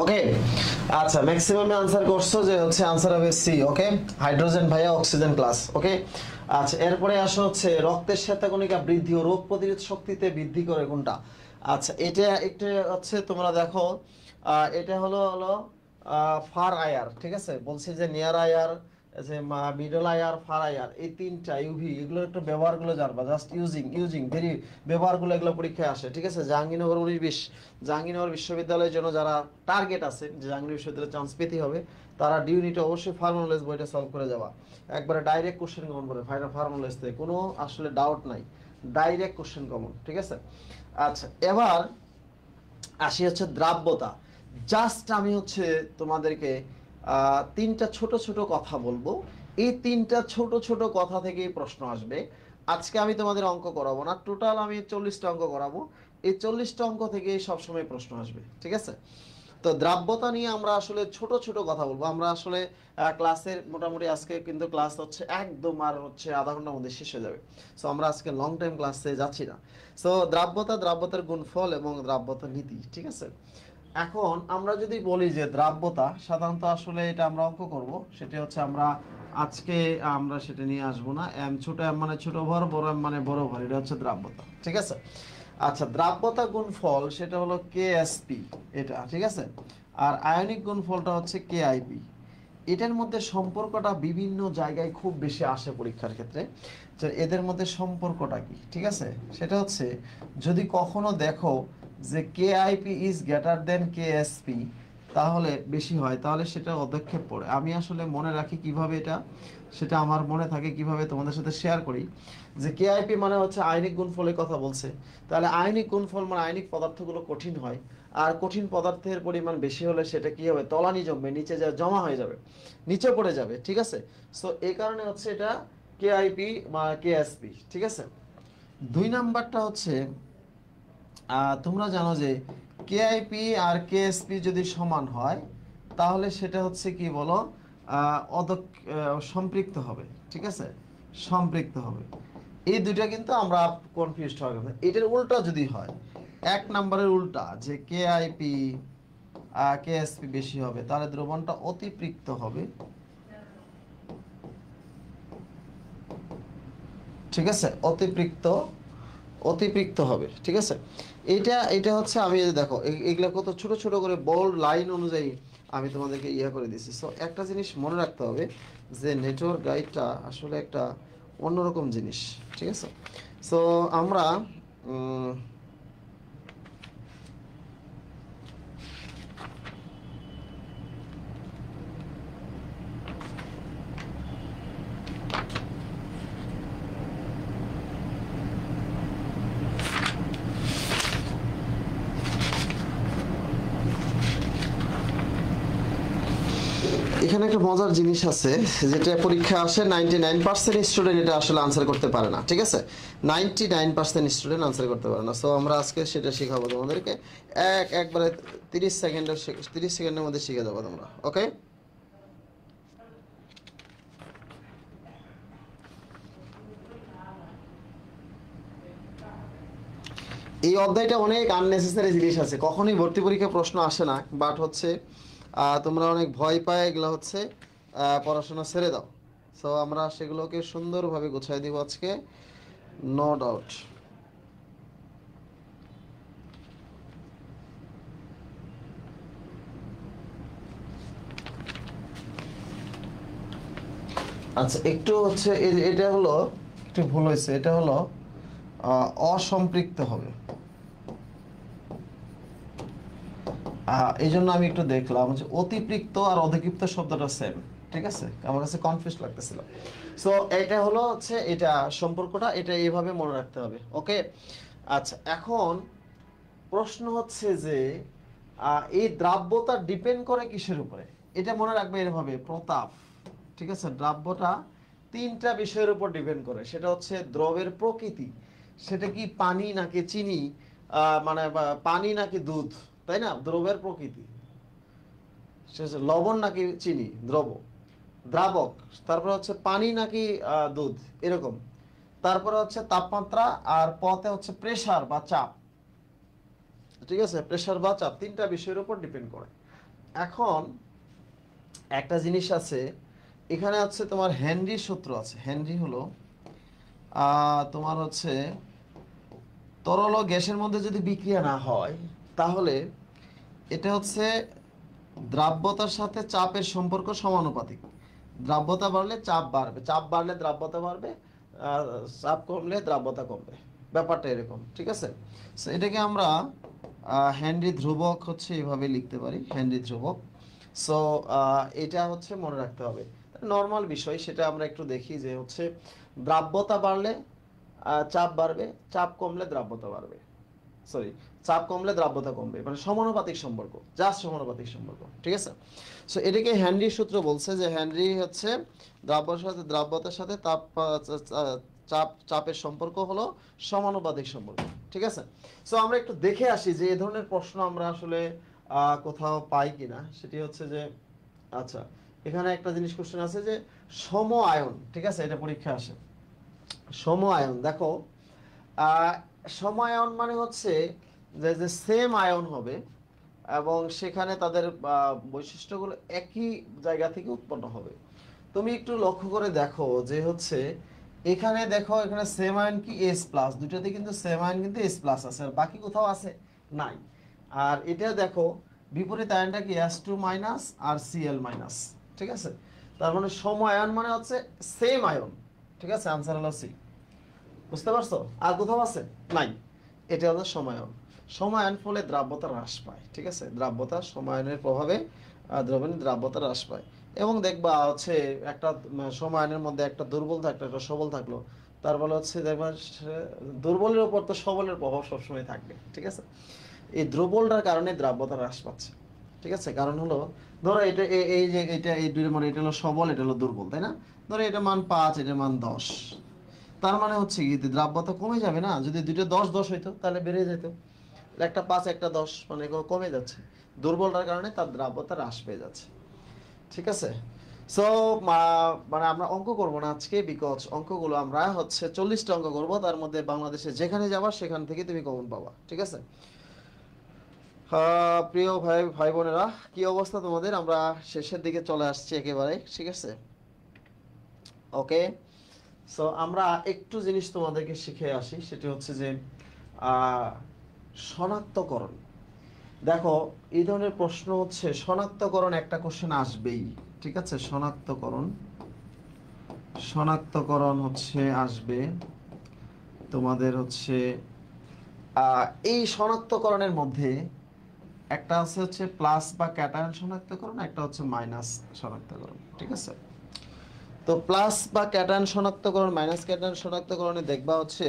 ওকে, আচ্ছা, ম্যাক্সিমামে আনসার করছো যে হচ্ছে আনসার হবে সি, ওকে, হাইড্রোজেন ভাইয়া অক্সিজেন ক্লাস, ওকে। আচ্ছা, এরপরে আসো হচ্ছে রক্তের শ্বেতকণিকা বৃদ্ধি ও রোগ প্রতিরোধ শক্তিতে বৃদ্ধি করে কোনটা? আচ্ছা, এটা একটা হচ্ছে তোমরা দেখো, এটা হলো হলো ফার আয়ার, ঠিক আছে, বলছি যে নিয়ার আয়ার, যে মিডল আয়ার, ফার আয়ার, এই তিনটা ইউভি, এগুলোর একটু ব্যবহারগুলো জানবা, জাস্ট ইউজিং ভেরি, ব্যবহারগুলো এগুলো পরীক্ষায় আসে, ঠিক আছে। জাহাঙ্গীরনগর 19-20 জাহাঙ্গীরনগর বিশ্ববিদ্যালয়ের জন্য যারা টার্গেট আছে যে জাহাঙ্গীরনগর বিশ্ববিদ্যালয়ে চান্স পেতে হবে, তারা ডিউনিটে অবশ্যই ফার্মোলয়েজ বইটা সলভ করে যাওয়া। একবারে ডাইরেক্ট কোশ্চেন কমন করে ফার্মোলয়েজ থেকে, কোনো আসলে ডাউট নাই, ডাইরেক্ট কোশ্চেন কমন, ঠিক আছে। আচ্ছা, এবার আসি হচ্ছে দ্রাব্যতা। জাস্ট আমি হচ্ছে তোমাদেরকে তিনটা ছোট ছোট কথা বলবো, এই তিনটা ছোট ছোট কথা থেকেই প্রশ্ন আসবে। আজকে আমি তোমাদের অঙ্ক করাবো না, টোটাল আমি 40টা অঙ্ক করাবো, এই 40টা অঙ্ক থেকেই সবসময় প্রশ্ন আসবে, ঠিক আছে। তো দ্রাব্যতা নিয়ে আমরা আসলে ছোট ছোট কথা বলবো। আমরা আসলে ক্লাসের মোটামুটি আজকে কিন্তু ক্লাস হচ্ছে একদম আর হচ্ছে আধা ঘন্টার মধ্যে শেষ হয়ে যাবে। সো আমরা আজকে লং টাইম ক্লাসে যাচ্ছি না। সো দ্রাব্যতা, দ্রাব্যতার গুণফল এবং দ্রাব্যতার নীতি, ঠিক আছে। এখন আমরা যদি বলি যে দ্রাব্যতা, সাধারণত আসলে এটা আমরা অঙ্ক করব, সেটা হচ্ছে আমরা আজকে আমরা সেটা নিয়ে আসবো না। এম ছোট এম মানে ছোট ভর, বড় এম মানে বড় ভর, এটা হচ্ছে দ্রাব্যতা, ঠিক আছে। আচ্ছা, দ্রাব্যতা গুণফল সেটা হলো কেএসপি, এটা ঠিক আছে। আর আয়নিক গুণফলটা হচ্ছে কেআইপি। এটার মধ্যে সম্পর্কটা বিভিন্ন জায়গায় খুব বেশি আসে পরীক্ষার ক্ষেত্রে, যে এদের মধ্যে সম্পর্কটা কি, ঠিক আছে। সেটা হচ্ছে যদি কখনো দেখো যে KIP is greater than KSP, তাহলে বেশি হয়, তাহলে সেটা পদক্ষেপ পড়ে। আমি আসলে মনে রাখি কিভাবে এটা, সেটা আমার মনে থাকে কিভাবে তোমাদের সাথে শেয়ার করি। যে কেআইপি মানে হচ্ছে আয়নিক গুণফলের কথা বলছে, তাহলে আয়নিক গুণফল মানে আয়নিক পদার্থগুলো কঠিন হয়, আর কঠিন পদার্থের পরিমাণ বেশি হলে সেটা কি হবে, তলানি জমবে, নিচে যা জমা হয়ে যাবে, নিচে পড়ে যাবে, ঠিক আছে। সো এই কারণে হচ্ছে এটা কেআইপি বা কেএসপি, ঠিক আছে। 2 নাম্বারটা হচ্ছে তোমরা জানো যে কেআইপি আর কেএসপি যদি সমান হয়, তাহলে সেটা হচ্ছে কি বলো, সম্পৃক্ত হবে, ঠিক আছে, সম্পৃক্ত হবে। এই দুইটা কিন্তু আমরা কনফিউজড হওয়ার কথা। এটার উল্টা যদি হয়, 1 নাম্বারের উল্টা, যে কেআইপি কেএসপি বেশি হবে, তাহলে দ্রবণটা অতিপৃক্ত হবে, ঠিক আছে, অতিপৃক্ত হবে, ঠিক আছে। এটা হচ্ছে আমি দেখো এগুলা কত ছোট ছোট করে বোল্ড লাইন অনুযায়ী আমি তোমাদেরকে ইয়া করে দিছি। সো একটা জিনিস মনে রাখতে হবে যে নেটওয়ার্ক গাইডটা আসলে একটা অন্যরকম জিনিস, ঠিক আছে। সো আমরা এখানে একটা মজার জিনিস আছে, যেটা পরীক্ষা আসে 99% স্টুডেন্ট এটা আসলে আনসার করতে পারে না, ঠিক আছে। 99% স্টুডেন্ট আনসার করতে পারে না। সো আমরা আজকে সেটা শেখাবো তোমাদেরকে, একবারে 30 সেকেন্ডের মধ্যে শিখে যাবো তোমরা, ওকে। এই অধ্যায়টা অনেক আননেসেসারি জিনিস আছে, কখনোই ভর্তি পরীক্ষা প্রশ্ন আসে না, বাট হচ্ছে তোমরা অনেক ভয় পায়, এগুলো হচ্ছে পড়াশোনা ছেড়ে দাও। সো আমরা সেগুলোকে সুন্দরভাবে গুছিয়ে দিব আজকে, নো ডাউট। আচ্ছা, একটু হচ্ছে এটা হলো একটু ভুল হয়েছে, এটা হলো অসম্পৃক্ত হবে। এই জন্য আমি একটু দেখলাম যে অতিপৃক্ত আর অধিকৃপ্ত শব্দটা সেম, ঠিক আছে, আমার কাছে কনফিউজ লাগতেছিল। সো এটা হলো হচ্ছে এটা সম্পর্কটা, এটা এইভাবে মনে রাখতে হবে, ওকে। আচ্ছা, এখন প্রশ্ন হচ্ছে যে এই দ্রাব্যতা ডিপেন্ড করে কিসের উপরে, এটা মনে রাখবে এভাবে, প্রতাপ, ঠিক আছে। দ্রাব্যটা 3টা বিষয়ের উপর ডিপেন্ড করে, সেটা হচ্ছে দ্রবের প্রকৃতি, সেটা কি পানি নাকি চিনি, মানে পানি নাকি দুধ, তাই না, দ্রবের প্রকৃতি, লবণ নাকি চিনি দ্রাবক, তারপরে হচ্ছে পানি নাকি দুধ, এরকম। তারপরে হচ্ছে তাপমাত্রা, আর পথে হচ্ছে প্রেসার বা চাপ, ঠিক আছে, প্রেসার বা চাপ, 3টা বিষয়ের উপর ডিপেন্ড করে। এখন একটা জিনিস আছে, এখানে হচ্ছে তোমার হেনরি সূত্র আছে। হেনরি হলো তোমার হচ্ছে তরল ও গ্যাসের মধ্যে যদি বিক্রিয়া না হয়, তাহলে এটা হচ্ছে দ্রাব্যতার সাথে চাপের সম্পর্ক সমানুপাতিক। দ্রাব্যতা বাড়লে চাপ বাড়বে, চাপ বাড়লে দ্রাব্যতা বাড়বে, চাপ কমলে দ্রাব্যতা কমবে, ব্যাপারটা এরকম, ঠিক আছে। সো এটাকে আমরা হেনরি ধ্রুবক হচ্ছে এইভাবে লিখতে পারি, হেনরি ধ্রুবক। সো এটা হচ্ছে মনে রাখতে হবে, নর্মাল বিষয়। সেটা আমরা একটু দেখি যে হচ্ছে দ্রাব্যতা বাড়লে চাপ বাড়বে, চাপ কমলে দ্রাব্যতা বাড়বে, সরি চাপ কমলে দ্রাব্যতা কমবে, মানে সমানুপাতিক সম্পর্ক, জাস্ট সমানুপাতিক সম্পর্ক, ঠিক আছে। সো এটাকে হেনরি সূত্র বলছে, যে হেনরি হচ্ছে দ্রাব্যতার সাথে চাপের সম্পর্ক হলো সমানুপাতিক সম্পর্ক, ঠিক আছে। সো আমরা একটু দেখে আসি যে এই ধরনের প্রশ্ন আমরা আসলে কোথাও পাই কিনা। সেটি হচ্ছে যে, আচ্ছা এখানে একটা জিনিস কোশ্চেন আছে যে সম আয়ন, ঠিক আছে, এটা পরীক্ষা আসে। সম আয়ন, দেখো সমায়ন মানে হচ্ছে যে সেম আয়ন হবে এবং সেখানে তাদের বৈশিষ্ট্যগুলো একই জায়গা থেকে উৎপন্ন হবে। তুমি একটু লক্ষ্য করে দেখো যে হচ্ছে এখানে দেখো, এখানে সেম আয়ন কি এস প্লাস, দুটাতে কিন্তু সেম আয়ন কিন্তু এস প্লাস আছে, আর বাকি কোথাও আছে নাই। আর এটা দেখো বিপরীত আয়নটা কি এস টু মাইনাস আর সিএল মাইনাস, ঠিক আছে। তার মানে সম আয়ন মানে হচ্ছে সেম আয়ন, ঠিক আছে, আনসার হলো সি। বুঝতে পারছো? আর কোথাও আছে নাই, এটা হলো সমায়ন। সমায়ন ফলে দ্রাব্যতা হ্রাস পায়, ঠিক আছে, দ্রাব্যতা সমায়নের প্রভাবে দ্রবণের দ্রাব্যতা হ্রাস পায়। এবং দেখবা হচ্ছে একটা সমায়নের মধ্যে একটা দুর্বল থাকলো, একটা সবল থাকলো, তার ফলে হচ্ছে দেখবা দুর্বলের উপর তো সবলের প্রভাব সবসময় থাকবে, ঠিক আছে। এই দুর্বলটার কারণে দ্রাব্যতা হ্রাস পাচ্ছে, ঠিক আছে। কারণ হলো ধরো এটা এই যে এটা এই দুই মানে এটা হলো সবল, এটা হলো দুর্বল, তাই না? ধরো এটা মান 5, এটা মান 10, তার মানে হচ্ছে কি দ্রাব্যতা কমে যাবে না? যদি দুটো 10-10 হইতো তাহলে বেড়ে যেত, একটা 5 একটা 10 মানে কমে যাচ্ছে, দুর্বলতার কারণে তার দ্রাব্যতা হ্রাস পেয়ে যাচ্ছে, ঠিক আছে। সো মানে আমরা অঙ্ক করব না আজকে, বিকজ অঙ্কগুলো আমরা হচ্ছে 40টা অঙ্ক করব, তার মধ্যে বাংলাদেশে যেখানে যাবা সেখান থেকে তুমি কমন পাবা, ঠিক আছে। প্রিয় ভাই ভাই বোনেরা, কি অবস্থা তোমাদের? আমরা শেষের দিকে চলে আসছি একেবারে, ঠিক আছে। ওকে, সো আমরা একটু জিনিস তোমাদেরকে শিখে আসি, সেটি হচ্ছে যে শনাক্তকরণ। দেখো এই ধরনের প্রশ্ন হচ্ছে শনাক্তকরণ, একটা কোশ্চেন আসবেই, ঠিক আছে। শনাক্তকরণ, শনাক্তকরণ হচ্ছে আসবে তোমাদের হচ্ছে এই শনাক্তকরণের মধ্যে একটা আছে হচ্ছে প্লাস বা ক্যাটায়ন শনাক্তকরণ, একটা হচ্ছে মাইনাস শনাক্তকরণ, ঠিক আছে। তো প্লাস বা ক্যাটায়ন শনাক্তকরণ, মাইনাস ক্যাটায়ন শনাক্তকরণে দেখবা হচ্ছে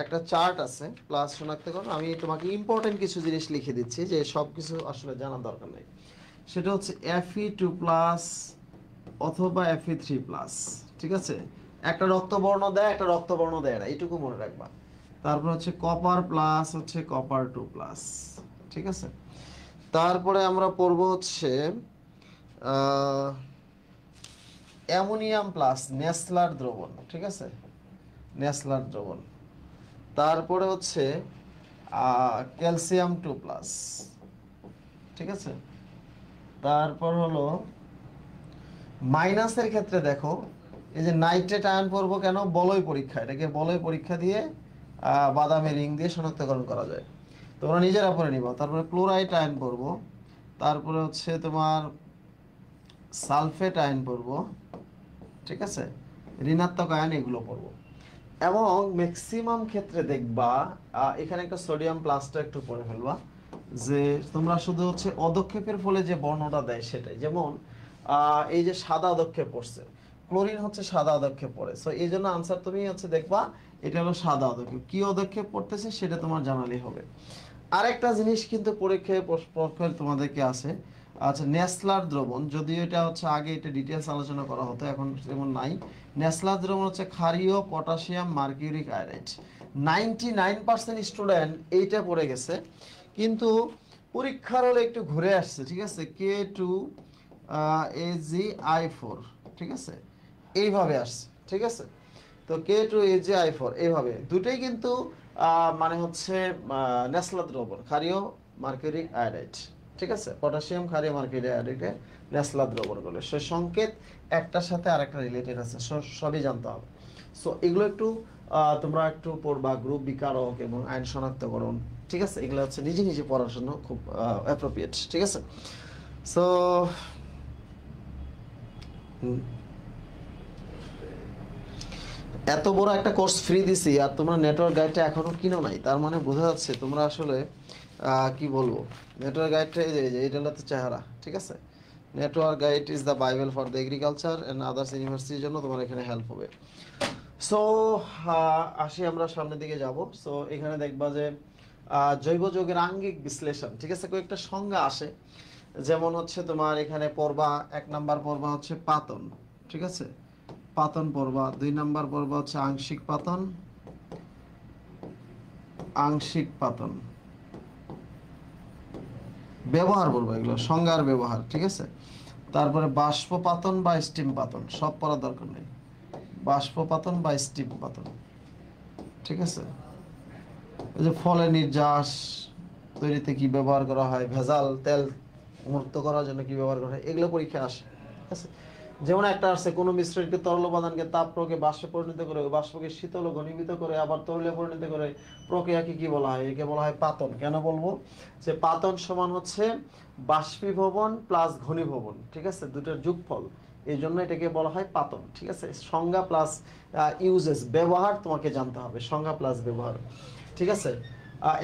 একটা চার্ট আছে প্লাস শনাক্তকরণ। আমি তোমাকে ইম্পর্টেন্ট কিছু জিনিস লিখে দিচ্ছি, যে সব কিছু আসলে জানার দরকার নেই। সেটা হচ্ছে Fe2+ অথবা Fe3+, ঠিক আছে। একটা রক্তবর্ণ দেয়, একটা রক্তবর্ণ দেয় না, এইটুকু মনে রাখবা। তারপর হচ্ছে কপার প্লাস হচ্ছে Copper2+, ঠিক আছে। তারপরে আমরা পড়বো হচ্ছে অ্যামোনিয়াম প্লাস, নেসলার দ্রবণ, ঠিক আছে, নেসলার দ্রবণ। তারপরে হচ্ছে ক্যালসিয়াম 2+, ঠিক আছে। তারপর হলো মাইনাসের ক্ষেত্রে দেখো এই যে নাইট্রেট আয়ন পড়বো, কেন? বলয় পরীক্ষা, এটাকে বলয় পরীক্ষা দিয়ে বাদামি রিং দিয়ে শনাক্তকরণ করা যায়, তোমরা নিজেরা পড়ে নিবা। তারপরে ক্লোরাইড আয়ন পড়বো, তারপরে হচ্ছে তোমার সালফেট আয়ন পড়বো, ঠিক আছে, ঋণাত্মক আয়ন, এগুলো পড়বো। এবং ম্যাক্সিমাম ক্ষেত্রে দেখবা এখানে একটা সোডিয়াম প্লাসটা একটু পড়ে ফেলবা, যে তোমরা শুধু হচ্ছে অদক্ষেপের ফলে যে বর্ণটা দেয় সেটাই। যেমন এই যে সাদা অদক্ষেপ পড়ছে, ক্লোরিন হচ্ছে সাদা অদক্ষেপ পড়ে, সো এই জন্য আনসার তুমি হচ্ছে দেখবা এটা হলো সাদা অদক্ষেপ। কি অদক্ষেপ পড়তেছে সেটা তোমার জানালেই হবে। আরেকটা জিনিস কিন্তু পরীক্ষায় তোমাদেরকে আছে, আচ্ছা নেসলার দ্রবণ, যদিও এটা হচ্ছে আগে এটা ডিটেলস আলোচনা করা হতো, এখন যেমন নাই। নেসলার দ্রবণ হচ্ছে ক্ষারীয় পটাশিয়াম মার্কিউরিক আয়োডাইড। 99% স্টুডেন্ট এইটা পড়ে গেছে, কিন্তু পরীক্ষার হলে একটু ঘুরে আসছে, ঠিক আছে। K2AgI4, ঠিক আছে, এইভাবে আসছে, ঠিক আছে। তো K2AgI4 এইভাবে দুটোই কিন্তু মানে হচ্ছে নেসলার দ্রবণ, ক্ষারীয় মার্কিউরিক আয়োডাইড, ঠিক আছে, পটাশিয়াম ক্ষারীয় মার্কিউরিক আয়োডাইডে নেসলার দ্রবণ বলে। সে সংকেত একটার সাথে আরেকটা রিলেটেড আছে, সবই জানতে হবে। সো এগুলো একটু তোমরা একটু পড়বা, গ্রুপ বিকারক এবং আইন শনাক্তকরণ, ঠিক আছে, এগুলো হচ্ছে নিজে নিজে পড়ার জন্য খুব অ্যাপ্রোপ্রিয়েট, ঠিক আছে। সো এত বড় একটা কোর্স ফ্রি দিছি আর তোমরা নেটওয়ার্ক গাইডটা এখনো কিনো নাই, তার মানে বোঝা যাচ্ছে তোমরা আসলে কি বলবো, নেটওয়ার্ক গাইডটা এই যে এটা হলো তো চেহারা, ঠিক আছে। Network guide is the Bible for the agriculture and others ইউনিভার্সিটির জন্য তোমার এখানে হেল্প হবে। সো আসি আমরা সামনের দিকে যাব। সো এখানে দেখবা যে জৈব যৌগের আঙ্গিক বিশ্লেষণ, ঠিক আছে, কয়েকটা সংজ্ঞা আসে। যেমন হচ্ছে তোমার এখানে পর্বা 1 নাম্বার পর্বা হচ্ছে পাতন, ঠিক আছে, পাতন পর্বা। 2 নাম্বার পর্বা হচ্ছে আংশিক পাতন, আংশিক পাতন ব্যবহার করবো, এগুলো সংজ্ঞার ব্যবহার, ঠিক আছে। তারপরে বাষ্প পাতন বা স্টিম পাতন, সব পড়ার দরকার নেই, বাষ্প পাতন বা স্টিম পাতন, ঠিক আছে। এই যে ফলের নির্যাস তৈরিতে কি ব্যবহার করা হয়, ভেজাল তেল মুক্ত করার জন্য কি ব্যবহার করা হয়, এগুলো পরীক্ষা আসে, ঠিক আছে। যেমন একটা আসছে, কোন মিশ্রণকে তরল উপাদানকে তাপ প্রয়োগে বাষ্পে পরিণত করে, বাষ্পকে শীতল ও ঘনীভূত করে আবার তরলে পরিণত করে প্রক্রিয়াকে কি বলা হয়, একে বলা হয় পাতন। কেন বলবো, যে পাতন সমান হচ্ছে বাষ্পীভবন প্লাস ঘনীভবন, ঠিক আছে, দুটোর যোগফল, এই জন্য এটাকে বলা হয় পাতন, ঠিক আছে। সংজ্ঞা প্লাস ইউজেস, ব্যবহার তোমাকে জানতে হবে, সংজ্ঞা প্লাস ব্যবহার, ঠিক আছে।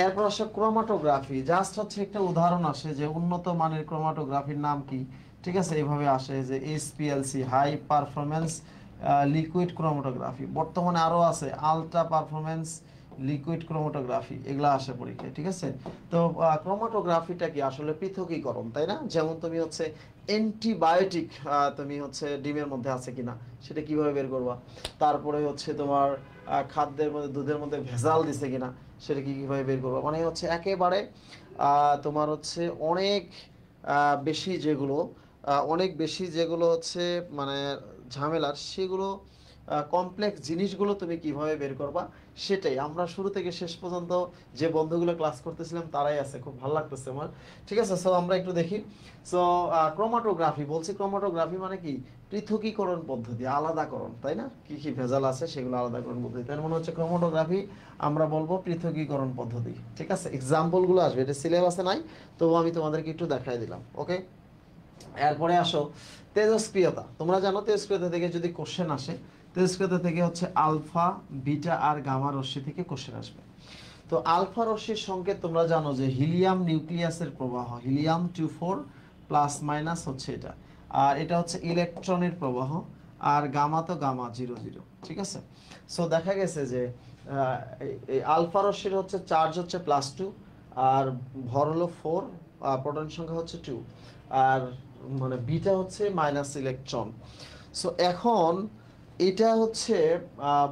এরপর আসে ক্রোমাটোগ্রাফি, জাস্ট হচ্ছে একটা উদাহরণ আসে যে উন্নত মানের ক্রোমাটোগ্রাফির নাম কি, ঠিক আছে, এইভাবে আসে যে HPLC, high performance liquid chromatography. বর্তমানে আরো আছে আলট্রা পারফরমেন্স লিকুইড ক্রোমাটোগ্রাফি, এগুলা আসে পরীক্ষায়, ঠিক আছে। তো ক্রোমাটোগ্রাফিটা কি আসলে পৃথকীকরণ, তাই না? যেমন তুমি হচ্ছে অ্যান্টিবায়োটিক তুমি হচ্ছে ডিমের মধ্যে আছে কিনা সেটা কিভাবে বের করবা, তারপরে হচ্ছে তোমার খাদ্যের মধ্যে দুধের মধ্যে ভেজাল দিছে কিনা সেটা কিভাবে বের করবা, মানে হচ্ছে একেবারে তোমার হচ্ছে অনেক বেশি যেগুলো অনেক বেশি যেগুলো হচ্ছে মানে ঝামেলার, সেগুলো কমপ্লেক্স জিনিসগুলো তুমি কিভাবে বের করবা সেটাই আমরা শুরু থেকে শেষ পর্যন্ত যে বন্ধুগুলো ক্লাস করতেছিলাম তারাই আছে, খুব ভালো লাগতেছে আমার, ঠিক আছে। সো আমরা একটু দেখি। সো ক্রোমাটোগ্রাফি বলছি, ক্রোমাটোগ্রাফি মানে কি, পৃথকীকরণ পদ্ধতি, আলাদাকরণ, তাই না, কি কি ভেজাল আছে সেগুলো আলাদাকরণ পদ্ধতি, তার মানে হচ্ছে ক্রোমাটোগ্রাফি আমরা বলবো পৃথকীকরণ পদ্ধতি, ঠিক আছে। এক্সাম্পল গুলো আসবে, এটা সিলেবাসে নাই, তবু আমি তোমাদেরকে একটু দেখাই দিলাম, ওকে। এরপরে আসো তেজস্ক্রিয়তা, তোমরা জানো তেজস্ক্রিয়তা থেকে যদি কোশ্চেন আসে, তেজস্ক্রিয়তা থেকে হচ্ছে আলফা বিটা আর গামা রশ্মি থেকে কোশ্চেন আসবে। তো আলফা রশ্মির সংকেত তোমরা জানো যে হিলিয়াম নিউক্লিয়াসের প্রবাহ, হিলিয়াম 24 প্লাস মাইনাস হচ্ছে এটা, আর এটা হচ্ছে ইলেকট্রনের প্রবাহ, আর গামা তো গামা 00, ঠিক আছে। সো দেখা গেছে যে এই আলফা রশ্মির হচ্ছে চার্জ হচ্ছে +2 আর ভর হলো 4, প্রোটন সংখ্যা হচ্ছে 2, আর মানে বিটা হচ্ছে মাইনাস ইলেকট্রন। সো এখন এটা হচ্ছে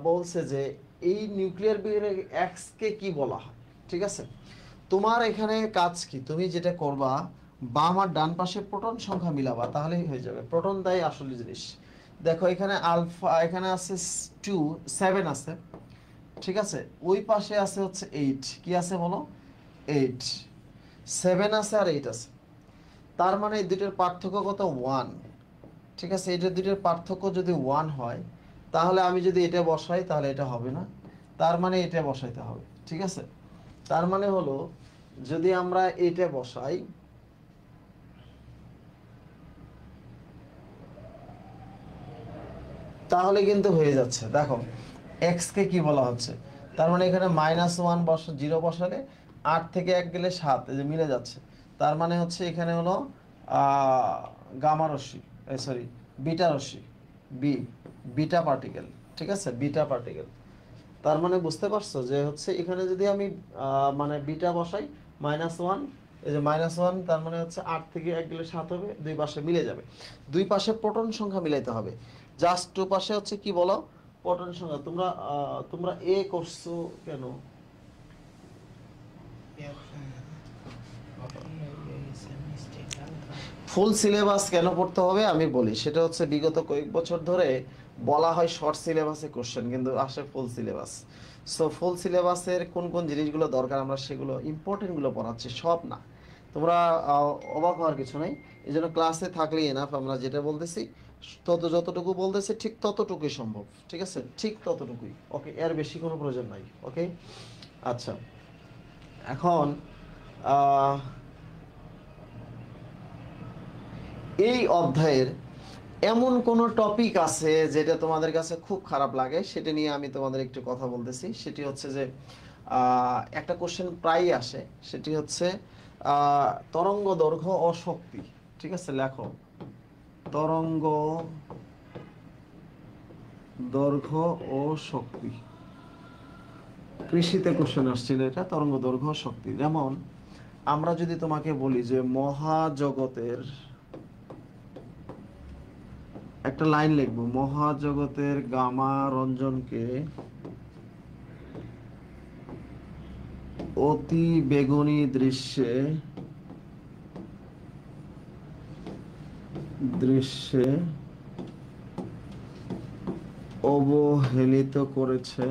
বলছে যে এই নিউক্লিয়ার বিহেভিয়ার এক্স কে কি বলা হয়, ঠিক আছে। তোমার এখানে কাজ কি, তুমি যেটা করবা বাম আর ডান পাশে প্রোটন সংখ্যা মিলাবা, তাহলেই হয়ে যাবে। প্রোটন দাই আসল জিনিস। দেখো এখানে আলফা, এখানে আছে 2 7 আছে, ঠিক আছে। ওই পাশে আছে হচ্ছে 8, কি আছে বলো, 8 7 আছে আর 8 আছে, তার মানে এই দুটোর পার্থক্য কত, 1, ঠিক আছে। এটা দুটোর পার্থক্য যদি 1 হয়, তাহলে আমি যদি এটা বসাই তাহলে এটা হবে না, তার মানে এটা বসাইতে হবে, ঠিক আছে। তার মানে হলো যদি আমরা এটা বসাই, তাহলে কিন্তু হয়ে যাচ্ছে। দেখো এক্স কে কি বলা হচ্ছে, তার মানে এখানে -1 0 বসালে 8 থেকে 1 গেলে 7, এই যে মিলে যাচ্ছে। তার মানে হচ্ছে এখানে হলো গামা রশ্মি, সরি বিটা রশ্মি, বি বিটা পার্টিকেল, ঠিক আছে, বিটা পার্টিকেল। তার মানে বুঝতে পারছো যে হচ্ছে এখানে যদি আমি মানে বিটা বসাই -1, এই যে -1, তার মানে হচ্ছে 8 থেকে 1 গেলে 7 হবে, দুই পাশে মিলে যাবে। দুই পাশে প্রোটন সংখ্যা মিলাইতে হবে, জাস্ট টু পাশে হচ্ছে কি বলো, প্রোটন সংখ্যা। তোমরা তোমরা এ করছো কেন, ফুল সিলেবাস কেন পড়তে হবে আমি বলি, সেটা হচ্ছে বিগত কয়েক বছর ধরে বলা হয় শর্ট সিলেবাসে কোশ্চেন, কিন্তু আসে ফুল সিলেবাস। সো ফুল সিলেবাসের কোন কোন জিনিসগুলো দরকার আমরা সেগুলো ইম্পর্টেন্টগুলো পড়াচ্ছি, সব না। তোমরা অবাক হওয়ার কিছু নেই, এই জন্য ক্লাসে থাকলেই এনাফ। আমরা যেটা বলতেছি যতটুকু বলতেছি ঠিক ততটুকুই সম্ভব, ঠিক আছে, ঠিক ততটুকুই, ওকে, এর বেশি কোনো প্রয়োজন নাই, ওকে। আচ্ছা, এখন আহ এই অধ্যায়ের এমন কোন টপিক আছে যেটা তোমাদের কাছে খুব খারাপ লাগে, সেটা নিয়ে আমি তোমাদের একটু কথা বলতেছি। সেটি হচ্ছে যে একটা কোশ্চেন প্রায়ই আসে, সেটি হচ্ছে তরঙ্গ দৈর্ঘ্য ও শক্তি। ঠিক আছে, লেখো তরঙ্গ দৈর্ঘ্য ও শক্তি। কৃষিতে কোশ্চেন আসছিল এটা, তরঙ্গ দৈর্ঘ্য ও শক্তি। যেমন আমরা যদি তোমাকে বলি যে মহাজগতের, একটা লাইন লিখবো, মহাজগতের গামা রঞ্জনকে অতি বেগুনি দৃশ্যে অবহেলিত করেছে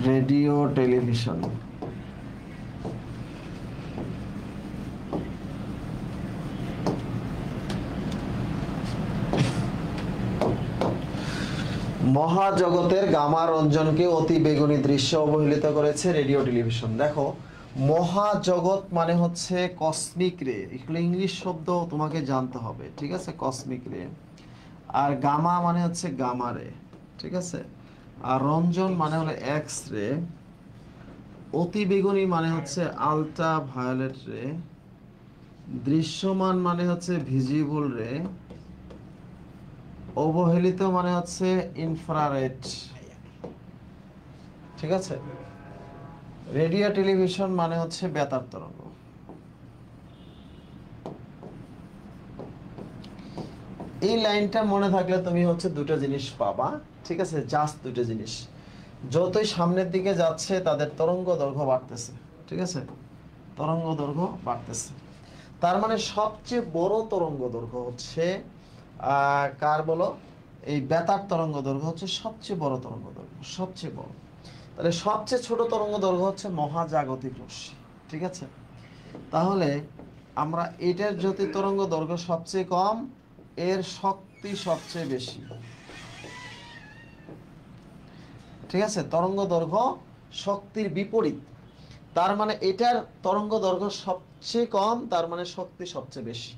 রেডিও টেলিভিশন। মহাজগতের গামা রঞ্জনকে অতি বেগুনি দৃশ্য অবহেলিত করেছে রেডিও টেলিভিশন। দেখো, মহাজগৎ মানে হচ্ছে কসমিক রে, এগুলো ইংলিশ শব্দ তোমাকে জানতে হবে। ঠিক আছে, কসমিক রে। আর গামা মানে হচ্ছে গামা রে। ঠিক আছে, আর রঞ্জন মানে হলো এক্স রে। অতি বেগুনি মানে হচ্ছে আলট্রা ভায়োলেট রে। দৃশ্যমান মানে হচ্ছে ভিজিবল রে। অবহেলিত মানে হচ্ছে ইনফ্রারেড। ঠিক আছে, রেডিও টেলিভিশন মানে হচ্ছে বেতার তরঙ্গ। এই লাইনটা মনে থাকলে তুমি হচ্ছে দুটো জিনিস পাবা। ঠিক আছে, জাস্ট দুটো জিনিস। যতই সামনের দিকে যাচ্ছে তাদের তরঙ্গ দৈর্ঘ্য বাড়তেছে। ঠিক আছে, তরঙ্গ দৈর্ঘ্য বাড়তেছে। তার মানে সবচেয়ে বড় তরঙ্গ দৈর্ঘ্য হচ্ছে কার বলো, এই বেতার তরঙ্গ দৈর্ঘ্য হচ্ছে সবচেয়ে বড় তরঙ্গ দৈর্ঘ্য, সবচেয়ে বড়। তাহলে সবচেয়ে ছোট তরঙ্গ দৈর্ঘ্য হচ্ছে মহাজাগতিক রশ্মি। ঠিক আছে, তাহলে আমরা এটার যদি তরঙ্গ দৈর্ঘ্য সবচেয়ে কম, এর শক্তি সবচেয়ে বেশি। ঠিক আছে, তরঙ্গ দৈর্ঘ্য শক্তির বিপরীত। তার মানে এটার তরঙ্গ দৈর্ঘ্য সবচেয়ে কম, তার মানে শক্তি সবচেয়ে বেশি।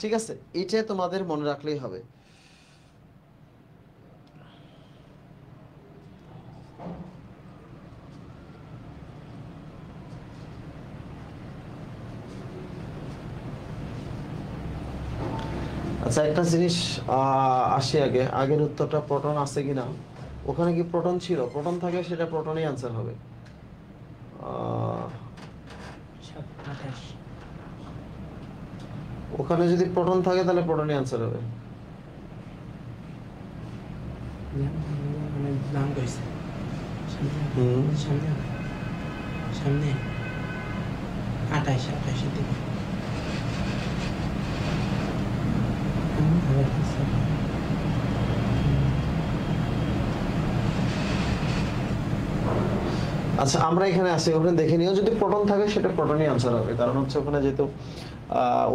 ঠিক আছে, এটা তোমাদের মনে রাখলেই হবে। আচ্ছা, একটা জিনিস আসি আগের উত্তরটা প্রোটন আছে কিনা। ওখানে কি প্রোটন ছিল? প্রোটন থাকলে সেটা প্রোটনই आंसर হবে। ওখানে যদি প্রোটন থাকে তাহলে প্রোটনই आंसर হবে। নাম কইছে সামনে সামনে 28 দিন। আচ্ছা, আমরা এখানে আসি, ওখানে দেখে নিও, যদি প্রোটন থাকে সেটা প্রোটনই आंसर হবে, কারণ হচ্ছে ওখানে যেহেতু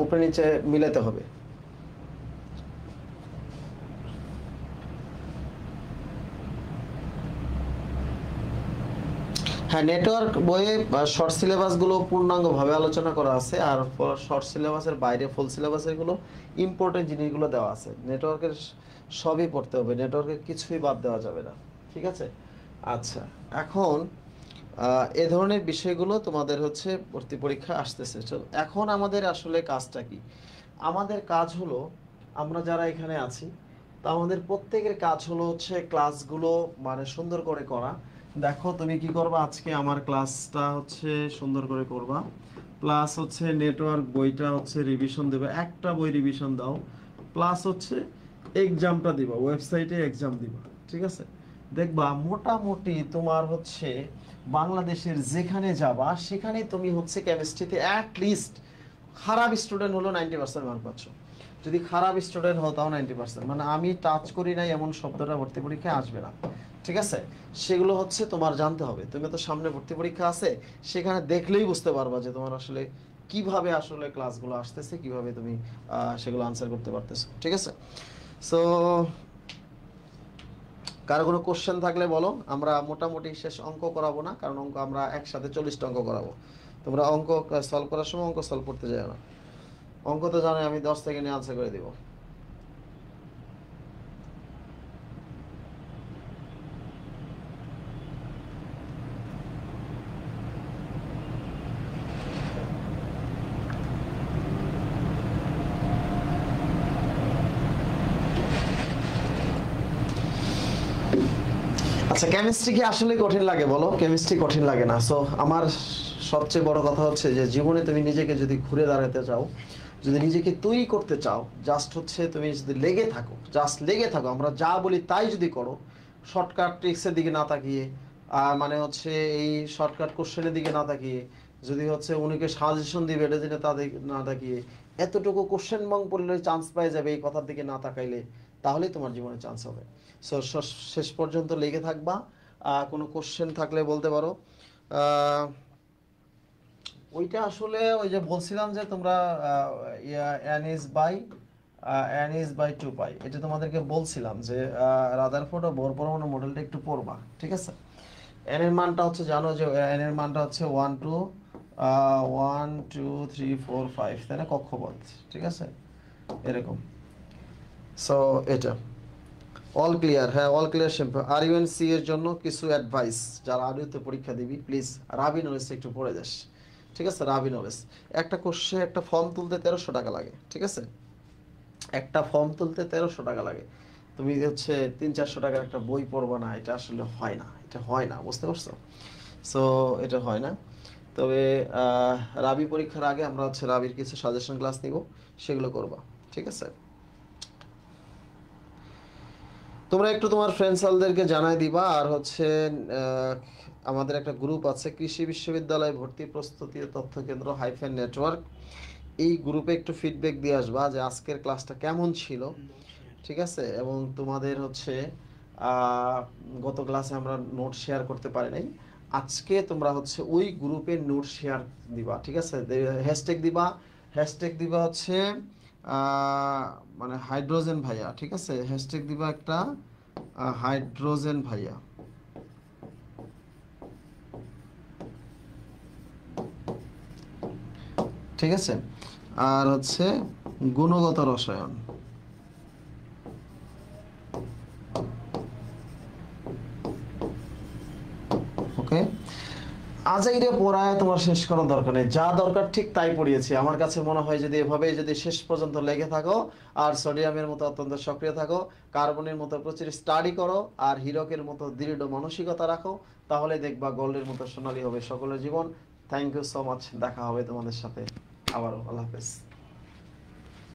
উপরে নিচে মিলাতে হবে। হ্যাঁ, নেটওয়ার্ক বইয়ে শর্ট সিলেবাস গুলো পূর্ণাঙ্গ ভাবে আলোচনা করা আছে, আর শর্ট সিলেবাসের বাইরে ফুল সিলেবাসের গুলো ইম্পর্টেন্ট জিনিসগুলো দেওয়া আছে। নেটওয়ার্কের সবই পড়তে হবে, নেটওয়ার্কের কিছুই বাদ দেওয়া যাবে না। ঠিক আছে, আচ্ছা, এখন এ ধরনের বিষয়গুলো তোমাদের হচ্ছে ভর্তি পরীক্ষা আসতেছে। চলো, এখন আমাদের আসলে কাজটা কি? আমাদের কাজ হলো, আমরা যারা এখানে আছি তা আমাদের প্রত্যেকের কাজ হলো হচ্ছে ক্লাসগুলো মানে সুন্দর করে করা। দেখো, তুমি কি করবা, আজকে আমার ক্লাসটা হচ্ছে সুন্দর করে করবা, প্লাস হচ্ছে নেটওয়ার্ক বইটা হচ্ছে রিভিশন দেবে, একটা বই রিভিশন দাও, প্লাস হচ্ছে এক্সামটা দিবা, ওয়েবসাইটে এক্সাম দিবা। ঠিক আছে, দেখবা মোটামুটি তোমার হচ্ছে বাংলাদেশের যেখানে যাবা সেখানে তুমি হচ্ছে কেমিস্ট্রিতে অ্যাট লিস্ট, খারাপ স্টুডেন্ট হলো 90% মার্ক পাচ্ছ। যদি খারাপ স্টুডেন্ট হও তাও 90%, মানে আমি টাচ করি নাই এমন শব্দটা ভর্তি পরীক্ষায় আসবে না। ঠিক আছে, সেগুলো হচ্ছে তোমার জানতে হবে। তুমি তো সামনে ভর্তি পরীক্ষা আছে, সেখানে দেখলেই বুঝতে পারবা যে তোমার আসলে কিভাবে আসলে ক্লাসগুলো আসতেছে, কিভাবে তুমি সেগুলো আনসার করতে পারতেছো। ঠিক আছে, সো কারো কোনো কোশ্চেন থাকলে বলো, আমরা মোটামুটি শেষ অঙ্ক করাবো না, কারণ অঙ্ক আমরা একসাথে 40টা অঙ্ক করাবো। তোমরা অঙ্ক সলভ করার সময় অঙ্ক সলভ করতে যাও না। অঙ্ক তো জানো আমি 10 সেকেন্ডে আনসার করে দিব। আচ্ছা, কেমিস্ট্রি কি আসলে কঠিন লাগে বলো? কেমিস্ট্রি কঠিন লাগে না। সো আমার সবচেয়ে বড় কথা হচ্ছে যে জীবনে তুমি নিজেকে যদি ঘুরে দাঁড়াতে চাও, যদি নিজেকে তৈরি করতে চাও, জাস্ট হচ্ছে তুমি যদি লেগে থাকো, জাস্ট লেগে থাকো, আমরা যা বলি তাই যদি করো, শর্টকাট ট্রিক্সের দিকে না তাকিয়ে, মানে হচ্ছে এই শর্টকাট কোশ্চেনের দিকে না তাকিয়ে, যদি হচ্ছে উনিকে সাজেশন দিবে এটা যেটা তাদের না তাকিয়ে, এতটুকু কোশ্চেন ব্যাংক পড়লে চান্স পাই যাবে এই কথার দিকে না তাকাইলে, তাহলেই তোমার জীবনে চান্স হবে। সো শেষ পর্যন্ত লেগে থাকবা। কোনো কোশ্চেন থাকলে বলতে পারো। ওইটা আসলে ওই যে বলছিলাম যে তোমরা n is by 2 পাই, এটা তোমাদেরকে বলছিলাম যে রাদারফোর্ড ও বোর পরমাণু মডেলটা একটু পড়বা, ঠিক আছে? n এর মানটা হচ্ছে জানো যে n এর মানটা হচ্ছে 1 2 1 2 3 4 5, তাই না? কক্ষপথ, ঠিক আছে, এরকম। সো এটা অল ক্লিয়ার? হ্যাঁ, অল ক্লিয়ার শ্যাম্পু। আর ইউএন সি এর জন্য কিছু অ্যাডভাইস, যারা আরইউতে পরীক্ষা দিবি প্লিজ রাবি নলেজ একটু পড়ে যাস, ঠিক আছে? রাবি নলেজ একটা কোশ্চেন, একটা ফর্ম তুলতে 1300 টাকা লাগে, ঠিক আছে? একটা ফর্ম তুলতে 1300 টাকা লাগে। তুমি হচ্ছে 300-400 টাকার একটা বই পড়বা না, এটা আসলে হয় না, এটা হয় না, বুঝতে পারছো? সো এটা হয় না। তবে রাবি পরীক্ষার আগে আমরা হচ্ছে রাবির কিছু সাজেশন ক্লাস নিব, সেগুলো করবা, ঠিক আছে? তোমরা একটু তোমার ফ্রেন্ড সার্কেলদেরকে জানাই দিবা। আর হচ্ছে আমাদের একটা গ্রুপ আছে, কৃষি বিশ্ববিদ্যালয় ভর্তি প্রস্তুতি ও তথ্য কেন্দ্র হাইফেন নেটওয়ার্ক। এই গ্রুপে একটু ফিডব্যাক দিয়ে আসবা যে আজকের ক্লাসটা কেমন ছিল, ঠিক আছে? এবং তোমাদের হচ্ছে আহ, গত ক্লাসে আমরা নোট শেয়ার করতে পারি নাই, আজকে তোমরা হচ্ছে ওই গ্রুপে নোট শেয়ার দিবা, ঠিক আছে? হ্যাশট্যাগ দিবা, হ্যাশট্যাগ দিবা হচ্ছে মানে হাইড্রোজেন ভাইয়া, ঠিক আছে? হ্যাশট্যাগ দিবা একটা হাইড্রোজেন ভাইয়া, ঠিক আছে? আর হচ্ছে গুণগত রসায়ন, ওকে? আজাইরে পড়ায় তোমার শেষ করার দরকার নেই, যা দরকার ঠিক তাই পড়িয়েছি। আমার কাছে মনে হয় যদি এভাবে যদি শেষ পর্যন্ত লেগে থাকো, আর সোডিয়ামের মতো অত্যন্ত সক্রিয় থাকো, কার্বনের মতো প্রচুর স্টাডি করো, আর হীরকের মতো দৃঢ় মানসিকতা রাখো, তাহলে দেখবা গোল্ডের মতো সোনালী হবে সকলের জীবন। থ্যাংক ইউ সো মাচ, দেখা হবে তোমাদের সাথে আবারও। আল্লাহ হাফেজ।